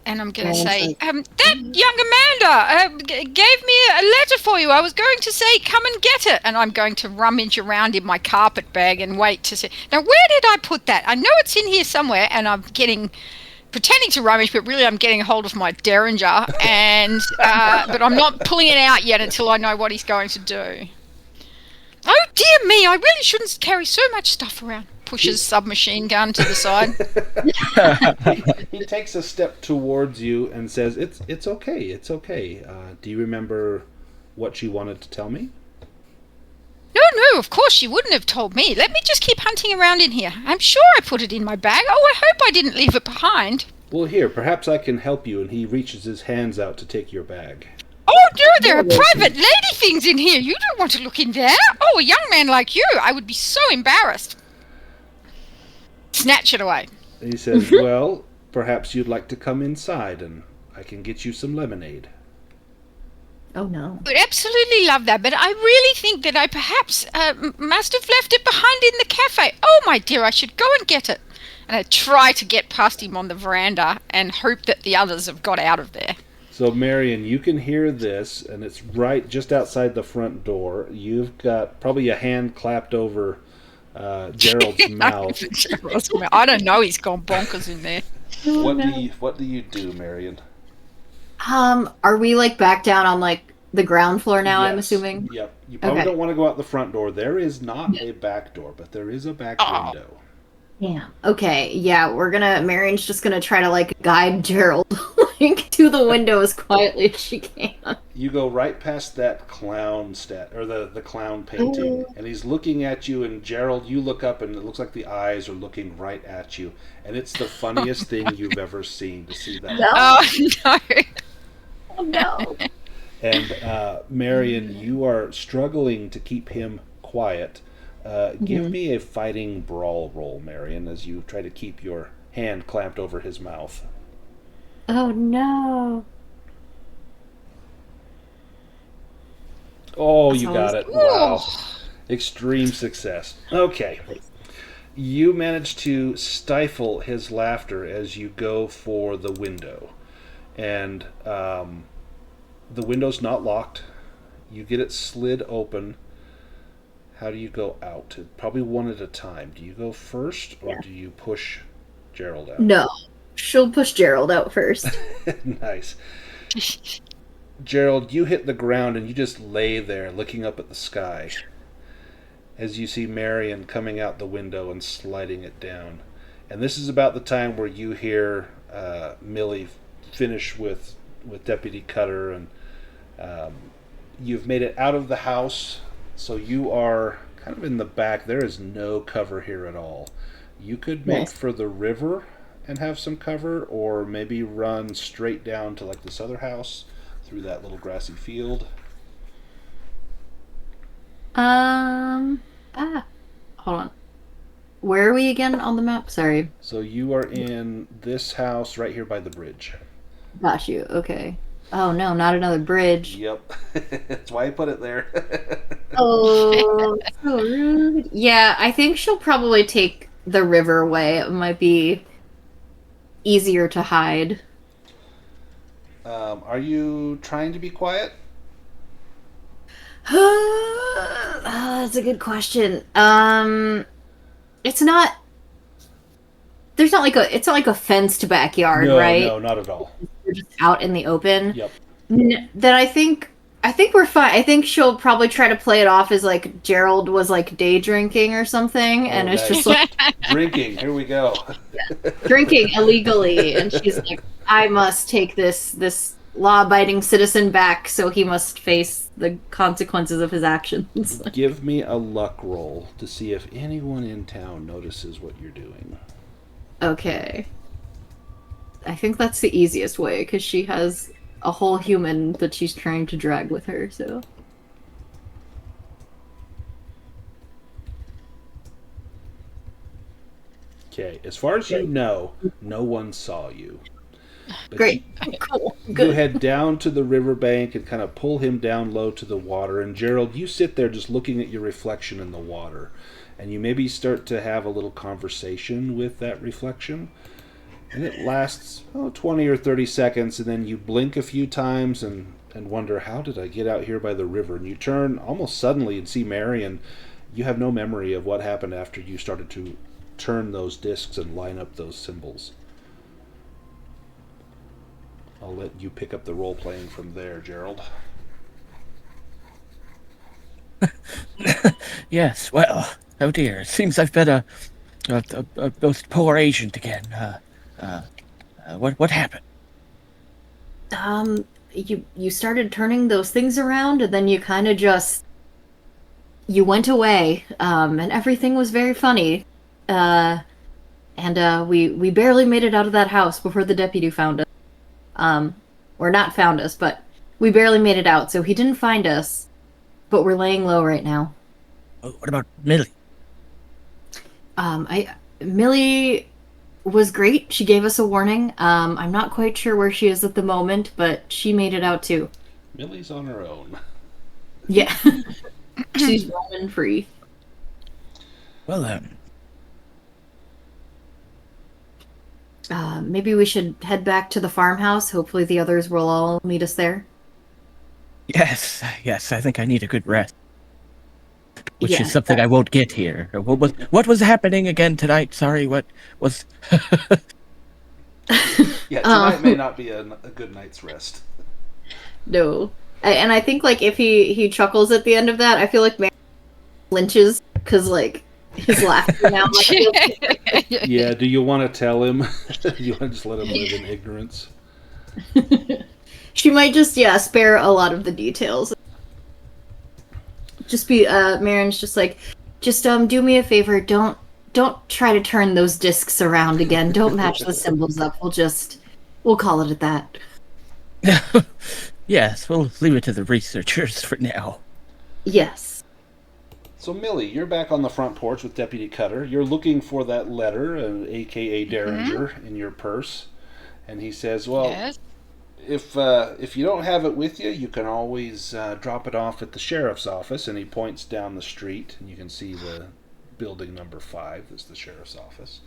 And I'm going to say, that young Amanda gave me a letter for you. I was going to say, come and get it. And I'm going to rummage around in my carpet bag and wait to see. Now, where did I put that? I know it's in here somewhere, and I'm pretending to rummage, but really I'm getting a hold of my derringer, and but I'm not pulling it out yet until I know what he's going to do. Oh, dear me, I really shouldn't carry so much stuff around. Pushes submachine gun to the side. He takes a step towards you and says, "It's okay. It's okay. Do you remember what you wanted to tell me?" No, of course she wouldn't have told me. Let me just keep hunting around in here. I'm sure I put it in my bag. Oh, I hope I didn't leave it behind. Well, here, perhaps I can help you. And he reaches his hands out to take your bag. Oh, no, there are private lady things in here. You don't want to look in there. Oh, a young man like you. I would be so embarrassed. Snatch it away. And he says, "Well, perhaps you'd like to come inside, and I can get you some lemonade." Oh no. I would absolutely love that, but I really think that I perhaps must have left it behind in the cafe. Oh, my dear, I should go and get it. And I try to get past him on the veranda and hope that the others have got out of there. So, Marian, you can hear this, and it's right just outside the front door. You've got probably a hand clapped over Gerold's mouth. I don't know, he's gone bonkers in there. What do you do, Marian? Are we like back down on like the ground floor now? I'm Yes. assuming. Yep. You probably Okay. don't want to go out the front door. There is not a back door, but there is a back window. Yeah. Okay. Yeah, Marian's just gonna try to like guide Gerold like to the window as quietly as she can. You go right past that clown or the clown painting, and he's looking at you. And Gerold, you look up, and it looks like the eyes are looking right at you, and it's the funniest thing you've ever seen to see that. Oh, no. Oh no. And Marian, you are struggling to keep him quiet. Give me a fighting brawl roll, Marian, as you try to keep your hand clamped over his mouth. Oh no. Oh, you got That's it. Wow. Extreme success. Okay. You manage to stifle his laughter as you go for the window. And the window's not locked. You get it slid open. How do you go out? Probably one at a time. Do you go first, or do you push Gerold out? No. She'll push Gerold out first. Nice. Gerold, you hit the ground and you just lay there looking up at the sky as you see Marian coming out the window and sliding it down. And this is about the time where you hear Millie finish with with Deputy Cutter, and you've made it out of the house, so you are kind of in the back. There is no cover here at all. You could make Nice. for the river and have some cover, or maybe run straight down to like this other house through that little grassy field. Hold on. Where are we again on the map? Sorry. So you are in this house right here by the bridge. Got you. Okay. Oh no, not another bridge. Yep. That's why I put it there. Oh, so rude. Yeah, I think she'll probably take the river away. It might be easier to hide. Are you trying to be quiet? That's a good question. It's not. There's not like a. It's not like a fenced backyard, No, right? no, not at all. We're just out in the open. Yep. Then I think we're fine. I think she'll probably try to play it off as like Gerold was like day drinking or something, and it's nice. just like Drinking. Here we go. drinking illegally, and she's like, I must take this law-abiding citizen back, so he must face the consequences of his actions. Give me a luck roll to see if anyone in town notices what you're doing. Okay. I think that's the easiest way, because she has a whole human that she's trying to drag with her, so. Okay, as far as you know, no one saw you. But Great. Cool. You Good. head down to the riverbank and kind of pull him down low to the water. And Gerold, you sit there just looking at your reflection in the water. And you maybe start to have a little conversation with that reflection. And it lasts 20 or 30 seconds. And then you blink a few times and wonder, how did I get out here by the river? And you turn almost suddenly and see Marian. You have no memory of what happened after you started to turn those discs and line up those symbols. I'll let you pick up the role playing from there, Gerold. Yes, well, oh dear, it seems I've been a most poor agent again. What happened? You started turning those things around, and then you kind of just you went away, and everything was very funny. We barely made it out of that house before the deputy found us. Or not found us, but we barely made it out, so he didn't find us. But we're laying low right now. Oh, what about Millie? Millie was great. She gave us a warning. I'm not quite sure where she is at the moment, but she made it out too. Millie's on her own. Yeah. She's roaming free. Well, Maybe we should head back to the farmhouse. Hopefully the others will all meet us there. yes, I think I need a good rest. Which Yeah. is something I won't get here. What was happening again tonight? Sorry, what was... Yeah, tonight may not be a good night's rest. No. And I think, like, if he chuckles at the end of that, I feel like Marian flinches, because, like, his laughter now. Yeah, do you want to tell him? You want to just let him live in ignorance? She might just, spare a lot of the details. Just be, Marian's just like, do me a favor, don't try to turn those discs around again. Don't match the symbols up. We'll call it at that. Yes, we'll leave it to the researchers for now. Yes. So, Millie, you're back on the front porch with Deputy Cutter. You're looking for that letter, a.k.a. Derringer, in your purse. And he says, well, Yes. if you don't have it with you, you can always drop it off at the sheriff's office. And he points down the street, and you can see the building number 5. That's the sheriff's office.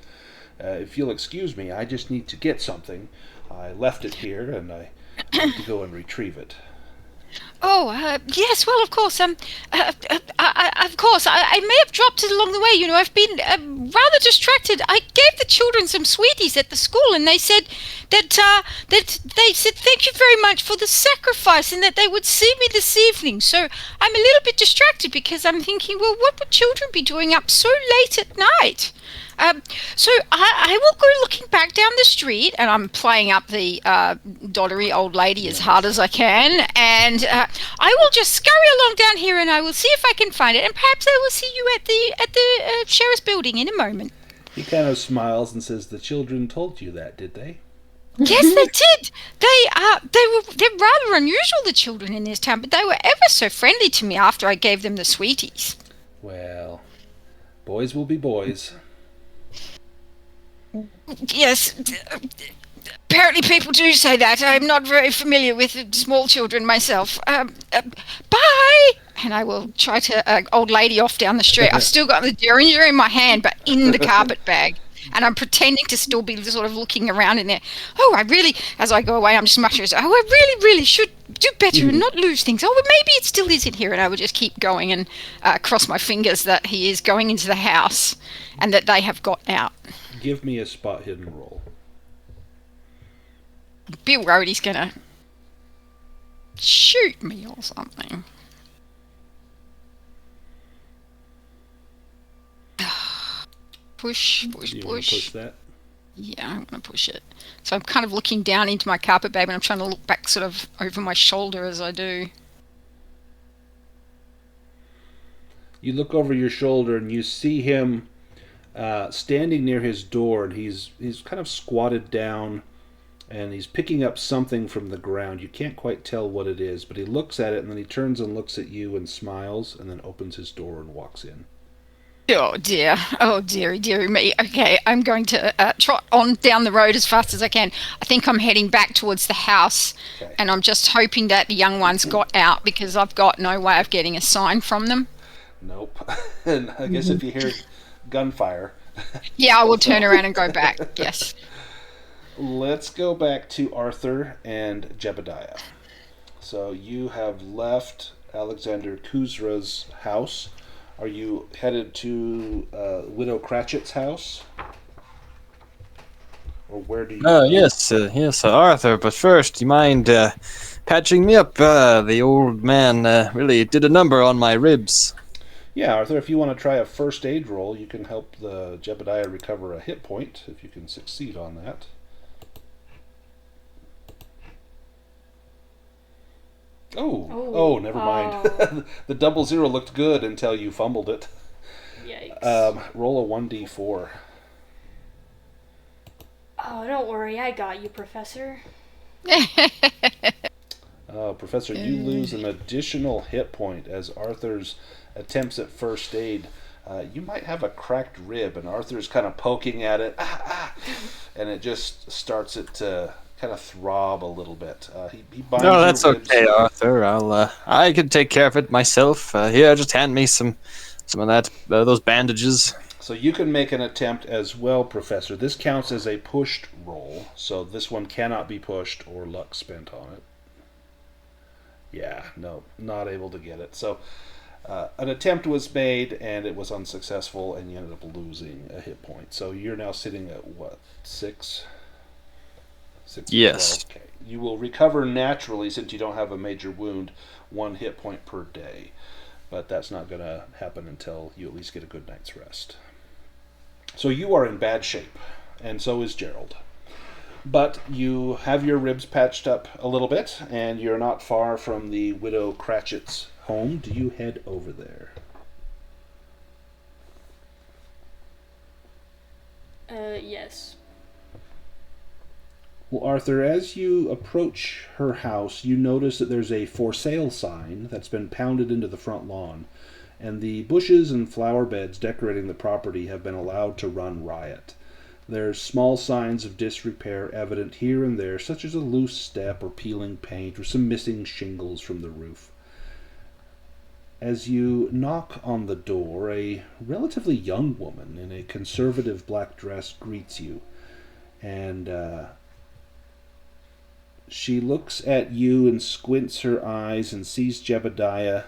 If you'll excuse me, I just need to get something. I left it here, and I need to go and retrieve it. Oh, yes, well, of course. Of course, I may have dropped it along the way. You know, I've been rather distracted. I gave the children some sweeties at the school, and they said that they said thank you very much for the sacrifice, and that they would see me this evening. So I'm a little bit distracted because I'm thinking, well, what would children be doing up so late at night? So I will go looking back down the street, and I'm playing up the doddery old lady as hard as I can, and I will just scurry along down here, and I will see if I can find it, and perhaps I will see you at the sheriff's building in a moment. He kind of smiles and says, "The children told you that, did they?" Yes, they did. They're rather unusual, the children in this town, but they were ever so friendly to me after I gave them the sweeties. Well, boys will be boys. Yes, apparently people do say that. I'm not very familiar with small children myself. Bye! And I will try to old lady off down the street. I've still got the derringer in my hand, but in the carpet bag. And I'm pretending to still be sort of looking around in there. Oh, I really, as I go away, I'm just muttering, oh, I really, really should do better and not lose things. Oh, but maybe it still is in here. And I would just keep going and cross my fingers that he is going into the house and that they have got out. Give me a spot hidden roll. Be worried he's going to shoot me or something. Push. Do you want to push that? Yeah, I'm going to push it. So I'm kind of looking down into my carpet bag, and I'm trying to look back sort of over my shoulder as I do. You look over your shoulder and you see him standing near his door, and he's kind of squatted down, and he's picking up something from the ground. You can't quite tell what it is, but he looks at it, and then he turns and looks at you and smiles, and then opens his door and walks in. Oh dear, dearie me. Okay, I'm going to trot on down the road as fast as I can. I think I'm heading back towards the house, Okay. and I'm just hoping that the young ones got out because I've got no way of getting a sign from them. Nope. And I guess if you hear gunfire... Yeah, I will turn around and go back, yes. Let's go back to Arthur and Jebediah. So you have left Alexander Kuzra's house. Are you headed to Widow Cratchit's house? Or where do you... Yes, Arthur, but first, do you mind patching me up? The old man really did a number on my ribs. Yeah, Arthur, if you want to try a first aid roll, you can help the Jebediah recover a hit point, if you can succeed on that. Oh, never mind. The 00 looked good until you fumbled it. Yikes. Roll a 1d4. Oh, don't worry, I got you, Professor. Professor, you lose an additional hit point as Arthur's attempts at first aid. You might have a cracked rib, and Arthur's kind of poking at it, and it just starts it to kind of throb a little bit. He binds No, your that's ribs. okay, Arthur. I can take care of it myself. Here, just hand me some of that, those bandages. So you can make an attempt as well, Professor. This counts as a pushed roll, so this one cannot be pushed or luck spent on it. Yeah, no, not able to get it. So an attempt was made, and it was unsuccessful, and you ended up losing a hit point. So you're now sitting at, what, 6? 6 to Yes. 12? Okay. You will recover naturally, since you don't have a major wound, 1 hit point per day. But that's not going to happen until you at least get a good night's rest. So you are in bad shape, and so is Gerold. But you have your ribs patched up a little bit, and you're not far from the Widow Cratchit's home. Do you head over there? Yes. Well, Arthur, as you approach her house, you notice that there's a for sale sign that's been pounded into the front lawn, and the bushes and flower beds decorating the property have been allowed to run riot. There's small signs of disrepair evident here and there, such as a loose step or peeling paint or some missing shingles from the roof. As you knock on the door, a relatively young woman in a conservative black dress greets you, and she looks at you and squints her eyes and sees Jebediah.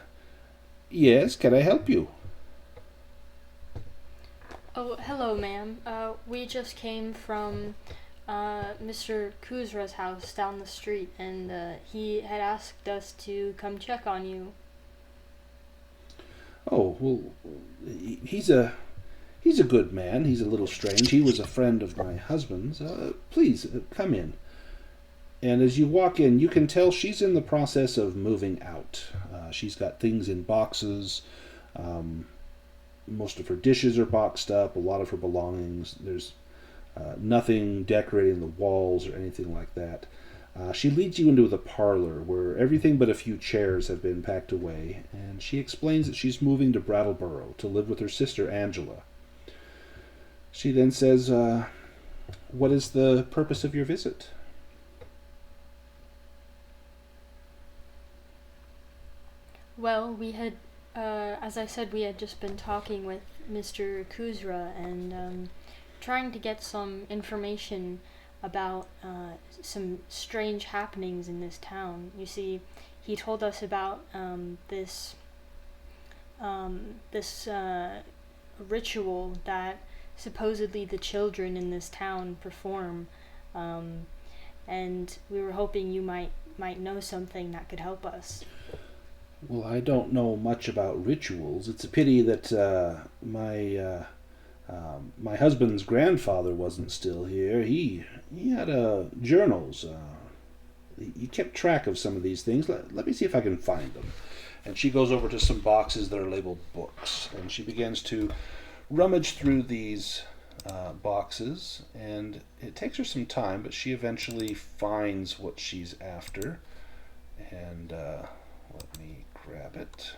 Yes, can I help you? Oh, hello, ma'am. We just came from Mr. Kuzra's house down the street, and he had asked us to come check on you. Oh, well, he's a He's a good man. He's a little strange. He was a friend of my husband's. Please, come in. And as you walk in, you can tell she's in the process of moving out. She's got things in boxes. Most of her dishes are boxed up, a lot of her belongings. There's nothing decorating the walls or anything like that. She leads you into the parlor where everything but a few chairs have been packed away, and she explains that she's moving to Brattleboro to live with her sister Angela. She then says, what is the purpose of your visit? Well, we had, as I said, we had just been talking with Mr. Kuzra and trying to get some information about some strange happenings in this town. You see, he told us about this ritual that supposedly the children in this town perform, and we were hoping you might know something that could help us. Well, I don't know much about rituals. It's a pity that my husband's grandfather wasn't still here. He had journals. He kept track of some of these things. Let me see if I can find them. And she goes over to some boxes that are labeled books, and she begins to rummage through these boxes, and it takes her some time, but she eventually finds what she's after. And let me grab it.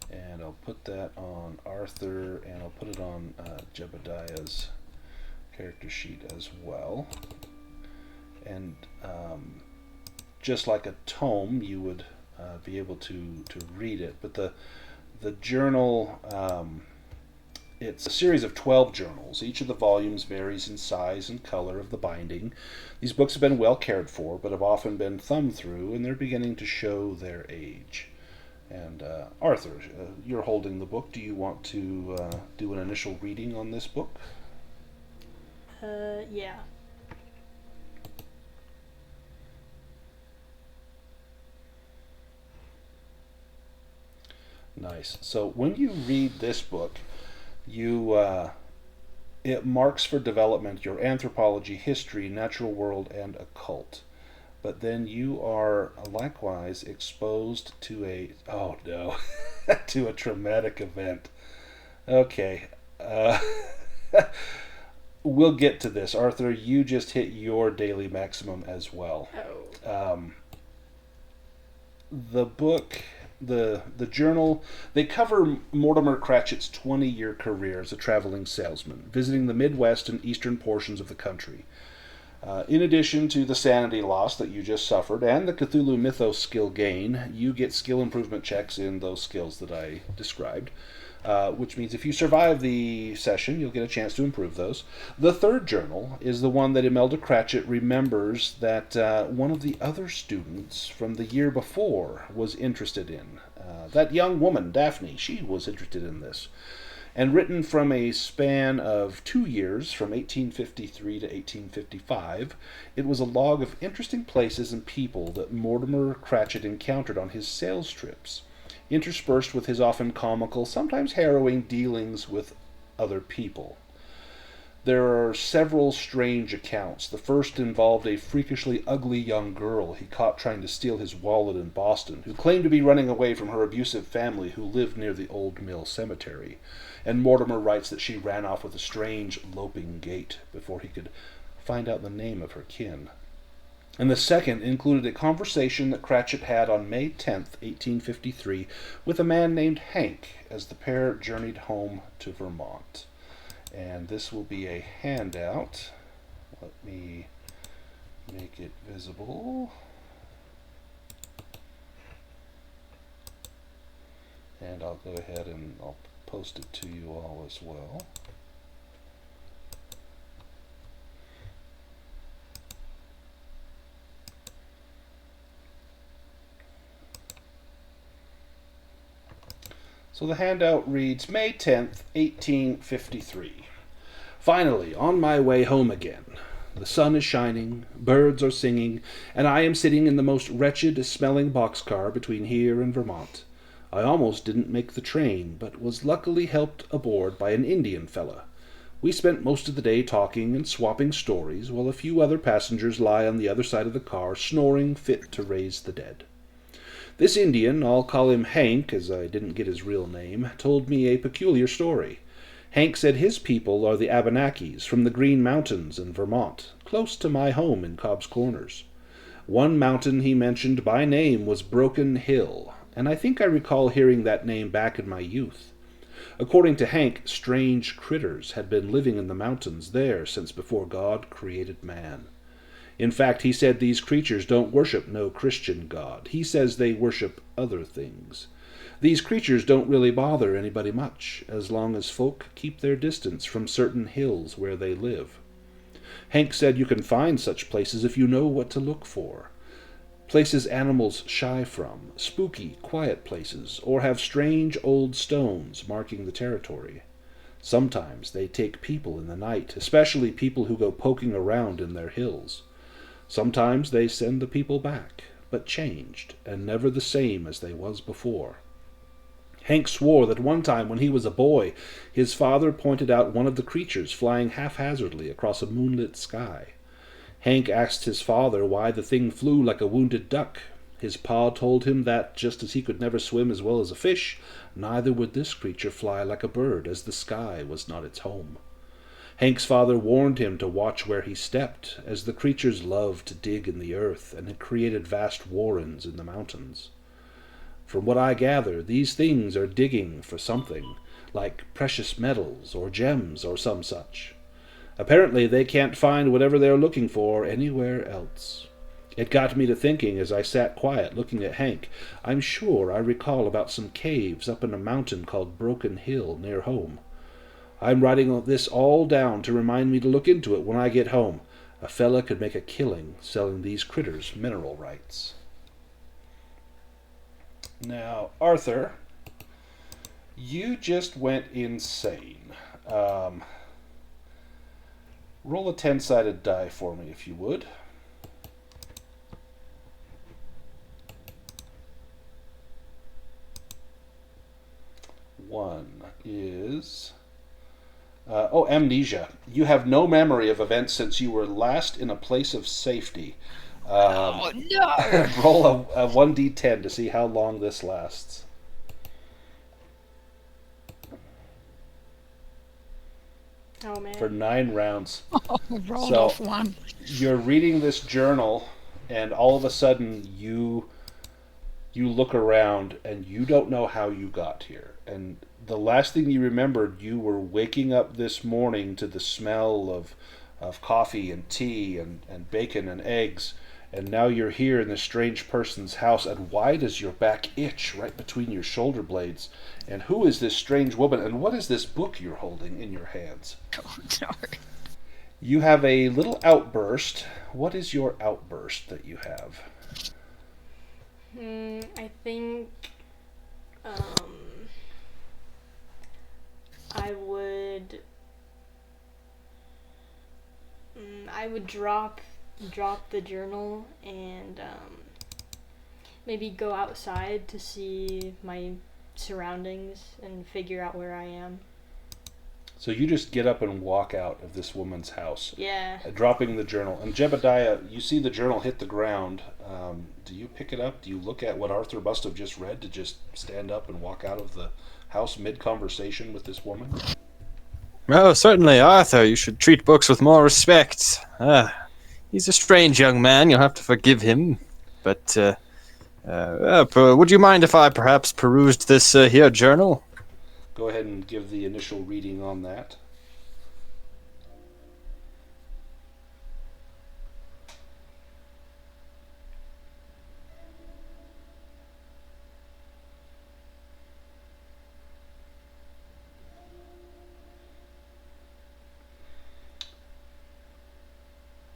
And I'll put that on Arthur, and I'll put it on Jebediah's character sheet as well. And just like a tome, you would be able to read it. But the journal, it's a series of 12 journals. Each of the volumes varies in size and color of the binding. These books have been well cared for, but have often been thumbed through, and they're beginning to show their age. And Arthur, you're holding the book. Do you want to do an initial reading on this book? Yeah. Nice. So when you read this book, it marks for development your anthropology, history, natural world, and occult. But then you are likewise exposed to to a traumatic event. Okay. We'll get to this. Arthur, you just hit your daily maximum as well. Oh. The book, the journal, they cover Mortimer Cratchit's 20-year career as a traveling salesman, visiting the Midwest and eastern portions of the country. In addition to the sanity loss that you just suffered and the Cthulhu Mythos skill gain, you get skill improvement checks in those skills that I described, which means if you survive the session, you'll get a chance to improve those. The third journal is the one that Imelda Cratchit remembers that one of the other students from the year before was interested in. That young woman, Daphne, she was interested in this. And written from a span of 2 years, from 1853 to 1855, it was a log of interesting places and people that Mortimer Cratchit encountered on his sales trips, interspersed with his often comical, sometimes harrowing dealings with other people. There are several strange accounts. The first involved a freakishly ugly young girl he caught trying to steal his wallet in Boston, who claimed to be running away from her abusive family who lived near the Old Mill Cemetery. And Mortimer writes that she ran off with a strange, loping gait before he could find out the name of her kin. And the second included a conversation that Cratchit had on May 10th, 1853, with a man named Hank as the pair journeyed home to Vermont. And this will be a handout. Let me make it visible. And I'll go ahead and I'll post it to you all as well. So the handout reads, May 10th, 1853. Finally, on my way home again. The sun is shining, birds are singing, and I am sitting in the most wretched-smelling boxcar between here and Vermont. I almost didn't make the train, but was luckily helped aboard by an Indian fella. We spent most of the day talking and swapping stories, while a few other passengers lie on the other side of the car, snoring fit to raise the dead. This Indian, I'll call him Hank, as I didn't get his real name, told me a peculiar story. Hank said his people are the Abenakis from the Green Mountains in Vermont, close to my home in Cobb's Corners. One mountain he mentioned by name was Broken Hill, and I think I recall hearing that name back in my youth. According to Hank, strange critters had been living in the mountains there since before God created man. In fact, he said these creatures don't worship no Christian God. He says they worship other things. These creatures don't really bother anybody much, as long as folk keep their distance from certain hills where they live. Hank said you can find such places if you know what to look for. Places animals shy from, spooky, quiet places, or have strange old stones marking the territory. Sometimes they take people in the night, especially people who go poking around in their hills. Sometimes they send the people back, but changed, and never the same as they was before. Hank swore that one time when he was a boy, his father pointed out one of the creatures flying haphazardly across a moonlit sky. Hank asked his father why the thing flew like a wounded duck. His pa told him that, just as he could never swim as well as a fish, neither would this creature fly like a bird, as the sky was not its home. Hank's father warned him to watch where he stepped, as the creatures loved to dig in the earth and had created vast warrens in the mountains. From what I gather, these things are digging for something, like precious metals or gems or some such. Apparently they can't find whatever they're looking for anywhere else. It got me to thinking as I sat quiet looking at Hank. I'm sure I recall about some caves up in a mountain called Broken Hill near home. I'm writing this all down to remind me to look into it when I get home. A fella could make a killing selling these critters mineral rights. Now, Arthur, you just went insane. Roll a 10-sided die for me, if you would. One is... amnesia. You have no memory of events since you were last in a place of safety. Oh, no! Roll a 1d10 to see how long this lasts. Oh, man. For 9 rounds. Oh, rolled So- off one. You're reading this journal, and all of a sudden you look around, and you don't know how you got here. And the last thing you remembered, you were waking up this morning to the smell of coffee and tea and bacon and eggs. And now you're here in this strange person's house, and why does your back itch right between your shoulder blades? And who is this strange woman, and what is this book you're holding in your hands? Oh, no. You have a little outburst. What is your outburst that you have? I think I would drop the journal and maybe go outside to see my surroundings and figure out where I am. So you just get up and walk out of this woman's house, Yeah. dropping the journal. And Jebediah, you see the journal hit the ground. Do you pick it up? Do you look at what Arthur must have just read to just stand up and walk out of the house mid-conversation with this woman? Oh, certainly, Arthur. You should treat books with more respect. He's a strange young man. You'll have to forgive him. But, would you mind if I perhaps perused this here journal? Go ahead and give the initial reading on that.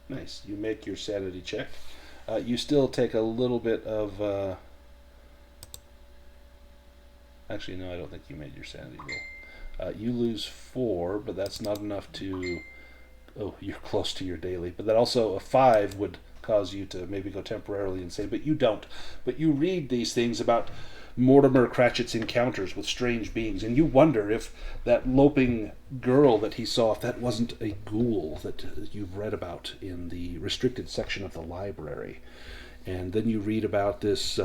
Nice. You make your sanity check. You still take a little bit of... Actually, no, I don't think you made your sanity roll. You lose 4, but that's not enough to... Oh, you're close to your daily. But that also, a 5 would cause you to maybe go temporarily insane, but you don't. But you read these things about Mortimer Cratchit's encounters with strange beings, and you wonder if that loping girl that he saw, if that wasn't a ghoul that you've read about in the restricted section of the library. And then you read about this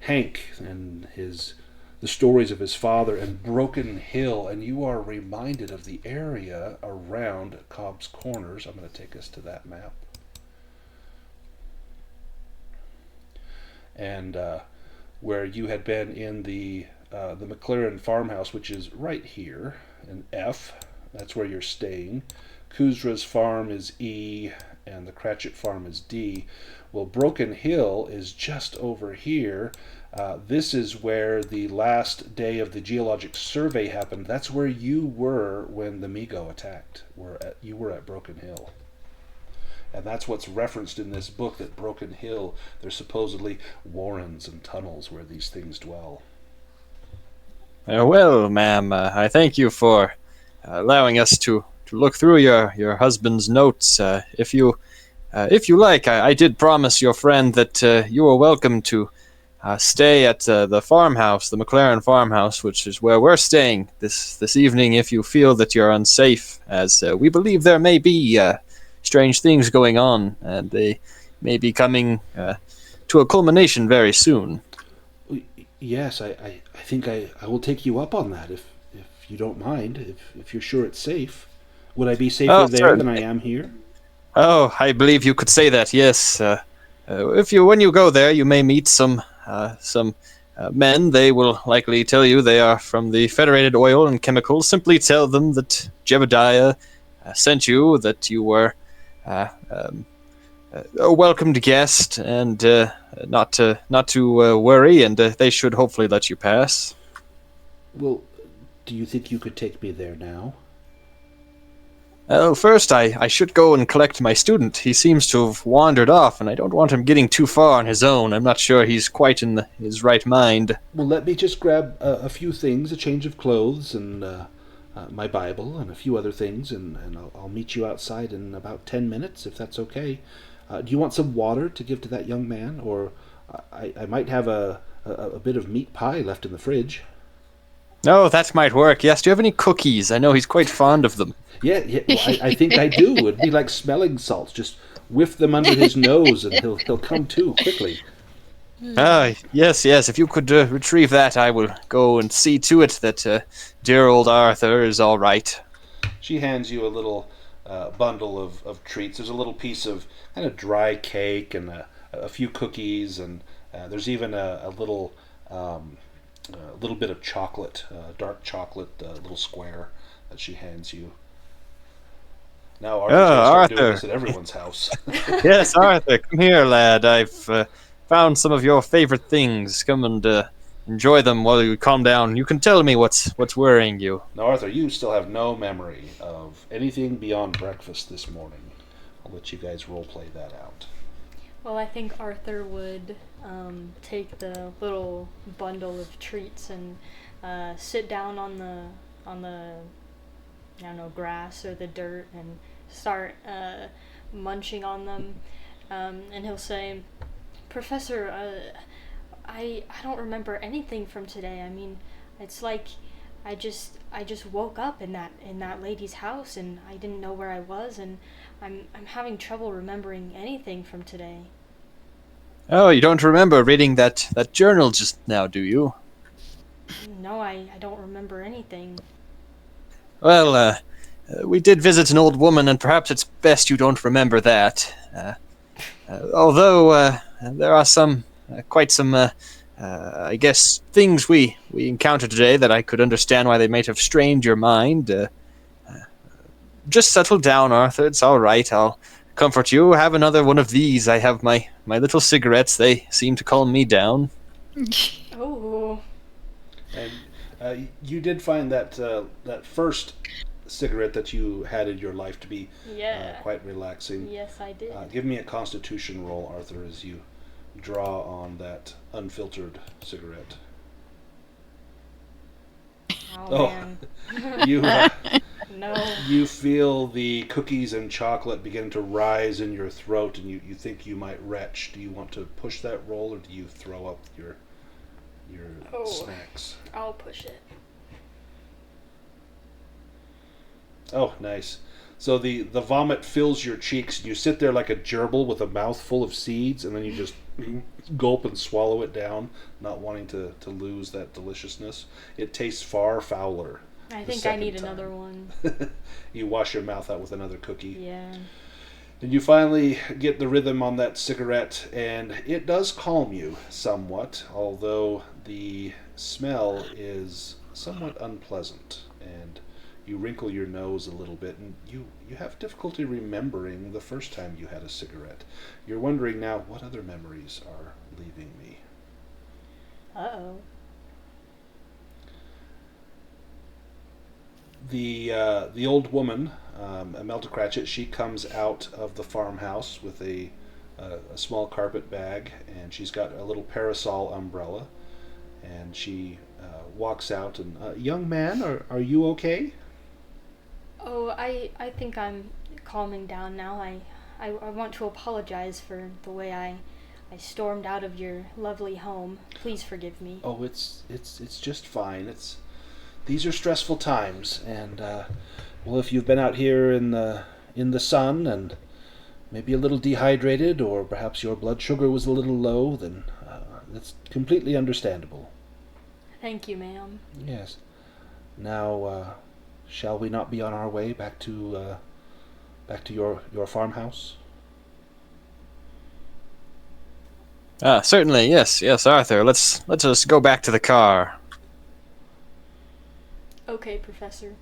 Hank and the stories of his father and Broken Hill, and you are reminded of the area around Cobb's Corners. I'm going to take us to that map. And where you had been in the McLaren farmhouse, which is right here, in F. That's where you're staying. Kuzra's farm is E, and the Cratchit farm is D. Well, Broken Hill is just over here. This is where the last day of the geologic survey happened. That's where you were when the Migo attacked. You were at Broken Hill. And that's what's referenced in this book, that Broken Hill, there's supposedly warrens and tunnels where these things dwell. Well, ma'am, I thank you for allowing us to look through your husband's notes. If you like, I did promise your friend that you were welcome to stay at the farmhouse, the McLaren farmhouse, which is where we're staying this evening, if you feel that you're unsafe, as we believe there may be strange things going on, and they may be coming to a culmination very soon. Yes, I think I will take you up on that, if you don't mind, if you're sure it's safe. Would I be safer there certainly. than I am here? Oh, I believe you could say that, yes. When you go there, you may meet some men. They will likely tell you they are from the Federated Oil and Chemicals. Simply tell them that Jebediah sent you, that you were a welcomed guest, and not to worry, and they should hopefully let you pass. Well, do you think you could take me there now? First, I should go and collect my student. He seems to have wandered off, and I don't want him getting too far on his own. I'm not sure he's quite in his right mind. Well, let me just grab a few things, a change of clothes, and my Bible, and a few other things, and I'll meet you outside in about 10 minutes, if that's okay. Do you want some water to give to that young man? Or I might have a bit of meat pie left in the fridge. No, that might work. Yes, do you have any cookies? I know he's quite fond of them. Yeah, well, I think I do. It'd be like smelling salts. Just whiff them under his nose, and he'll come to quickly. Yes. If you could retrieve that, I will go and see to it that dear old Arthur is all right. She hands you a little bundle of treats. There's a little piece of kind of dry cake and a few cookies, and there's even a little bit of chocolate, dark chocolate, little square that she hands you. Now Arthur's going to start doing this at everyone's house. Yes, Arthur, come here, lad. I've found some of your favorite things. Come and enjoy them while you calm down. You can tell me what's worrying you. Now, Arthur, you still have no memory of anything beyond breakfast this morning. I'll let you guys roleplay that out. Well, I think Arthur would take the little bundle of treats and sit down on the I don't know, grass or the dirt and start munching on them. And he'll say, "Professor, I don't remember anything from today. I mean, it's like I just woke up in that lady's house, and I didn't know where I was, and I'm having trouble remembering anything from today." Oh, you don't remember reading that journal just now, do you? No, I don't remember anything. Well, we did visit an old woman, and perhaps it's best you don't remember that. Although there are quite some, I guess, things we encountered today that I could understand why they might have strained your mind. Just settle down, Arthur. It's all right. I'll comfort you. Have another one of these. I have my little cigarettes. They seem to calm me down. Oh. And you did find that first cigarette that you had in your life to be quite relaxing. Yes, I did. Give me a Constitution roll, Arthur, as you draw on that unfiltered cigarette. Oh, man. You No. you feel the cookies and chocolate begin to rise in your throat, and you think you might retch. Do you want to push that roll, or do you throw up your your snacks. I'll push it. Oh, nice. So the vomit fills your cheeks, and you sit there like a gerbil with a mouth full of seeds, and then you just gulp and swallow it down, not wanting to lose that deliciousness. It tastes far fouler. I think I need another one. You wash your mouth out with another cookie. Yeah. And you finally get the rhythm on that cigarette, and it does calm you somewhat, although the smell is somewhat unpleasant. And you wrinkle your nose a little bit, and you have difficulty remembering the first time you had a cigarette. You're wondering now, what other memories are leaving me? Uh-oh. The old woman, Imelda Cratchit, she comes out of the farmhouse with a small carpet bag, and she's got a little parasol umbrella, and she walks out and, young man, are you okay? Oh, I think I'm calming down now. I want to apologize for the way I stormed out of your lovely home. Please forgive me. Oh, it's just fine. These are stressful times, and well, if you've been out here in the sun and maybe a little dehydrated, or perhaps your blood sugar was a little low, then that's completely understandable. Thank you, ma'am. Yes. Now, shall we not be on our way back to your farmhouse? Certainly, yes, Arthur. Let's just go back to the car. Okay, Professor.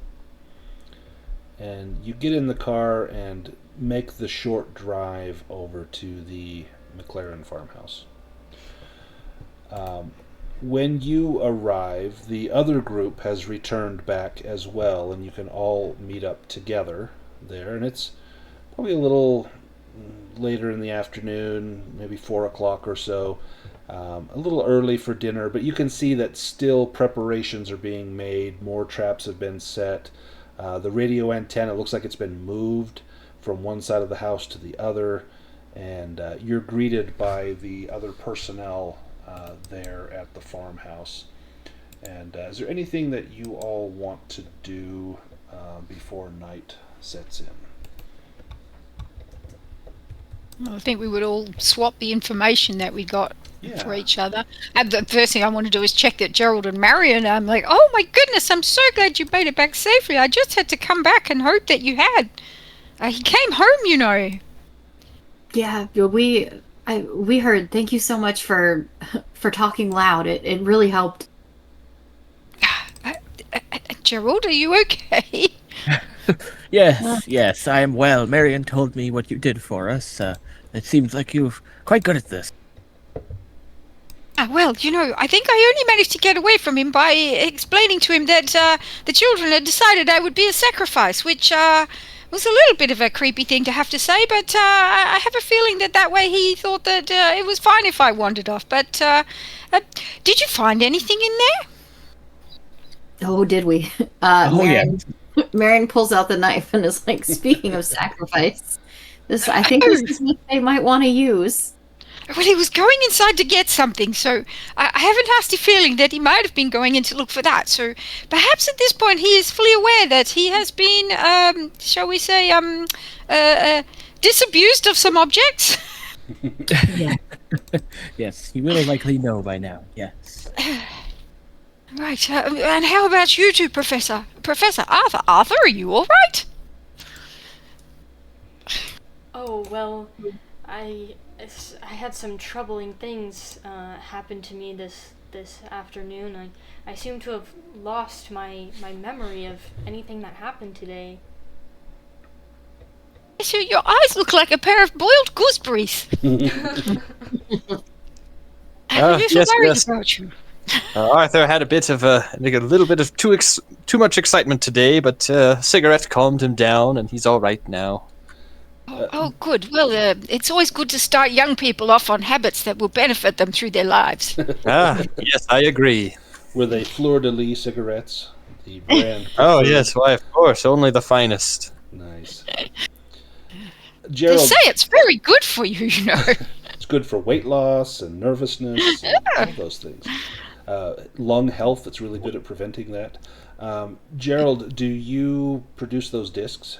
And you get in the car and make the short drive over to the McLaren farmhouse. When you arrive, the other group has returned back as well, and you can all meet up together there. And it's probably a little later in the afternoon, maybe 4 o'clock or so. A little early for dinner, but you can see that still preparations are being made. More traps have been set. The radio antenna looks like it's been moved from one side of the house to the other, and you're greeted by the other personnel there at the farmhouse. And is there anything that you all want to do before night sets in? I think we would all swap the information that we got for Yeah. each other. And the first thing I want to do is check that Gerold and Marian. I'm like, oh my goodness, I'm so glad you made it back safely. I just had to come back and hope that you had. He came home, you know. Yeah, we heard. Thank you so much for talking loud. It really helped. Gerold, are you okay? Yes, I am well. Marian told me what you did for us. It seems like you're quite good at this. Well, you know, I think I only managed to get away from him by explaining to him that the children had decided I would be a sacrifice, which was a little bit of a creepy thing to have to say, but I have a feeling that way he thought that it was fine if I wandered off. But did you find anything in there? Oh, did we? Marian pulls out the knife and is like, speaking of sacrifice, I think this is what they might want to use. Well, he was going inside to get something, so I have a nasty feeling that he might have been going in to look for that. So perhaps at this point he is fully aware that he has been, shall we say, disabused of some objects. Yeah. Yes, you will likely know by now, yes. Right, and how about you two, Professor? Professor Arthur? Arthur, are you all right? Oh, well, I had some troubling things happen to me this afternoon. I seem to have lost my memory of anything that happened today. So your eyes look like a pair of boiled gooseberries. I'm a little worried about you. Arthur had a little bit of too much excitement today, but cigarette calmed him down, and he's all right now. Oh, good. Well, it's always good to start young people off on habits that will benefit them through their lives. Yes, I agree. Were they fleur-de-lis cigarettes? The brand. Oh, yes, why, of course, only the finest. Nice. They Gerold, say it's very good for you, you know. it's good for weight loss and nervousness and all those things. lung health that's really good at preventing that. Gerold, do you produce those discs?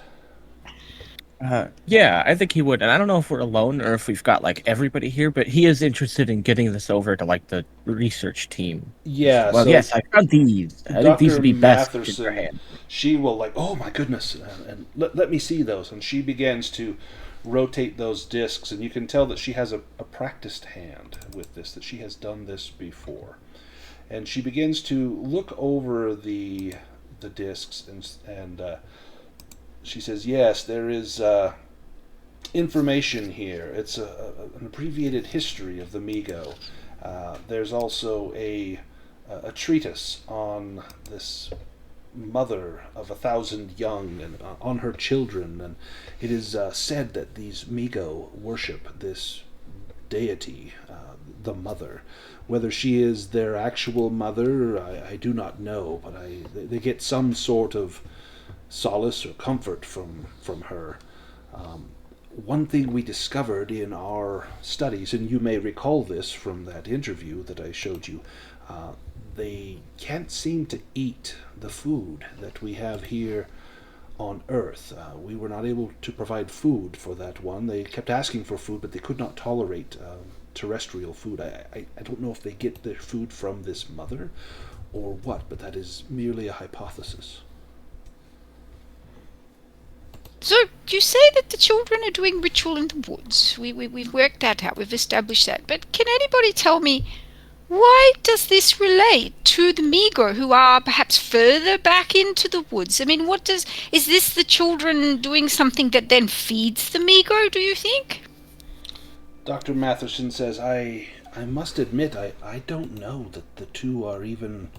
Yeah, I think he would. And I don't know if we're alone or if we've got like everybody here, but he is interested in getting this over to like the research team. Yeah. Well, so yes, I found these. I think these Dr. would be best in your Matherson, hand. she will like, oh my goodness, and let me see those. And she begins to rotate those discs, and you can tell that she has a practiced hand with this, that she has done this before. And she begins to look over the discs, and she says, yes, there is information here. It's an abbreviated history of the Migo. There's also a treatise on this mother of 1,000 young and on her children, and it is said that these Migo worship this deity, the mother. Whether she is their actual mother, I do not know, but they get some sort of solace or comfort from her. One thing we discovered in our studies, and you may recall this from that interview that I showed you, they can't seem to eat the food that we have here on Earth. We were not able to provide food for that one. They kept asking for food, but they could not tolerate terrestrial food. I don't know if they get their food from this mother or what, but that is merely a hypothesis. So you say that the children are doing ritual in the woods. We've worked that out. We've established that. But can anybody tell me, why does this relate to the Migo who are perhaps further back into the woods? I mean, is this the children doing something that then feeds the Migo, do you think? Dr. Matherson says, I must admit, I don't know that the two are even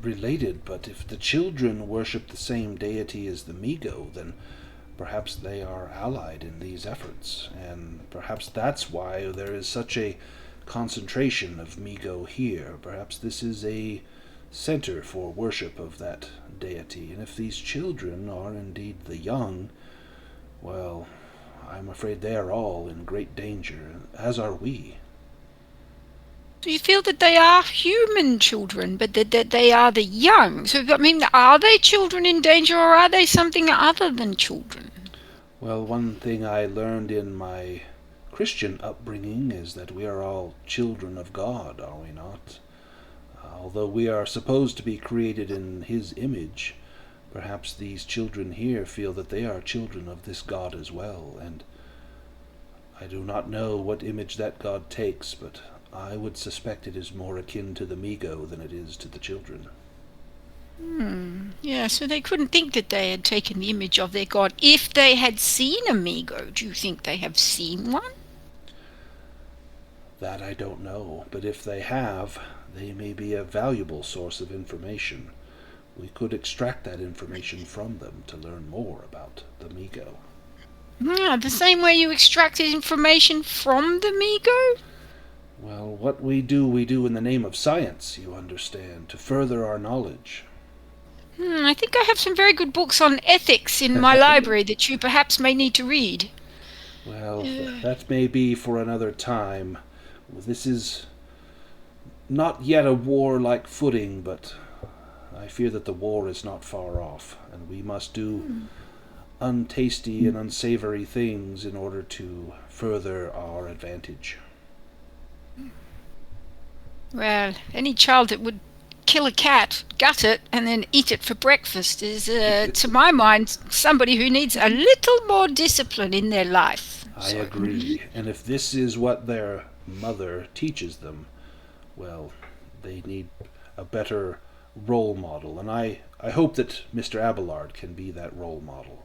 related, but if the children worship the same deity as the Migo, then perhaps they are allied in these efforts, and perhaps that's why there is such a concentration of Migo here. Perhaps this is a center for worship of that deity, and if these children are indeed the young, well, I'm afraid they are all in great danger, as are we. Do you feel that they are human children, but that they are the young? So, I mean, are they children in danger, or are they something other than children? Well, one thing I learned in my Christian upbringing is that we are all children of God, are we not? Although we are supposed to be created in His image, perhaps these children here feel that they are children of this God as well, and I do not know what image that God takes, but I would suspect it is more akin to the Migo than it is to the children. Yeah, so they couldn't think that they had taken the image of their god if they had seen a Migo. Do you think they have seen one? That I don't know, but if they have, they may be a valuable source of information. We could extract that information from them to learn more about the Migo. Yeah, the same way you extracted information from the Migo? Well, what we do in the name of science, you understand, to further our knowledge. I think I have some very good books on ethics in my library that you perhaps may need to read. Well, that may be for another time. This is not yet a warlike footing, but I fear that the war is not far off, and we must do untasty and unsavory things in order to further our advantage. Well, any child that would kill a cat, gut it, and then eat it for breakfast is, to my mind, somebody who needs a little more discipline in their life. I agree. And if this is what their mother teaches them, well, they need a better role model. And I hope that Mr. Abelard can be that role model.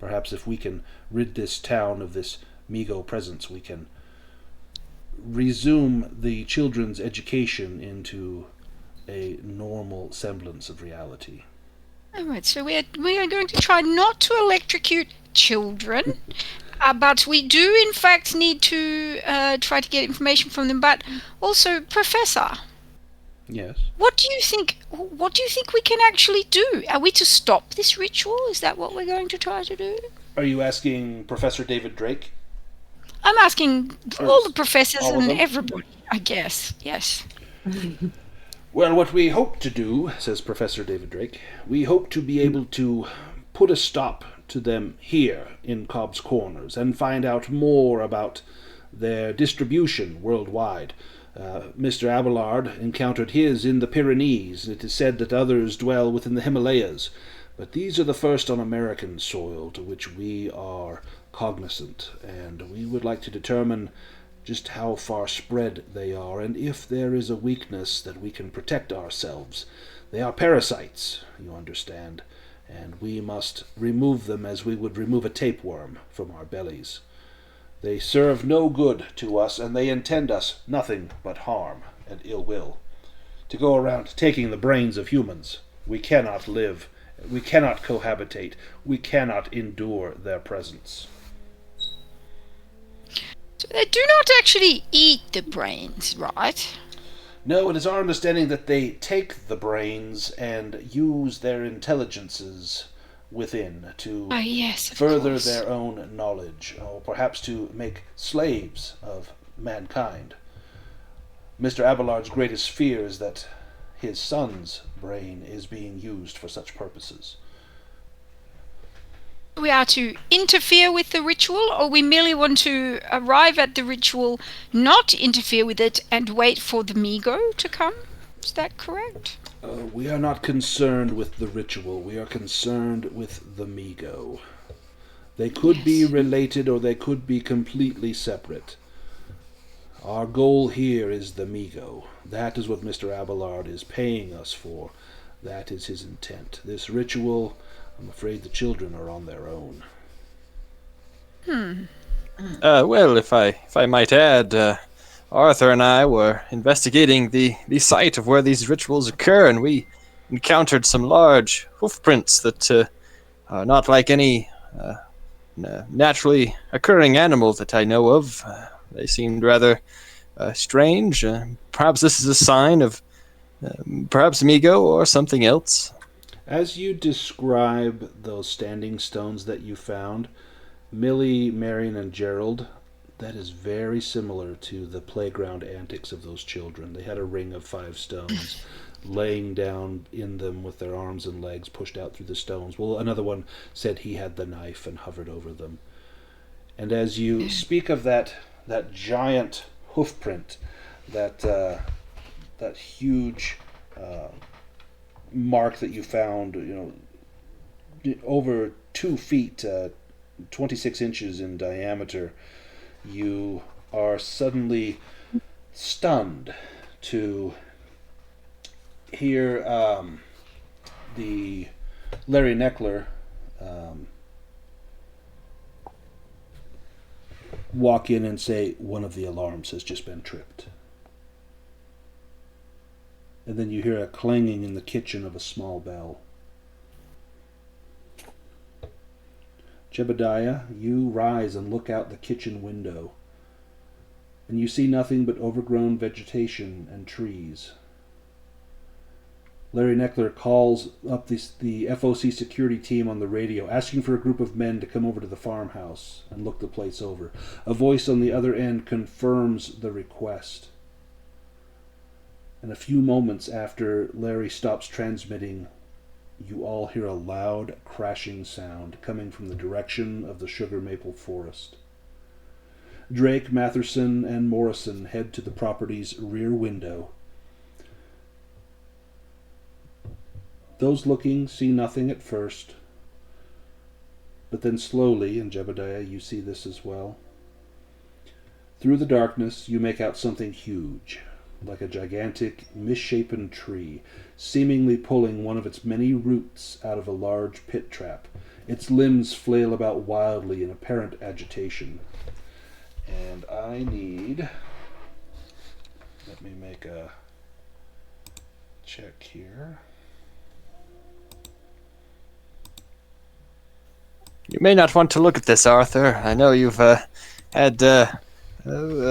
Perhaps if we can rid this town of this Migo presence, we can resume the children's education into a normal semblance of reality. All right, so we are going to try not to electrocute children, but we do in fact need to try to get information from them. But also, Professor, Yes. what do you think we can actually do? Are we to stop this ritual? Is that what we're going to try to do? Are you asking Professor David Drake? I'm asking all the professors all of and them? everybody, I guess. Yes. Well, what we hope to do, says Professor David Drake, we hope to be able to put a stop to them here in Cobb's Corners and find out more about their distribution worldwide. Mr. Abelard encountered his in the Pyrenees, and it is said that others dwell within the Himalayas. But these are the first on American soil to which we are cognizant, and we would like to determine just how far spread they are, and if there is a weakness that we can protect ourselves. They are parasites, you understand, and we must remove them as we would remove a tapeworm from our bellies. They serve no good to us, and they intend us nothing but harm and ill will. To go around taking the brains of humans, we cannot live, we cannot cohabitate, we cannot endure their presence. So they do not actually eat the brains, right? No, it is our understanding that they take the brains and use their intelligences within to Oh, yes, of further course. their own knowledge, or perhaps to make slaves of mankind. Mr. Abelard's greatest fear is that his son's brain is being used for such purposes. We are to interfere with the ritual, or we merely want to arrive at the ritual, not interfere with it, and wait for the Migo to come? Is that correct? We are not concerned with the ritual. We are concerned with the Migo. They could be related, or they could be completely separate. Our goal here is the Migo. That is what Mr. Abelard is paying us for. That is his intent. This ritual, I'm afraid the children are on their own. Well, if I might add, Arthur and I were investigating the site of where these rituals occur, and we encountered some large hoofprints that are not like any naturally occurring animal that I know of. They seemed rather strange. Perhaps this is a sign of perhaps Migo or something else. As you describe those standing stones that you found, Millie, Marian, and Gerold, that is very similar to the playground antics of those children. They had a ring of 5 stones, laying down in them with their arms and legs pushed out through the stones. Well, another one said he had the knife and hovered over them. And as you speak of that giant hoofprint, that huge mark that you found, over 2 feet, 26 inches in diameter, you are suddenly stunned to hear the Larry Neckler walk in and say, "One of the alarms has just been tripped." And then you hear a clanging in the kitchen of a small bell. Jebediah, you rise and look out the kitchen window, and you see nothing but overgrown vegetation and trees. Larry Neckler calls up the FOC security team on the radio, asking for a group of men to come over to the farmhouse and look the place over. A voice on the other end confirms the request. And a few moments after Larry stops transmitting, you all hear a loud, crashing sound coming from the direction of the sugar maple forest. Drake, Matherson, and Morrison head to the property's rear window. Those looking see nothing at first, but then slowly, and Jebediah, you see this as well. Through the darkness, you make out something huge, like a gigantic, misshapen tree, seemingly pulling one of its many roots out of a large pit trap. Its limbs flail about wildly in apparent agitation. And I need... Let me make a check here. You may not want to look at this, Arthur. I know you've had a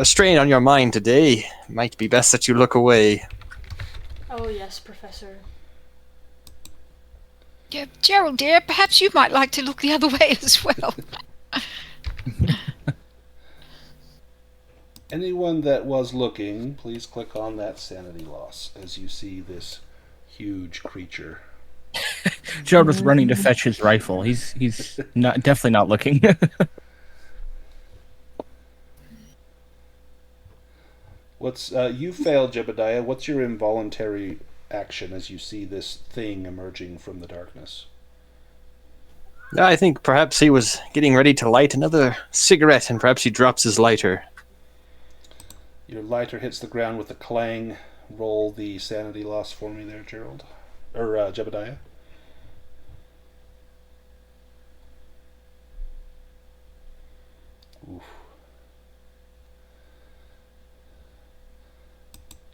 strain on your mind today. It might be best that you look away. Oh, yes, Professor. Yeah, Gerold, dear, perhaps you might like to look the other way as well. Anyone that was looking, please click on that sanity loss as you see this huge creature. Gerold was running to fetch his rifle. He's not definitely not looking. What's you failed, Jebediah. What's your involuntary action as you see this thing emerging from the darkness? I think perhaps he was getting ready to light another cigarette, and perhaps he drops his lighter. Your lighter hits the ground with a clang. Roll the sanity loss for me there, Gerold. Or Jebediah. Oof.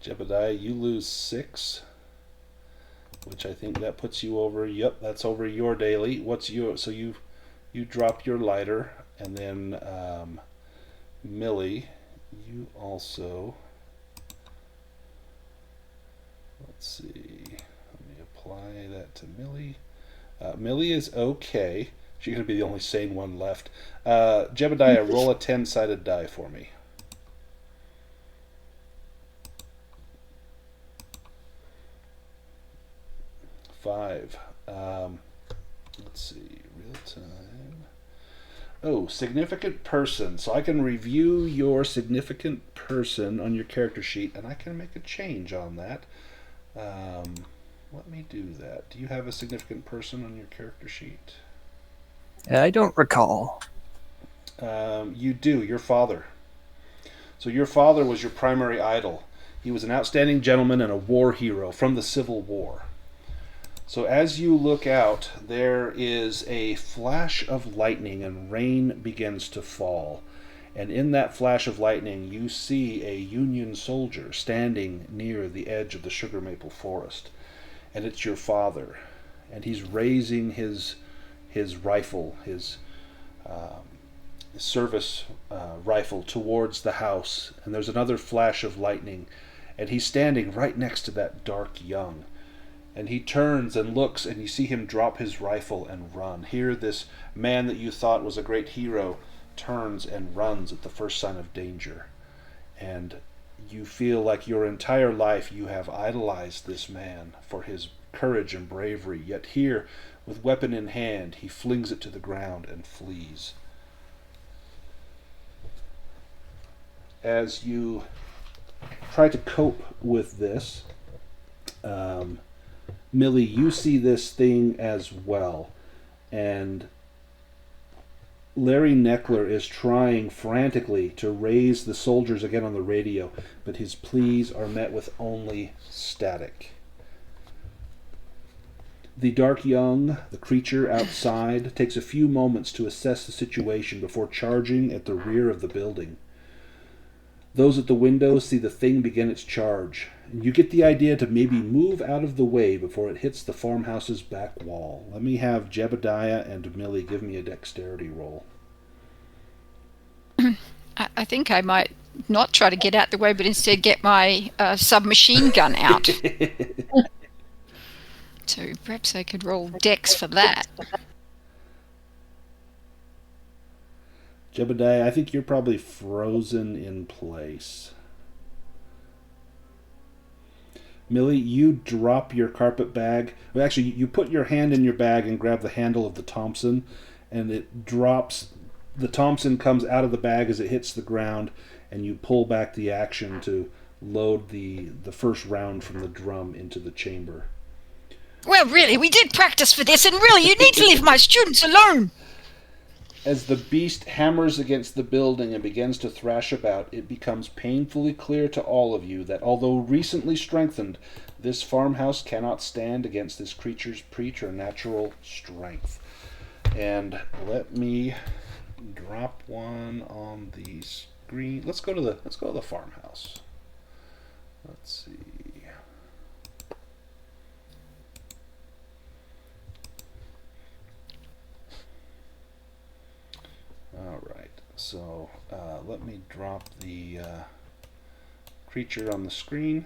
Jebediah, you lose 6, which I think that puts you over. Yep, that's over your daily. What's your? So you drop your lighter, and then Millie, you also. Let's see. Let me apply that to Millie. Millie is okay. She's going to be the only sane one left. Jebediah, roll a 10-sided die for me. Five. Let's see. Real time. Oh, significant person. So I can review your significant person on your character sheet, and I can make a change on that. Let me do that. Do you have a significant person on your character sheet? I don't recall. You do. Your father. So your father was your primary idol. He was an outstanding gentleman and a war hero from the Civil War. So as you look out, there is a flash of lightning and rain begins to fall. And in that flash of lightning, you see a Union soldier standing near the edge of the sugar maple forest. And it's your father. And he's raising his rifle, his service rifle towards the house. And there's another flash of lightning. And he's standing right next to that dark young. And he turns and looks, and you see him drop his rifle and run. Here, this man that you thought was a great hero turns and runs at the first sign of danger. And you feel like your entire life you have idolized this man for his courage and bravery. Yet here, with weapon in hand, he flings it to the ground and flees. As you try to cope with this, Millie, you see this thing as well, and Larry Neckler is trying frantically to raise the soldiers again on the radio, but his pleas are met with only static. The dark young, the creature outside, takes a few moments to assess the situation before charging at the rear of the building. Those at the windows see the thing begin its charge, and you get the idea to maybe move out of the way before it hits the farmhouse's back wall. Let me have Jebediah and Millie give me a dexterity roll. I think I might not try to get out the way, but instead get my submachine gun out. So perhaps I could roll dex for that. Jebediah, I think you're probably frozen in place. Millie, you drop your carpet bag. Well, actually, you put your hand in your bag and grab the handle of the Thompson, and it drops. The Thompson comes out of the bag as it hits the ground, and you pull back the action to load the first round from the drum into the chamber. Well, really, we did practice for this, and really, you need to leave my students alone. As the beast hammers against the building and begins to thrash about, it becomes painfully clear to all of you that although recently strengthened, this farmhouse cannot stand against this creature's preternatural strength. And let me drop one on the screen. Let's go to the farmhouse. Let's see. Alright, so let me drop the creature on the screen.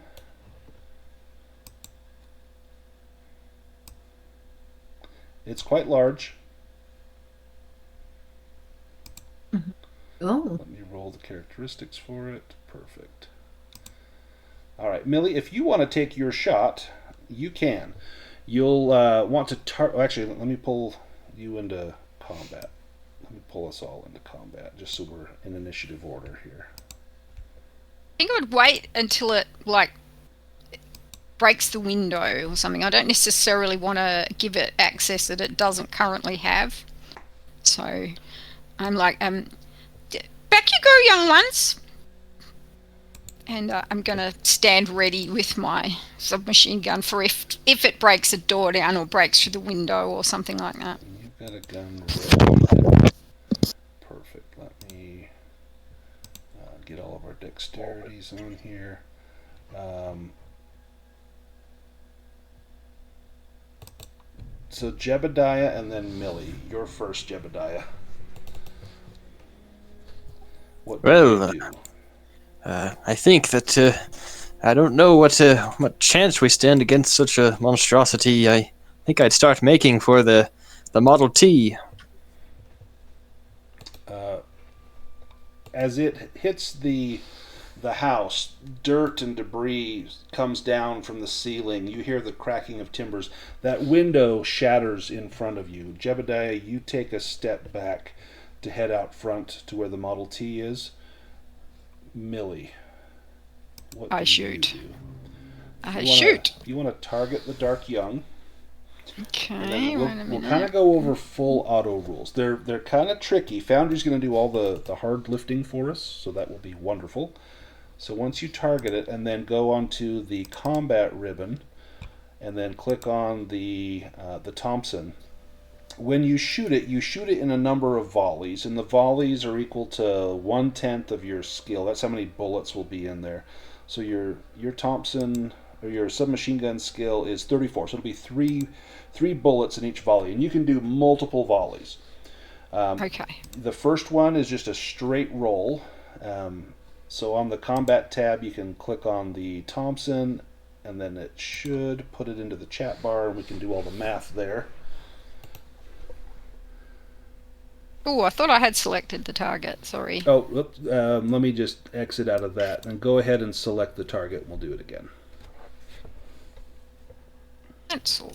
It's quite large. Oh. Let me roll the characteristics for it. Perfect. All right, Millie, if you want to take your shot, you can. You'll want to actually, let me pull you into combat. Let me pull us all into combat, just so we're in initiative order here. I think I would wait until it, like, breaks the window or something. I don't necessarily want to give it access that it doesn't currently have. So I'm like, back you go, young ones. And I'm going to stand ready with my submachine gun for if it breaks a door down or breaks through the window or something like that. You've got a gun ready. Perfect. Let me get all of our dexterities on here. So Jebediah and then Millie. You're first, Jebediah. What do Well, you do? I think that I don't know what chance we stand against such a monstrosity. I think I'd start making for the Model T. As it hits the house, dirt and debris comes down from the ceiling. You hear the cracking of timbers. That window shatters in front of you. Jebediah, you take a step back to head out front to where the Model T is. Millie, what I do shoot. you do? I shoot. You want to target the Dark Young. Okay, And then wait a we'll minute. kind of go over full auto rules. They're kind of tricky. Foundry's going to do all the hard lifting for us, so that will be wonderful. So once you target it, and then go onto the combat ribbon, and then click on the Thompson. When you shoot it in a number of volleys, and the volleys are equal to 1/10 of your skill. That's how many bullets will be in there. So your Thompson or your submachine gun skill is 34. So it'll be three bullets in each volley, and you can do multiple volleys. Okay. The first one is just a straight roll. So on the combat tab, you can click on the Thompson, and then it should put it into the chat bar, and we can do all the math there. Oh, I thought I had selected the target. Sorry. Oh, whoops, let me just exit out of that, and go ahead and select the target, and we'll do it again. Cancel.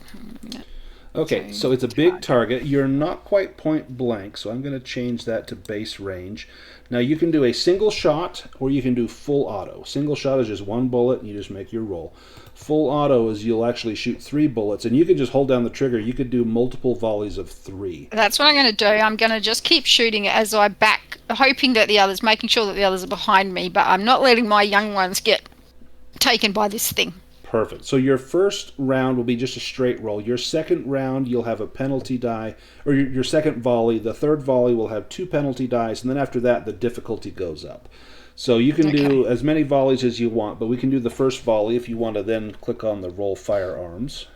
Okay, so it's a big target. You're not quite point blank, so I'm going to change that to base range. Now you can do a single shot, or you can do full auto. Single shot is just one bullet, and you just make your roll. Full auto is you'll actually shoot 3 bullets, and you can just hold down the trigger. You could do multiple volleys of 3. That's what I'm going to do. I'm going to just keep shooting as I back, hoping that making sure that the others are behind me, but I'm not letting my young ones get taken by this thing. Perfect. So your first round will be just a straight roll. Your second round, you'll have a penalty die, or your second volley. The third volley will have 2 penalty dice, and then after that, the difficulty goes up. So you can do as many volleys as you want, but we can do the first volley if you want to then click on the roll firearms.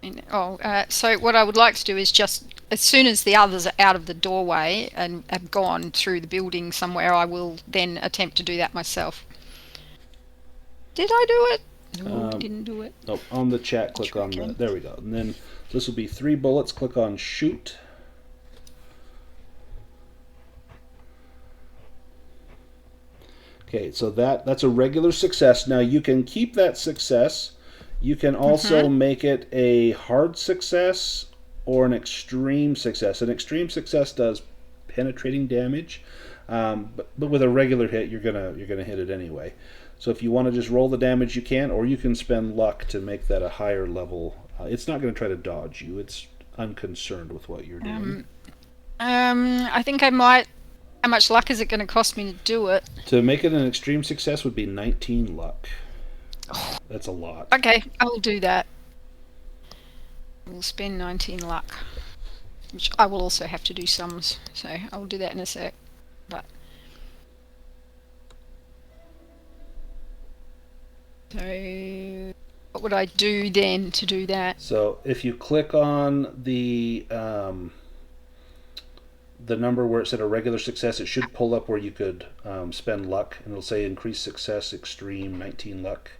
So what I would like to do is just, as soon as the others are out of the doorway and have gone through the building somewhere, I will then attempt to do that myself. Did I do it? No, I didn't do it. Oh, on the chat, click on the... There we go. And then this will be 3 bullets. Click on shoot. Okay, so that's a regular success. Now you can keep that success. You can also make it a hard success or an extreme success. An extreme success does penetrating damage, but with a regular hit, you're gonna hit it anyway. So if you want to just roll the damage, you can, or you can spend luck to make that a higher level. It's not going to try to dodge you. It's unconcerned with what you're doing. I think I might. How much luck is it going to cost me to do it? To make it an extreme success would be 19 luck. That's a lot. Okay, I will do that. We'll spend 19 luck, which I will also have to do sums, so I will do that in a sec. But so, what would I do then to do that? So if you click on the number where it said a regular success, it should pull up where you could spend luck, and it'll say increased success, extreme, 19 luck.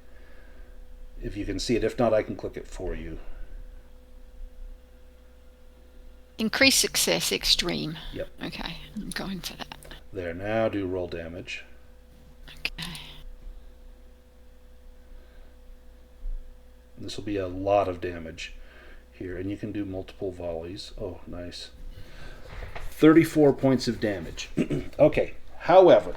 If you can see it. If not, I can click it for you. Increased success, extreme. Yep. Okay, I'm going for that. There, now do roll damage. Okay. This will be a lot of damage here, and you can do multiple volleys. Oh, nice. 34 points of damage. Okay. However,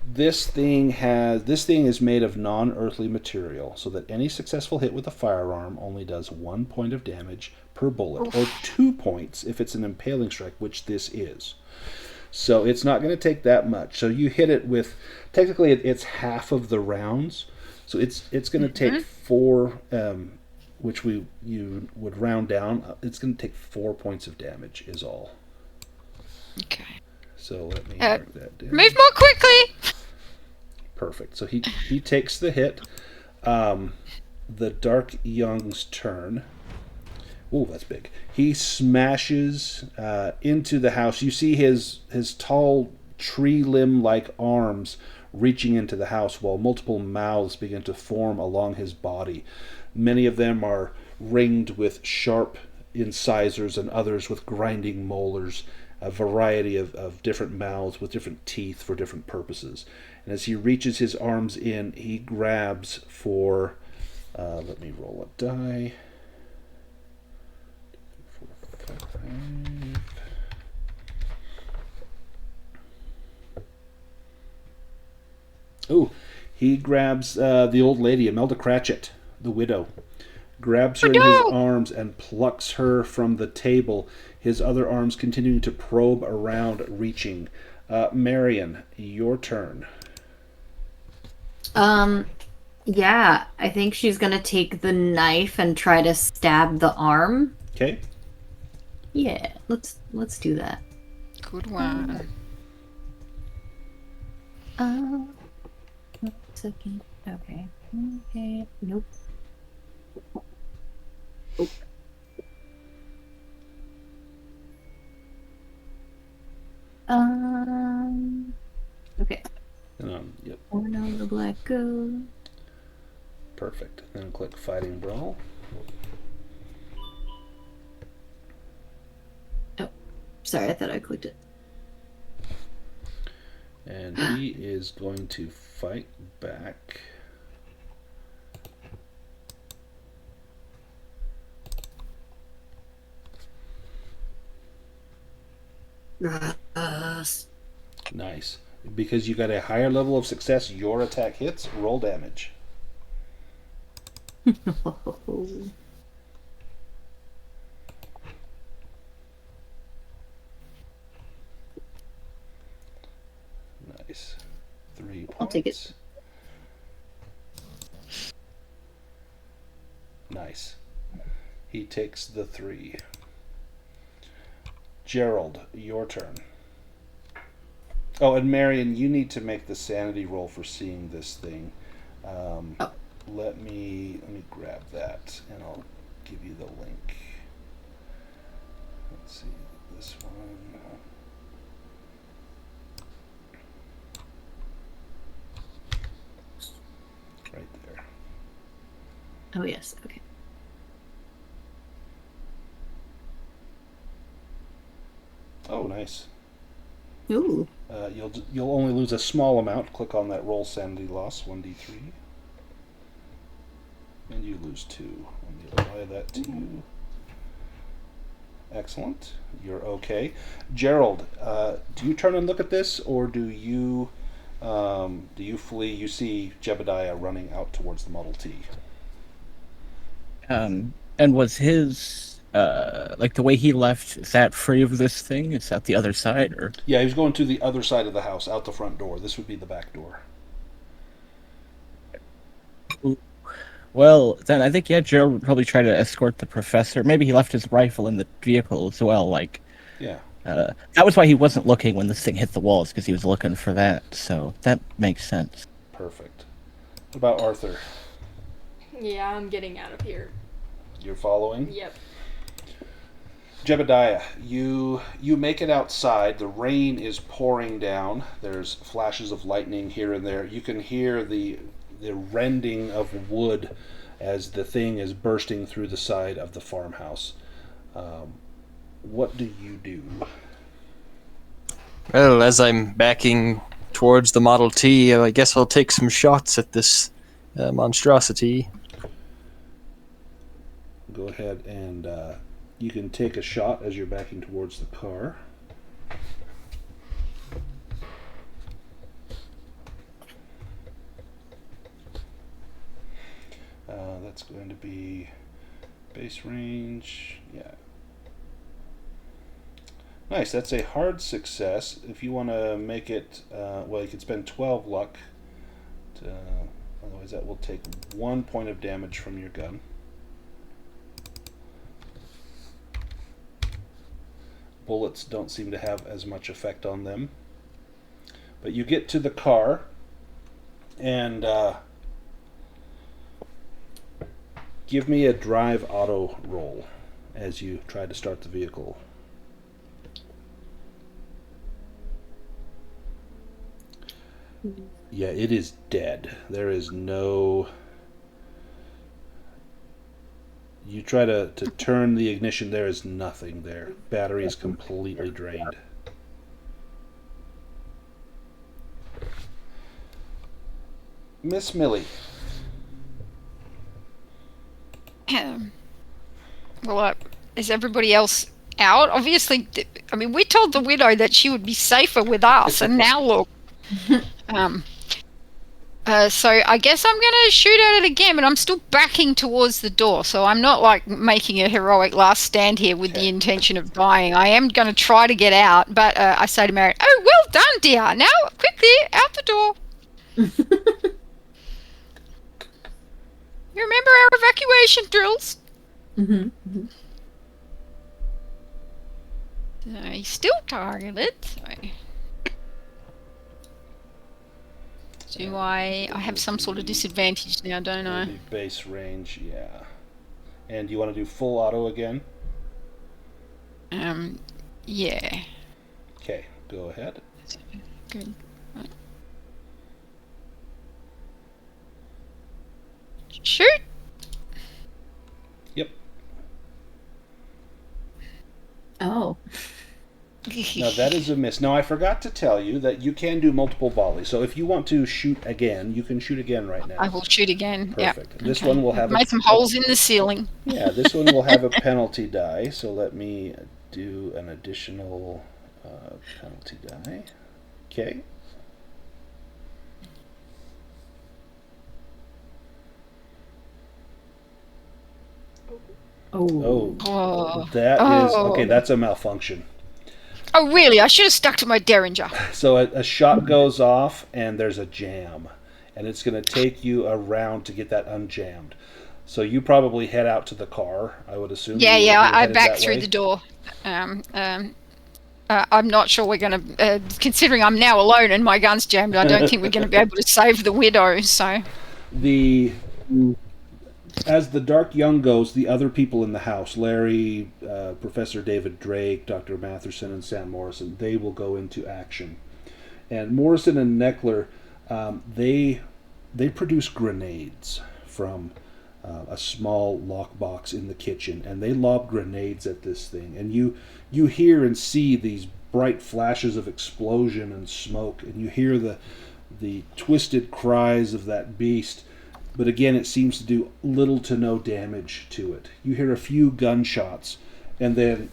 this thing is made of non-earthly material, so that any successful hit with a firearm only does 1 point of damage per bullet, or 2 points if it's an impaling strike, which this is. So it's not going to take that much. So you hit it with, technically it's half of the rounds. So it's going to take 4, which you would round down. It's going to take 4 points of damage is all. Okay. So let me mark that down. Move more quickly. Perfect. So he takes the hit. The Dark Young's turn. Ooh, that's big. He smashes into the house. You see his tall tree limb-like arms reaching into the house while multiple mouths begin to form along his body. Many of them are ringed with sharp incisors and others with grinding molars, a variety of different mouths with different teeth for different purposes. And as he reaches his arms in, he grabs for, let me roll a die. 4, 5. Ooh, he grabs the old lady, Imelda Cratchit, the widow. Grabs her in his arms and plucks her from the table, his other arms continuing to probe around, reaching. Marian, your turn. Yeah, I think she's gonna take the knife and try to stab the arm. Okay. Yeah, let's do that. Good one. 1 second. Okay. Okay. Nope. Oh. Okay. Yep. One on the black go. Perfect. Then click Fighting Brawl. Oh, sorry, I thought I clicked it. And he is going to fight back. Nice. Because you got a higher level of success, your attack hits. Roll damage. Nice. 3 points. I'll take it. Nice. He takes the 3. Gerold, your turn. Oh, and Marian, you need to make the sanity roll for seeing this thing. Let me grab that, and I'll give you the link. Let's see, this one. Right there. Oh yes. Okay. Oh, nice. Ooh. You'll only lose a small amount. Click on that roll sanity loss, 1d3. And you lose 2. Let me apply that to you. Excellent. You're okay. Gerold, do you turn and look at this, or do you flee? You see Jebediah running out towards the Model T. And was his like the way he left, is that free of this thing? Is that the other side, or? Yeah, he was going to the other side of the house, out the front door. This would be the back door. Well, then I think, yeah, Gerald would probably try to escort the professor. Maybe he left his rifle in the vehicle as well, like... Yeah. That was why he wasn't looking when this thing hit the walls, because he was looking for that, so that makes sense. Perfect. What about Arthur? Yeah, I'm getting out of here. You're following? Yep. Jebediah, you make it outside. The rain is pouring down. There's flashes of lightning here and there. You can hear the rending of wood as the thing is bursting through the side of the farmhouse. What do you do? Well, as I'm backing towards the Model T, I guess I'll take some shots at this monstrosity. Go ahead and you can take a shot as you're backing towards the car. That's going to be base range. Yeah. Nice. That's a hard success. If you want to make it, well, you can spend 12 luck. Otherwise, that will take 1 point of damage from your gun. Bullets don't seem to have as much effect on them. But you get to the car, and give me a drive auto roll as you try to start the vehicle. Yeah, it is dead. There is no... You try to turn the ignition, there is nothing there. Battery is completely drained. Miss Millie. Well, is everybody else out? Obviously, I mean, we told the widow that she would be safer with us, and now look. So I guess I'm going to shoot at it again, but I'm still backing towards the door, so I'm not like making a heroic last stand here with the intention of dying. I am going to try to get out, but I say to Marian, "Oh, well done, dear. Now, quickly, out the door." You remember our evacuation drills? Mm-hmm. So he's still targeted. So do I have some sort of disadvantage now, don't I? Maybe base range, yeah. And you want to do full auto again? Yeah. Okay, go ahead. Good. Right. Shoot! Yep. Oh. Now that is a miss. Now I forgot to tell you that you can do multiple volleys. So if you want to shoot again, you can shoot again right now. I will shoot again. Perfect. Yep. This one will have made some holes in the ceiling. Yeah, this one will have a penalty die. So let me do an additional penalty die. Okay. Oh. That is okay. That's a malfunction. Oh, really? I should have stuck to my Derringer. So a shot goes off, and there's a jam, and it's going to take you a round to get that unjammed. So you probably head out to the car, I would assume. Yeah. I backed through the door. I'm not sure we're going to, considering I'm now alone and my gun's jammed, I don't think we're going to be able to save the widow. So as the dark young goes, the other people in the house, Larry, Professor David Drake, Dr. Matherson, and Sam Morrison, they will go into action. And Morrison and Neckler, they produce grenades from a small lockbox in the kitchen, and they lob grenades at this thing. And you hear and see these bright flashes of explosion and smoke, and you hear the twisted cries of that beast. But again, it seems to do little to no damage to it. You hear a few gunshots, and then,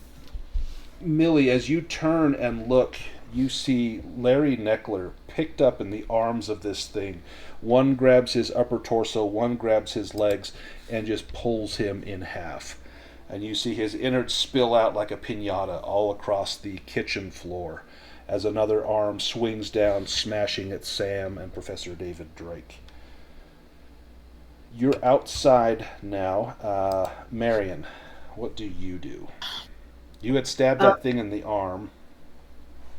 Millie, as you turn and look, you see Larry Neckler picked up in the arms of this thing. One grabs his upper torso, one grabs his legs, and just pulls him in half. And you see his innards spill out like a piñata all across the kitchen floor as another arm swings down, smashing at Sam and Professor David Drake. You're outside now. Marian, what do you do? You had stabbed that thing in the arm.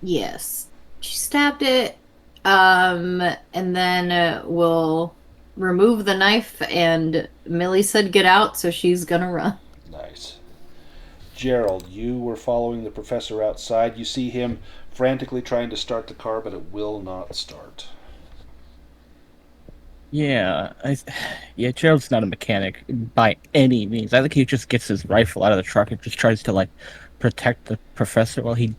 Yes. She stabbed it, and then we'll remove the knife, and Millie said get out, so she's gonna run. Nice. Gerold, you were following the professor outside. You see him frantically trying to start the car, but it will not start. Yeah, Gerald's not a mechanic by any means. I think he just gets his rifle out of the truck and just tries to, protect the professor while he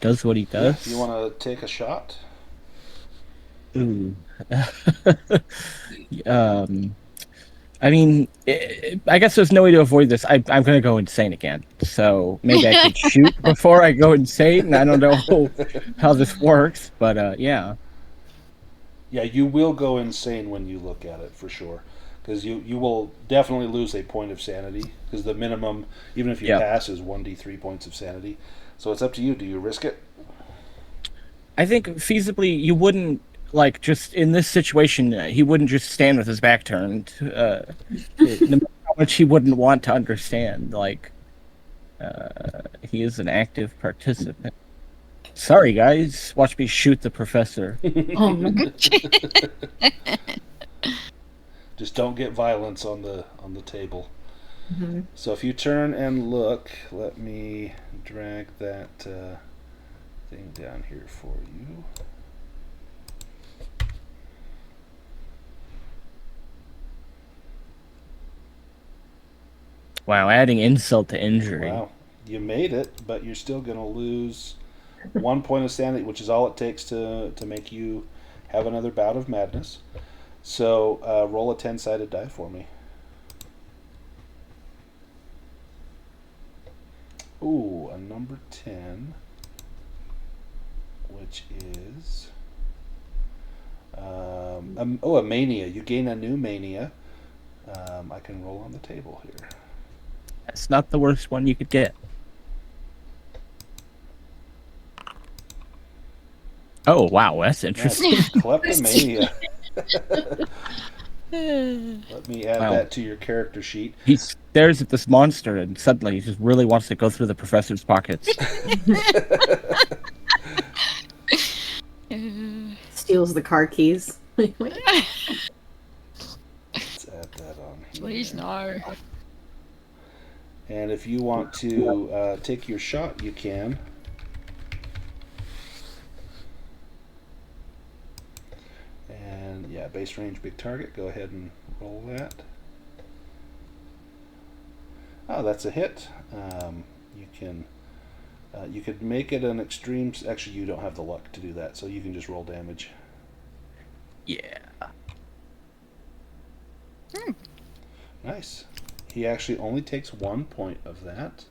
does what he Yeah, does. you want to take a shot? Ooh. um, I mean, I guess there's no way to avoid this. I'm going to go insane again. So maybe I could shoot before I go insane. I don't know how this works, but yeah. Yeah, you will go insane when you look at it for sure, because you will definitely lose a point of sanity, because the minimum, even if you Yep. pass, is 1d3 points of sanity. So it's up to you. Do you risk it? I think feasibly you wouldn't, like, just in this situation, he wouldn't just stand with his back turned. No matter how much he wouldn't want to understand, like, he is an active participant. Sorry, guys. Watch me shoot the professor. Oh no. Just don't get violence on the table. Mm-hmm. So if you turn and look, let me drag that thing down here for you. Wow, adding insult to injury. Wow, you made it, but you're still going to lose 1 point of sanity, which is all it takes to make you have another bout of madness. So roll a 10-sided die for me. Ooh, a number 10, which is a mania. You gain a new mania. I can roll on the table here. That's not the worst one you could get. Oh, wow, that's interesting. That's kleptomania. Let me add Wow. that to your character sheet. He stares at this monster and suddenly he just really wants to go through the professor's pockets. Steals the car keys. Let's add that on here. Please no. And if you want to take your shot, you can. And yeah, base range, big target. Go ahead and roll that. Oh, that's a hit. You could make it an extreme. Actually, you don't have the luck to do that, so you can just roll damage. Yeah. Nice. He actually only takes 1 point of that.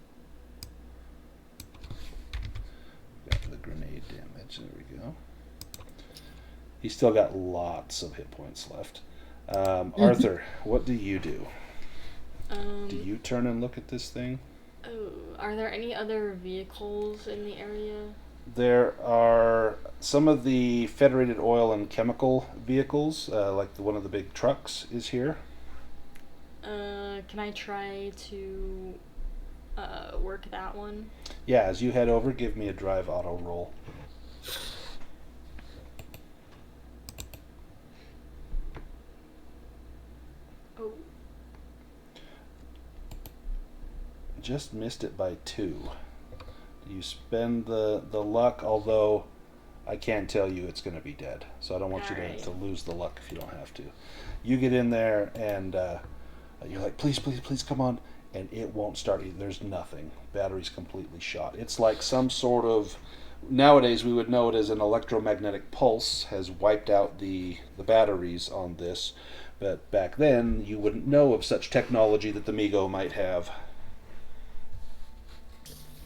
Got the grenade damage. There we go. He's still got lots of hit points left. Arthur, what do you do? Do you turn and look at this thing? Oh, are there any other vehicles in the area? There are some of the Federated Oil and Chemical vehicles, like one of the big trucks is here. Can I try to work that one? Yeah, as you head over, give me a drive auto roll. Oh, Just missed it by 2. You spend the luck, although I can tell you it's going to be dead. So I don't want you Alright. to lose the luck if you don't have to. You get in there and you're like, please, please, please, come on. And it won't start. There's nothing. Battery's completely shot. It's like some sort of, nowadays we would know it as an electromagnetic pulse has wiped out the batteries on this. But back then you wouldn't know of such technology that the Migo might have.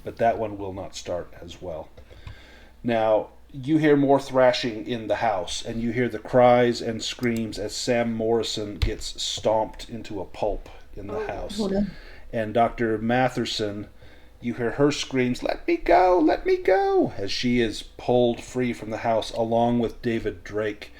But that one will not start as well. Now, you hear more thrashing in the house, and you hear the cries and screams as Sam Morrison gets stomped into a pulp in the house. And Dr. Matherson, you hear her screams, let me go, as she is pulled free from the house along with David Drake.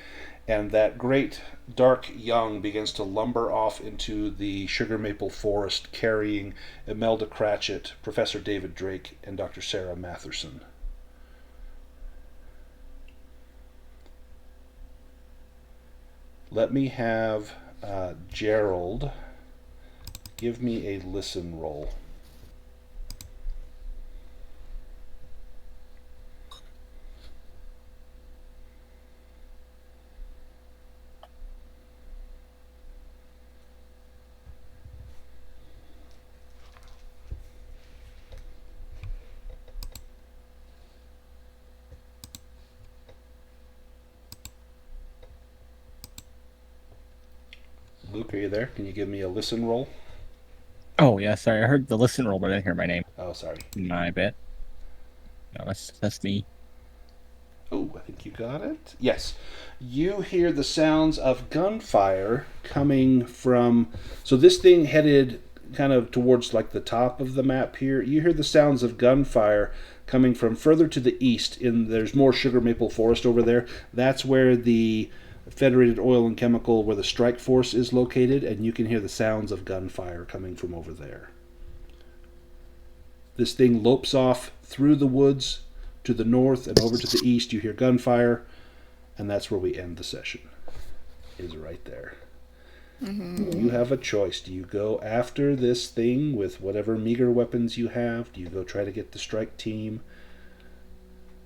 And that great dark young begins to lumber off into the sugar maple forest carrying Imelda Cratchit, Professor David Drake, and Dr. Sarah Matherson. Let me have Gerold give me a listen roll. Luke, are you there? Can you give me a listen roll? Oh, yeah, sorry. I heard the listen roll, but I didn't hear my name. Oh, sorry. My bad. No, that's me. Oh, I think you got it. Yes. You hear the sounds of gunfire coming from... So this thing headed kind of towards like the top of the map here. You hear the sounds of gunfire coming from further to the east. There's more sugar maple forest over there. That's where the Federated Oil and Chemical, where the strike force is located, and you can hear the sounds of gunfire coming from over there. This thing lopes off through the woods to the north and over to the east. You hear gunfire, and that's where we end the session. Is right there. Mm-hmm. You have a choice. Do you go after this thing with whatever meager weapons you have? Do you go try to get the strike team?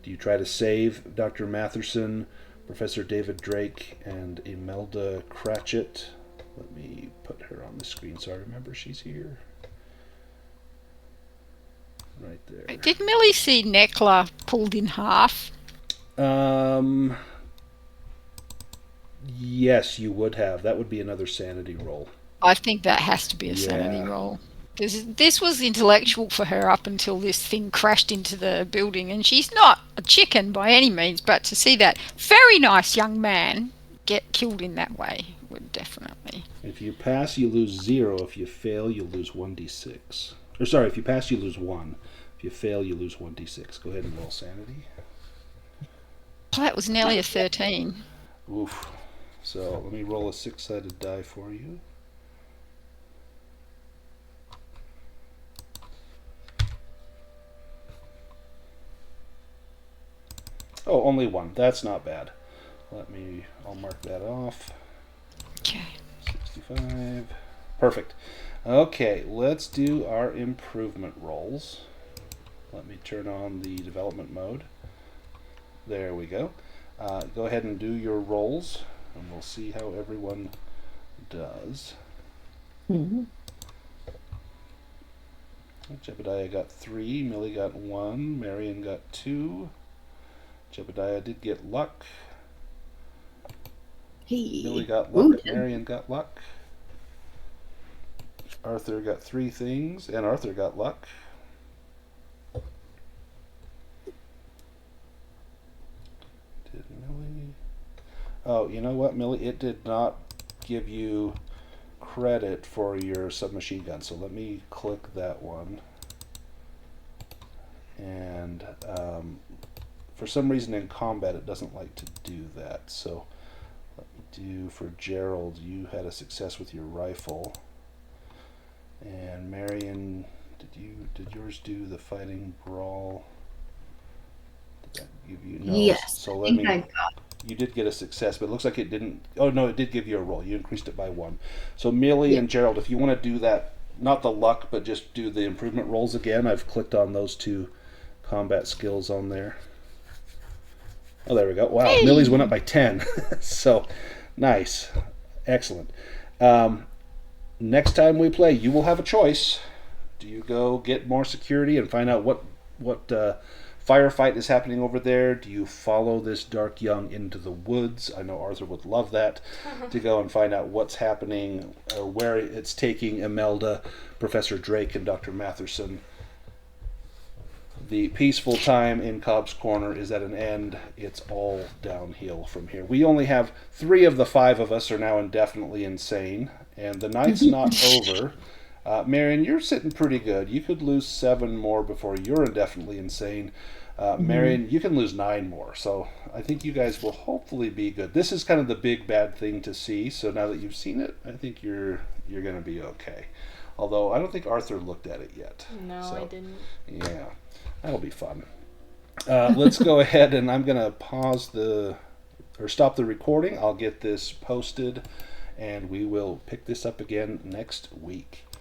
Do you try to save Dr. Matherson, Professor David Drake, and Imelda Cratchit? Let me put her on the screen so I remember she's here. Right there. Did Millie see Nekla pulled in half? Yes, you would have. That would be another sanity roll. I think that has to be a sanity roll. This was intellectual for her up until this thing crashed into the building, and she's not a chicken by any means, but to see that very nice young man get killed in that way would definitely... If you pass, you lose 0. If you fail, you lose 1d6. Or sorry, if you pass, you lose 1. If you fail, you lose 1d6. Go ahead and roll sanity. Well, that was nearly a 13. Oof. So let me roll a 6-sided die for you. Oh, only 1. That's not bad. I'll mark that off. Okay. 65. Perfect. Okay, let's do our improvement rolls. Let me turn on the development mode. There we go. Go ahead and do your rolls, and we'll see how everyone does. Mm-hmm. Jebediah got 3, Millie got 1, Marian got 2. Jebediah did get luck. Hey. Millie got luck, Marian got luck. Arthur got 3 things, and Arthur got luck. Did Millie... Oh, you know what, Millie? It did not give you credit for your submachine gun, so let me click that one. And for some reason in combat it doesn't like to do that, so let me do for Gerold, you had a success with your rifle. And Marian, did yours do the fighting brawl? Did that give you no? Yes. So I let think me. I got You did get a success, but it looks like it didn't. Oh no, it did give you a roll. You increased it by 1. So Millie and Gerold, if you want to do that, not the luck, but just do the improvement rolls again. I've clicked on those 2 combat skills on there. Oh, there we go. Wow, Hey. Millie's went up by 10. So nice, excellent. Next time we play, you will have a choice. Do you go get more security and find out what firefight is happening over there? Do you follow this dark young into the woods? I know Arthur would love that. To go and find out what's happening, or where it's taking Imelda, Professor Drake, and Dr. Matherson. The peaceful time in Cobb's Corner is at an end. It's all downhill from here. We only have 3 of the 5 of us are now indefinitely insane, and the night's not over. Marian, you're sitting pretty good. You could lose 7 more before you're indefinitely insane. Marian, you can lose 9 more. So I think you guys will hopefully be good. This is kind of the big bad thing to see. So now that you've seen it, I think you're going to be okay. Although I don't think Arthur looked at it yet. No, So, I didn't. Yeah, that'll be fun. Let's go ahead, and I'm going to stop the recording. I'll get this posted, and we will pick this up again next week.